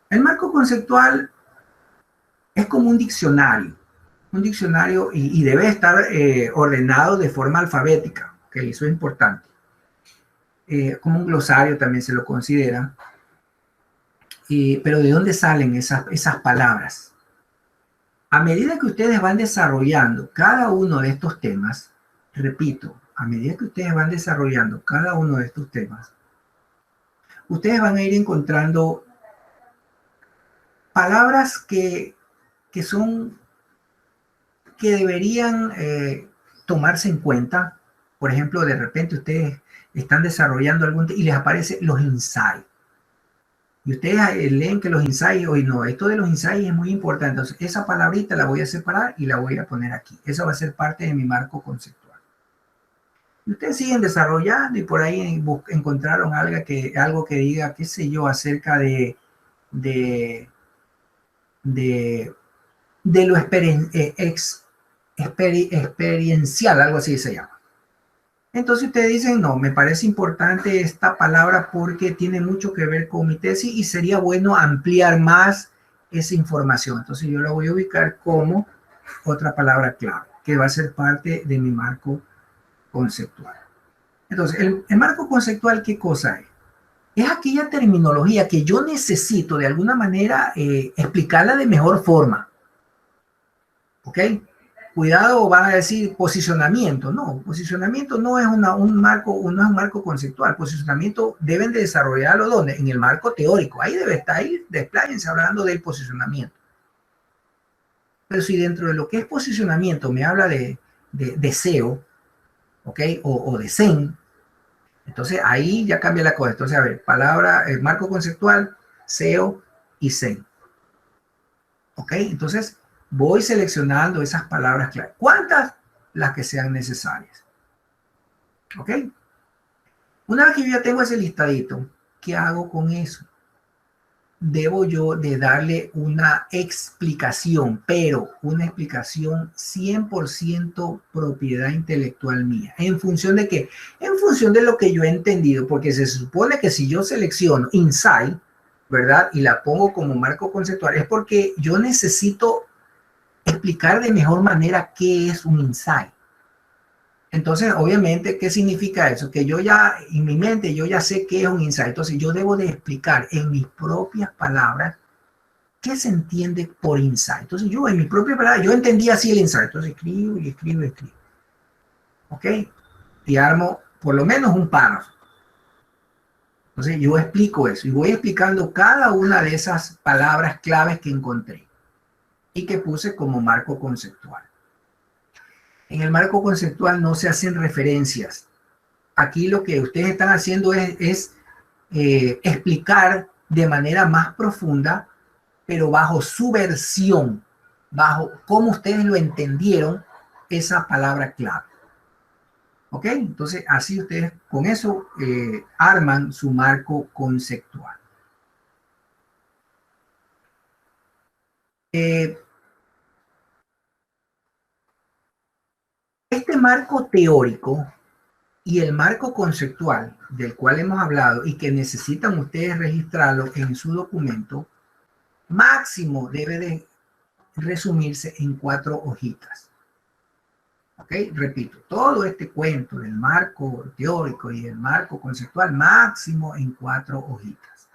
El marco conceptual es como un diccionario y debe estar ordenado de forma alfabética. ¿Ok? Eso es importante. Como un glosario también se lo considera. Pero ¿de dónde salen esas palabras? A medida que ustedes van desarrollando cada uno de estos temas, repito, a medida que ustedes van desarrollando cada uno de estos temas, ustedes van a ir encontrando palabras que deberían tomarse en cuenta. Por ejemplo, de repente ustedes están desarrollando algún y les aparece los insights. Y ustedes leen que los insights, hoy no, esto de los insights es muy importante. Entonces, esa palabrita la voy a separar y la voy a poner aquí. Esa va a ser parte de mi marco conceptual. Y ustedes siguen desarrollando y por ahí encontraron algo que diga, qué sé yo, acerca de lo experiencial, algo así se llama. Entonces ustedes dicen, no, me parece importante esta palabra porque tiene mucho que ver con mi tesis y sería bueno ampliar más esa información. Entonces yo la voy a ubicar como otra palabra clave, que va a ser parte de mi marco conceptual. Entonces, el marco conceptual, ¿qué cosa es? Es aquella terminología que yo necesito de alguna manera explicarla de mejor forma. ¿Ok? Cuidado, van a decir posicionamiento. No, posicionamiento no es un marco conceptual. Posicionamiento deben de desarrollarlo ¿dónde? En el marco teórico. Ahí debe estar, ahí despláyense hablando del posicionamiento. Pero si dentro de lo que es posicionamiento me habla de SEO, ¿ok? O de SEM, entonces ahí ya cambia la cosa. Entonces, a ver, marco conceptual, SEO y SEM. ¿Ok? Entonces, voy seleccionando esas palabras clave. ¿Cuántas? Las que sean necesarias. ¿Ok? Una vez que yo ya tengo ese listadito, ¿qué hago con eso? Debo yo de darle una explicación, pero una explicación 100% propiedad intelectual mía. ¿En función de qué? En función de lo que yo he entendido, porque se supone que si yo selecciono insight, ¿verdad? Y la pongo como marco conceptual, es porque yo necesito explicar de mejor manera qué es un insight. Entonces, obviamente, ¿qué significa eso? Que yo ya, en mi mente, yo ya sé qué es un insight. Entonces, yo debo de explicar en mis propias palabras qué se entiende por insight. Entonces, yo en mis propias palabras, yo entendí así el insight. Entonces, escribo y escribo y escribo. ¿Ok? Y armo por lo menos un párrafo. Entonces, yo explico eso y voy explicando cada una de esas palabras claves que encontré y que puse como marco conceptual. En el marco conceptual no se hacen referencias. Aquí lo que ustedes están haciendo es explicar de manera más profunda, pero bajo su versión, bajo cómo ustedes lo entendieron, esa palabra clave. ¿Ok? Entonces, así ustedes con eso arman su marco conceptual. Este marco teórico y el marco conceptual del cual hemos hablado y que necesitan ustedes registrarlo en su documento, máximo debe de resumirse en 4 hojitas. ¿Ok? Repito, todo este cuento del marco teórico y el marco conceptual, máximo en 4 hojitas.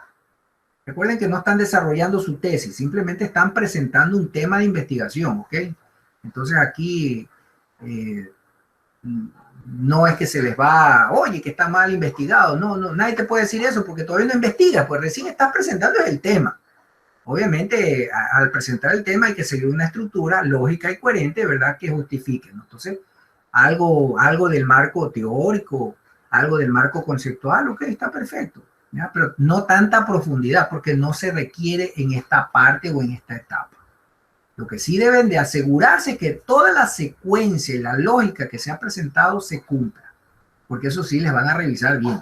Recuerden que no están desarrollando su tesis, simplemente están presentando un tema de investigación, ¿ok? Entonces aquí no es que se les va, oye, que está mal investigado. No, nadie te puede decir eso porque todavía no investigas, pues recién estás presentando el tema. Obviamente, al presentar el tema hay que seguir una estructura lógica y coherente, ¿verdad? Que justifique, ¿no? Entonces, algo del marco teórico, algo del marco conceptual, ok, está perfecto, ¿ya? Pero no tanta profundidad, porque no se requiere en esta parte o en esta etapa. Lo que sí deben de asegurarse es que toda la secuencia y la lógica que se ha presentado se cumpla, porque eso sí les van a revisar bien,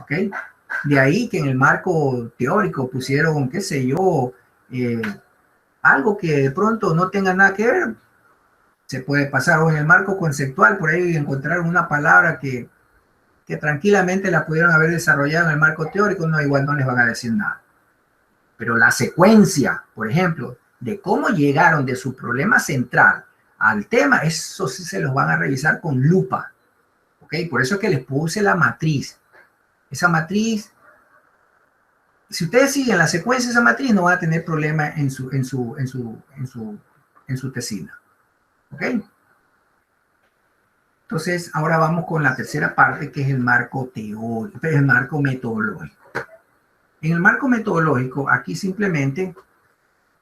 ¿ok? De ahí que en el marco teórico pusieron, qué sé yo, algo que de pronto no tenga nada que ver, se puede pasar, o en el marco conceptual, por ahí encontrar una palabra que tranquilamente la pudieron haber desarrollado en el marco teórico, no, igual no les van a decir nada. Pero la secuencia, por ejemplo, de cómo llegaron de su problema central al tema, eso sí se los van a revisar con lupa, ¿ok? Por eso es que les puse la matriz. Esa matriz, si ustedes siguen la secuencia de esa matriz, no van a tener problema en su tesina. ¿Ok? Entonces, ahora vamos con la tercera parte, que es el marco teórico, el marco metodológico. En el marco metodológico, aquí simplemente,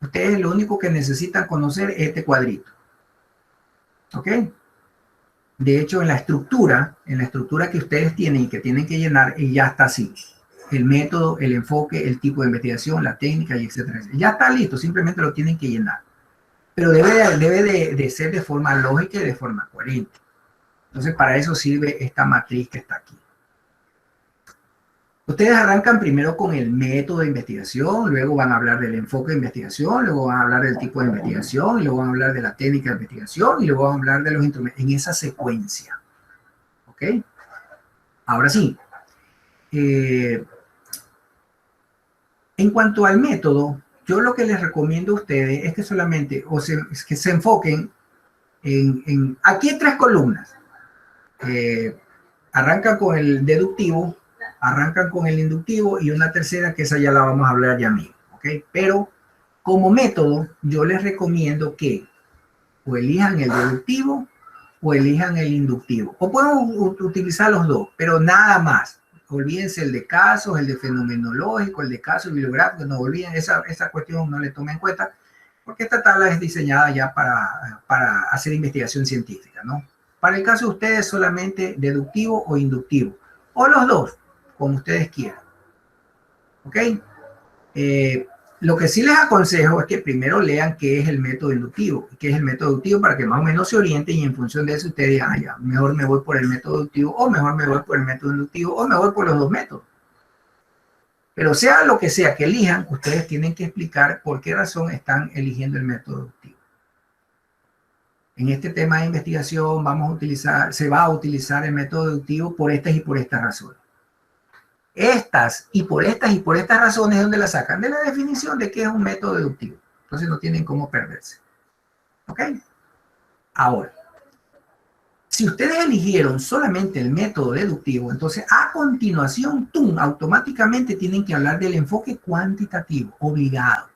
ustedes lo único que necesitan conocer es este cuadrito. ¿Ok? De hecho, en la estructura que ustedes tienen y que tienen que llenar, ya está así. El método, el enfoque, el tipo de investigación, la técnica, y etcétera. Ya está listo, simplemente lo tienen que llenar. Pero debe de ser de forma lógica y de forma coherente. Entonces, para eso sirve esta matriz que está aquí. Ustedes arrancan primero con el método de investigación, luego van a hablar del enfoque de investigación, luego van a hablar del tipo de investigación, y luego van a hablar de la técnica de investigación, y luego van a hablar de los instrumentos, en esa secuencia. ¿Ok? Ahora sí. En cuanto al método, yo lo que les recomiendo a ustedes es que solamente que se enfoquen en aquí hay 3 columnas. Arrancan con el deductivo, arrancan con el inductivo y una tercera que esa ya la vamos a hablar ya mismo, ¿ok? Pero como método, yo les recomiendo que o elijan el deductivo o elijan el inductivo. O pueden utilizar los dos, pero nada más. Olvídense el de casos, el de fenomenológico, el de casos bibliográficos, no olviden, esa cuestión no le tomen en cuenta, porque esta tabla es diseñada ya para hacer investigación científica, ¿no? Para el caso de ustedes, solamente deductivo o inductivo, o los dos, como ustedes quieran. ¿Ok? Lo que sí les aconsejo es que primero lean qué es el método inductivo, qué es el método deductivo, para que más o menos se orienten y en función de eso ustedes digan, ah, ya, mejor me voy por el método deductivo, o mejor me voy por el método inductivo, o me voy por los dos métodos. Pero sea lo que sea que elijan, ustedes tienen que explicar por qué razón están eligiendo el método deductivo. En este tema de investigación se va a utilizar el método deductivo por estas y por estas razones. Estas y por estas razones, ¿de dónde la sacan? De la definición de qué es un método deductivo. Entonces no tienen cómo perderse. ¿Ok? Ahora, si ustedes eligieron solamente el método deductivo, entonces a continuación, ¡tum!, automáticamente tienen que hablar del enfoque cuantitativo, obligado.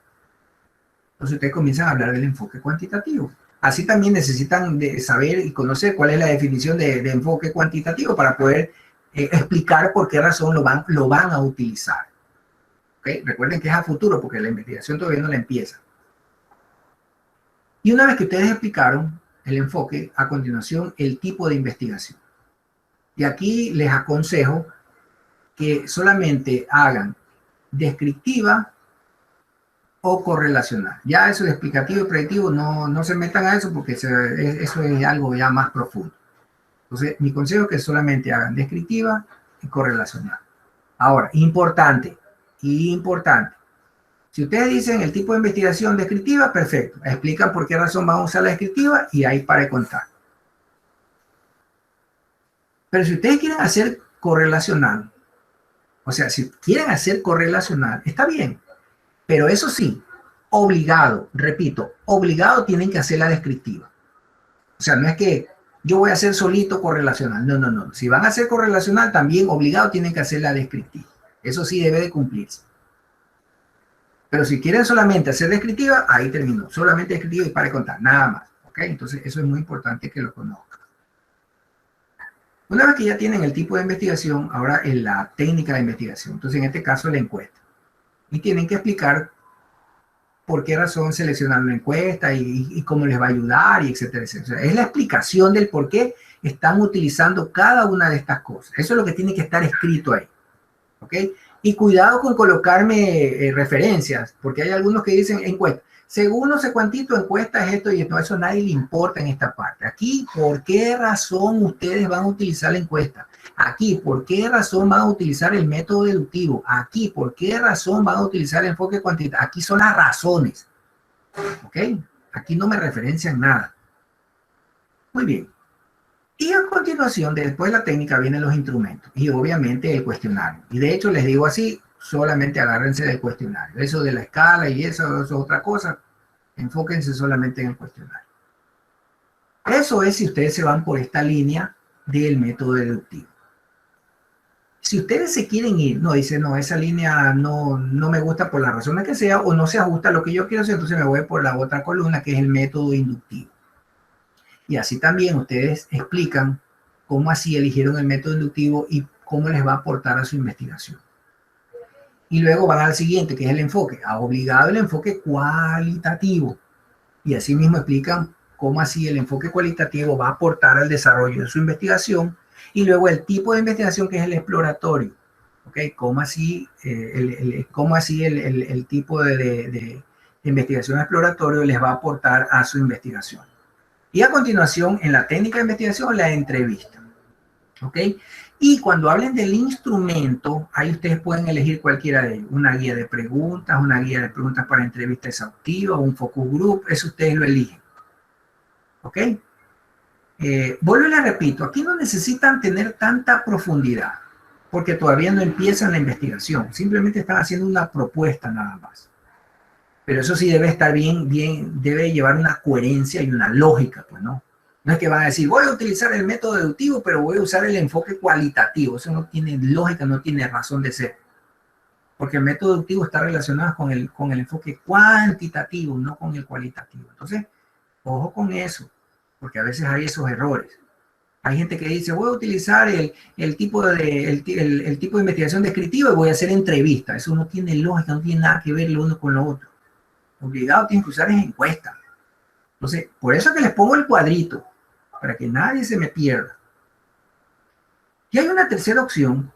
Entonces ustedes comienzan a hablar del enfoque cuantitativo. Así también necesitan saber y conocer cuál es la definición de enfoque cuantitativo para poder explicar por qué razón lo van a utilizar. ¿Okay? Recuerden que es a futuro porque la investigación todavía no la empieza. Y una vez que ustedes explicaron el enfoque, a continuación el tipo de investigación. Y aquí les aconsejo que solamente hagan descriptiva o correlacional. Ya eso de explicativo y predictivo no se metan a eso porque eso es algo ya más profundo. Entonces, mi consejo es que solamente hagan descriptiva y correlacional. Ahora, importante. Si ustedes dicen el tipo de investigación descriptiva, perfecto. Explican por qué razón van a usar la descriptiva y ahí para de contar. Pero si ustedes quieren hacer correlacional, o sea, si quieren hacer correlacional, está bien. Pero eso sí, obligado, repito, obligado tienen que hacer la descriptiva. O sea, no es que yo voy a hacer solito correlacional. No. Si van a hacer correlacional, también obligado tienen que hacer la descriptiva. Eso sí debe de cumplirse. Pero si quieren solamente hacer descriptiva, ahí terminó. Solamente descriptiva y para de contar, nada más. ¿Ok? Entonces, eso es muy importante que lo conozcan. Una vez que ya tienen el tipo de investigación, ahora en la técnica de investigación. Entonces, en este caso, la encuesta. Y tienen que explicar por qué razón seleccionar una encuesta y cómo les va a ayudar, y etcétera, etcétera. Es la explicación del por qué están utilizando cada una de estas cosas. Eso es lo que tiene que estar escrito ahí. ¿Ok? Y cuidado con colocarme referencias, porque hay algunos que dicen encuesta. Según no sé cuántito, encuesta es esto y esto. Eso a nadie le importa en esta parte. Aquí, ¿por qué razón ustedes van a utilizar la encuesta? Aquí, ¿por qué razón van a utilizar el método deductivo? Aquí, ¿por qué razón van a utilizar el enfoque cuantitativo? Aquí son las razones. ¿Ok? Aquí no me referencian nada. Muy bien. Y a continuación, después de la técnica, vienen los instrumentos y obviamente el cuestionario. Y de hecho les digo así, solamente agárrense del cuestionario. Eso de la escala y eso es otra cosa. Enfóquense solamente en el cuestionario. Eso es si ustedes se van por esta línea del método deductivo. Si ustedes se quieren ir, no, dicen, no, esa línea no me gusta por las razones que sea o no se ajusta a lo que yo quiero hacer, entonces me voy por la otra columna que es el método inductivo. Y así también ustedes explican cómo así eligieron el método inductivo y cómo les va a aportar a su investigación. Y luego van al siguiente, que es el enfoque. Ha obligado el enfoque cualitativo. Y así mismo explican cómo así el enfoque cualitativo va a aportar al desarrollo de su investigación. Y luego el tipo de investigación, que es el exploratorio. ¿Ok? Cómo así, el tipo de investigación exploratorio les va a aportar a su investigación. Y a continuación, en la técnica de investigación, la entrevista. ¿Ok? Y cuando hablen del instrumento, ahí ustedes pueden elegir cualquiera de ellos. Una guía de preguntas, una guía de preguntas para entrevista exhaustiva, un focus group, eso ustedes lo eligen. ¿Ok? Vuelvo y les repito, aquí no necesitan tener tanta profundidad, porque todavía no empiezan la investigación. Simplemente están haciendo una propuesta nada más. Pero eso sí debe estar bien, debe llevar una coherencia y una lógica, pues, ¿no? No es que van a decir, voy a utilizar el método deductivo, pero voy a usar el enfoque cualitativo. Eso no tiene lógica, no tiene razón de ser. Porque el método deductivo está relacionado con el enfoque cuantitativo, no con el cualitativo. Entonces, ojo con eso, porque a veces hay esos errores. Hay gente que dice, voy a utilizar el tipo de investigación descriptiva y voy a hacer entrevista. Eso no tiene lógica, no tiene nada que ver lo uno con lo otro. Obligado tienen que usar es encuesta. Entonces, por eso es que les pongo el cuadrito, para que nadie se me pierda. Y hay una tercera opción,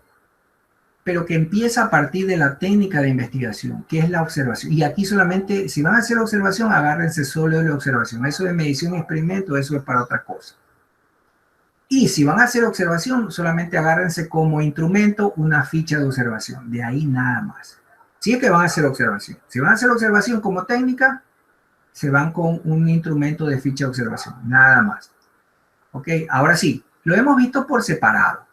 pero que empieza a partir de la técnica de investigación, que es la observación. Y aquí solamente, si van a hacer observación, agárrense solo de la observación. Eso de medición y experimento, eso es para otra cosa. Y si van a hacer observación, solamente agárrense como instrumento una ficha de observación. De ahí nada más. Si es que van a hacer observación. Si van a hacer observación como técnica, se van con un instrumento de ficha de observación. Nada más. Ok, ahora sí, lo hemos visto por separado.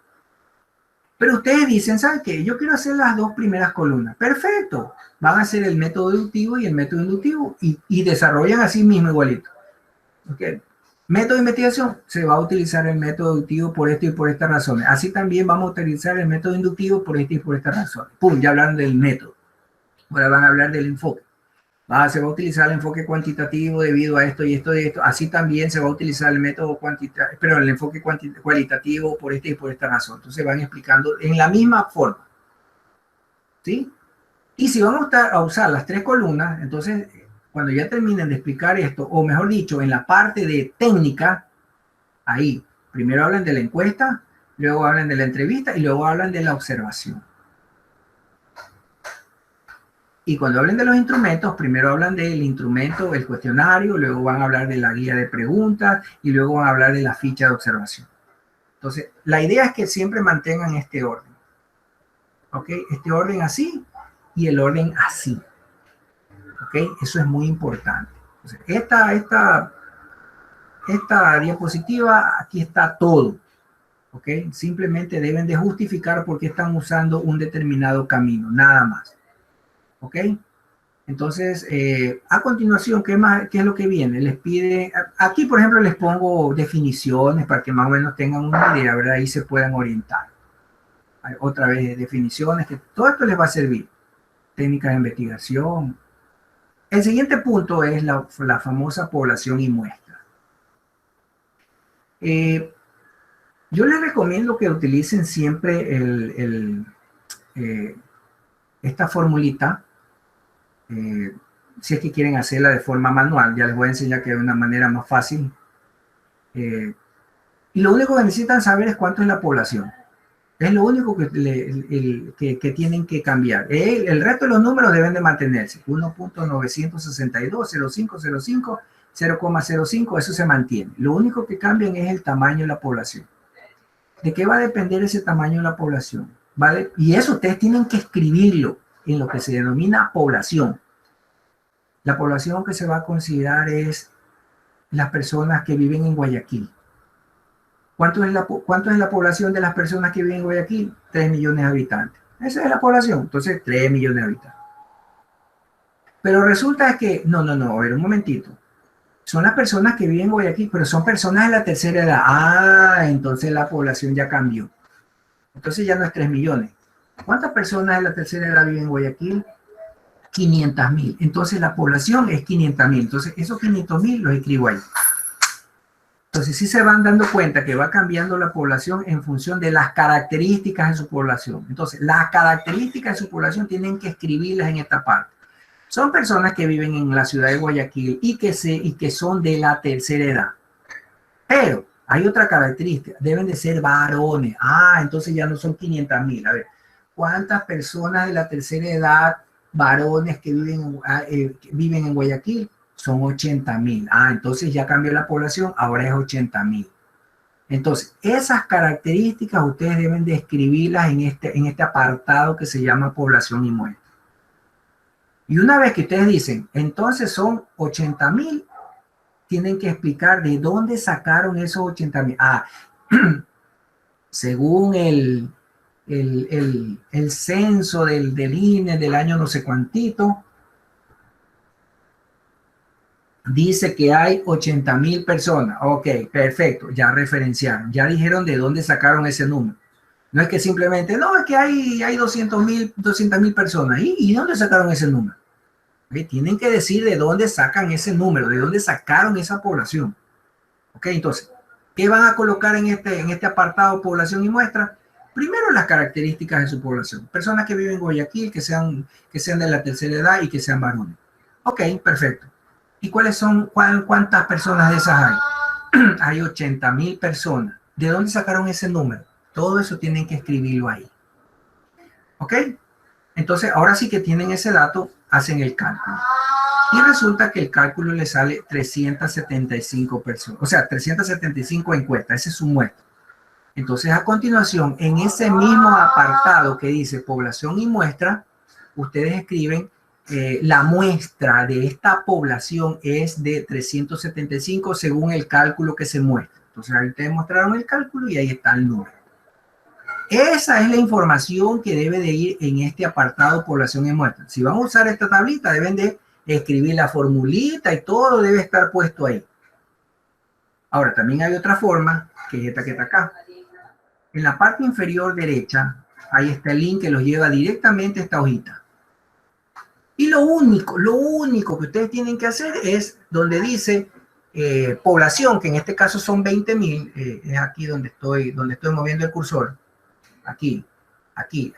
Pero ustedes dicen, ¿saben qué? Yo quiero hacer las dos primeras columnas. Perfecto. Van a hacer el método deductivo y el método inductivo y desarrollan así mismo igualito. Ok. Método de investigación, se va a utilizar el método deductivo por esto y por estas razones. Así también vamos a utilizar el método inductivo por esto y por estas razones. Pum, ya hablaron del método. Ahora van a hablar del enfoque. Se va a utilizar el enfoque cuantitativo debido a esto y esto y esto. Así también se va a utilizar el método cuantitativo, pero el enfoque cualitativo por esta y por esta razón. Entonces van explicando en la misma forma. ¿Sí? Y si vamos a usar las tres columnas, entonces cuando ya terminen de explicar esto, o mejor dicho, en la parte de técnica, ahí, primero hablan de la encuesta, luego hablan de la entrevista y luego hablan de la observación. Y cuando hablen de los instrumentos, primero hablan del instrumento, el cuestionario, luego van a hablar de la guía de preguntas y luego van a hablar de la ficha de observación. Entonces, la idea es que siempre mantengan este orden. ¿Ok? Este orden así y el orden así. ¿Ok? Eso es muy importante. Entonces, esta diapositiva, aquí está todo. ¿Ok? Simplemente deben de justificar por qué están usando un determinado camino, nada más. ¿Ok? Entonces, a continuación, ¿qué es lo que viene? Les pide, aquí por ejemplo les pongo definiciones para que más o menos tengan una idea, ¿verdad? Ahí se puedan orientar. Hay otra vez definiciones, que todo esto les va a servir. Técnicas de investigación. El siguiente punto es la famosa población y muestra. Yo les recomiendo que utilicen siempre esta formulita. si es que quieren hacerla de forma manual. Ya les voy a enseñar que hay una manera más fácil. Y lo único que necesitan saber es cuánto es la población. Es lo único que tienen que cambiar. El resto de los números deben de mantenerse. 1.962.0505, 0,05, eso se mantiene. Lo único que cambian es el tamaño de la población. ¿De qué va a depender ese tamaño de la población? ¿Vale? Y eso ustedes tienen que escribirlo en lo que se denomina población. La población que se va a considerar es las personas que viven en Guayaquil. ¿Cuánto es la población de las personas que viven en Guayaquil? 3 millones de habitantes. Esa es la población. Entonces, 3 millones de habitantes. Pero resulta que, no, a ver, un momentito. Son las personas que viven en Guayaquil, pero son personas de la tercera edad. Ah, entonces la población ya cambió. Entonces ya no es 3 millones. ¿Cuántas personas de la tercera edad viven en Guayaquil? 500.000. Entonces la población es 500.000. Entonces esos 500.000 los escribo ahí. Entonces sí se van dando cuenta que va cambiando la población en función de las características de su población. Entonces las características de su población tienen que escribirlas en esta parte. Son personas que viven en la ciudad de Guayaquil y que son de la tercera edad. Pero hay otra característica, deben de ser varones. Ah, entonces ya no son 500.000. A ver, ¿cuántas personas de la tercera edad, varones que viven en Guayaquil? Son 80.000. Ah, entonces ya cambió la población, ahora es 80.000. Entonces, esas características ustedes deben de escribirlas en este apartado que se llama población y muestra. Y una vez que ustedes dicen, entonces son 80.000, tienen que explicar de dónde sacaron esos 80.000. Ah, según el censo del INE del año no sé cuantito, dice que hay 80.000 personas. Ok, perfecto, ya referenciaron, ya dijeron de dónde sacaron ese número. No es que simplemente, no, es que hay 200.000 personas. ¿Y dónde sacaron ese número? ¿Okay? Tienen que decir de dónde sacan ese número, de dónde sacaron esa población. Ok, entonces, ¿qué van a colocar en este apartado población y muestra? Primero, las características de su población. Personas que viven en Guayaquil, que sean de la tercera edad y que sean varones. Ok, perfecto. ¿Y cuántas personas de esas hay? Hay 80.000 personas. ¿De dónde sacaron ese número? Todo eso tienen que escribirlo ahí. ¿Ok? Entonces, ahora sí que tienen ese dato, hacen el cálculo. Y resulta que el cálculo le sale 375 personas. O sea, 375 encuestas. Ese es su muestra. Entonces, a continuación, en ese mismo apartado que dice población y muestra, ustedes escriben la muestra de esta población es de 375 según el cálculo que se muestra. Entonces, ahí ustedes mostraron el cálculo y ahí está el número. Esa es la información que debe de ir en este apartado población y muestra. Si van a usar esta tablita, deben de escribir la formulita y todo debe estar puesto ahí. Ahora, también hay otra forma, que es esta que está acá. En la parte inferior derecha, ahí está el link que los lleva directamente a esta hojita. Y lo único que ustedes tienen que hacer es donde dice población, que en este caso son 20.000, es aquí donde estoy moviendo el cursor. Aquí, ese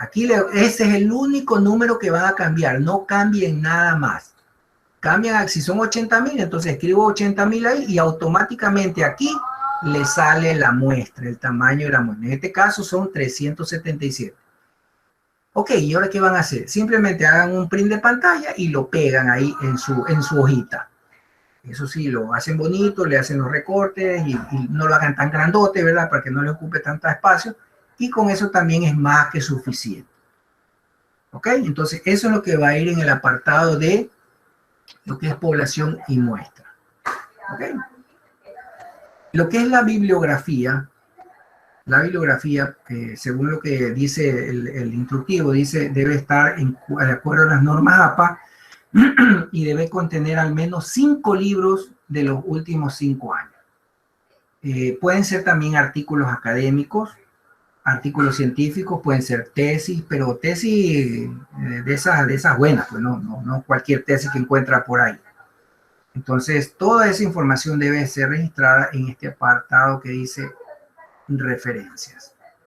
es el único número que van a cambiar, no cambien nada más. Cambian, si son 80.000, entonces escribo 80.000 ahí y automáticamente aquí le sale la muestra, el tamaño de la muestra. En este caso son 377. Ok, ¿y ahora qué van a hacer? Simplemente hagan un print de pantalla y lo pegan ahí en su hojita. Eso sí, lo hacen bonito, le hacen los recortes y no lo hagan tan grandote, ¿verdad? Para que no le ocupe tanto espacio. Y con eso también es más que suficiente. ¿Ok? Entonces, eso es lo que va a ir en el apartado de lo que es población y muestra. ¿Ok? Lo que es la bibliografía, según lo que dice el instructivo, dice debe estar de acuerdo a las normas APA y debe contener al menos 5 libros de los últimos 5 años. Pueden ser también artículos académicos, artículos científicos, pueden ser tesis, pero tesis de esas buenas, pues no cualquier tesis que encuentra por ahí. Entonces, toda esa información debe ser registrada en este apartado que dice referencias.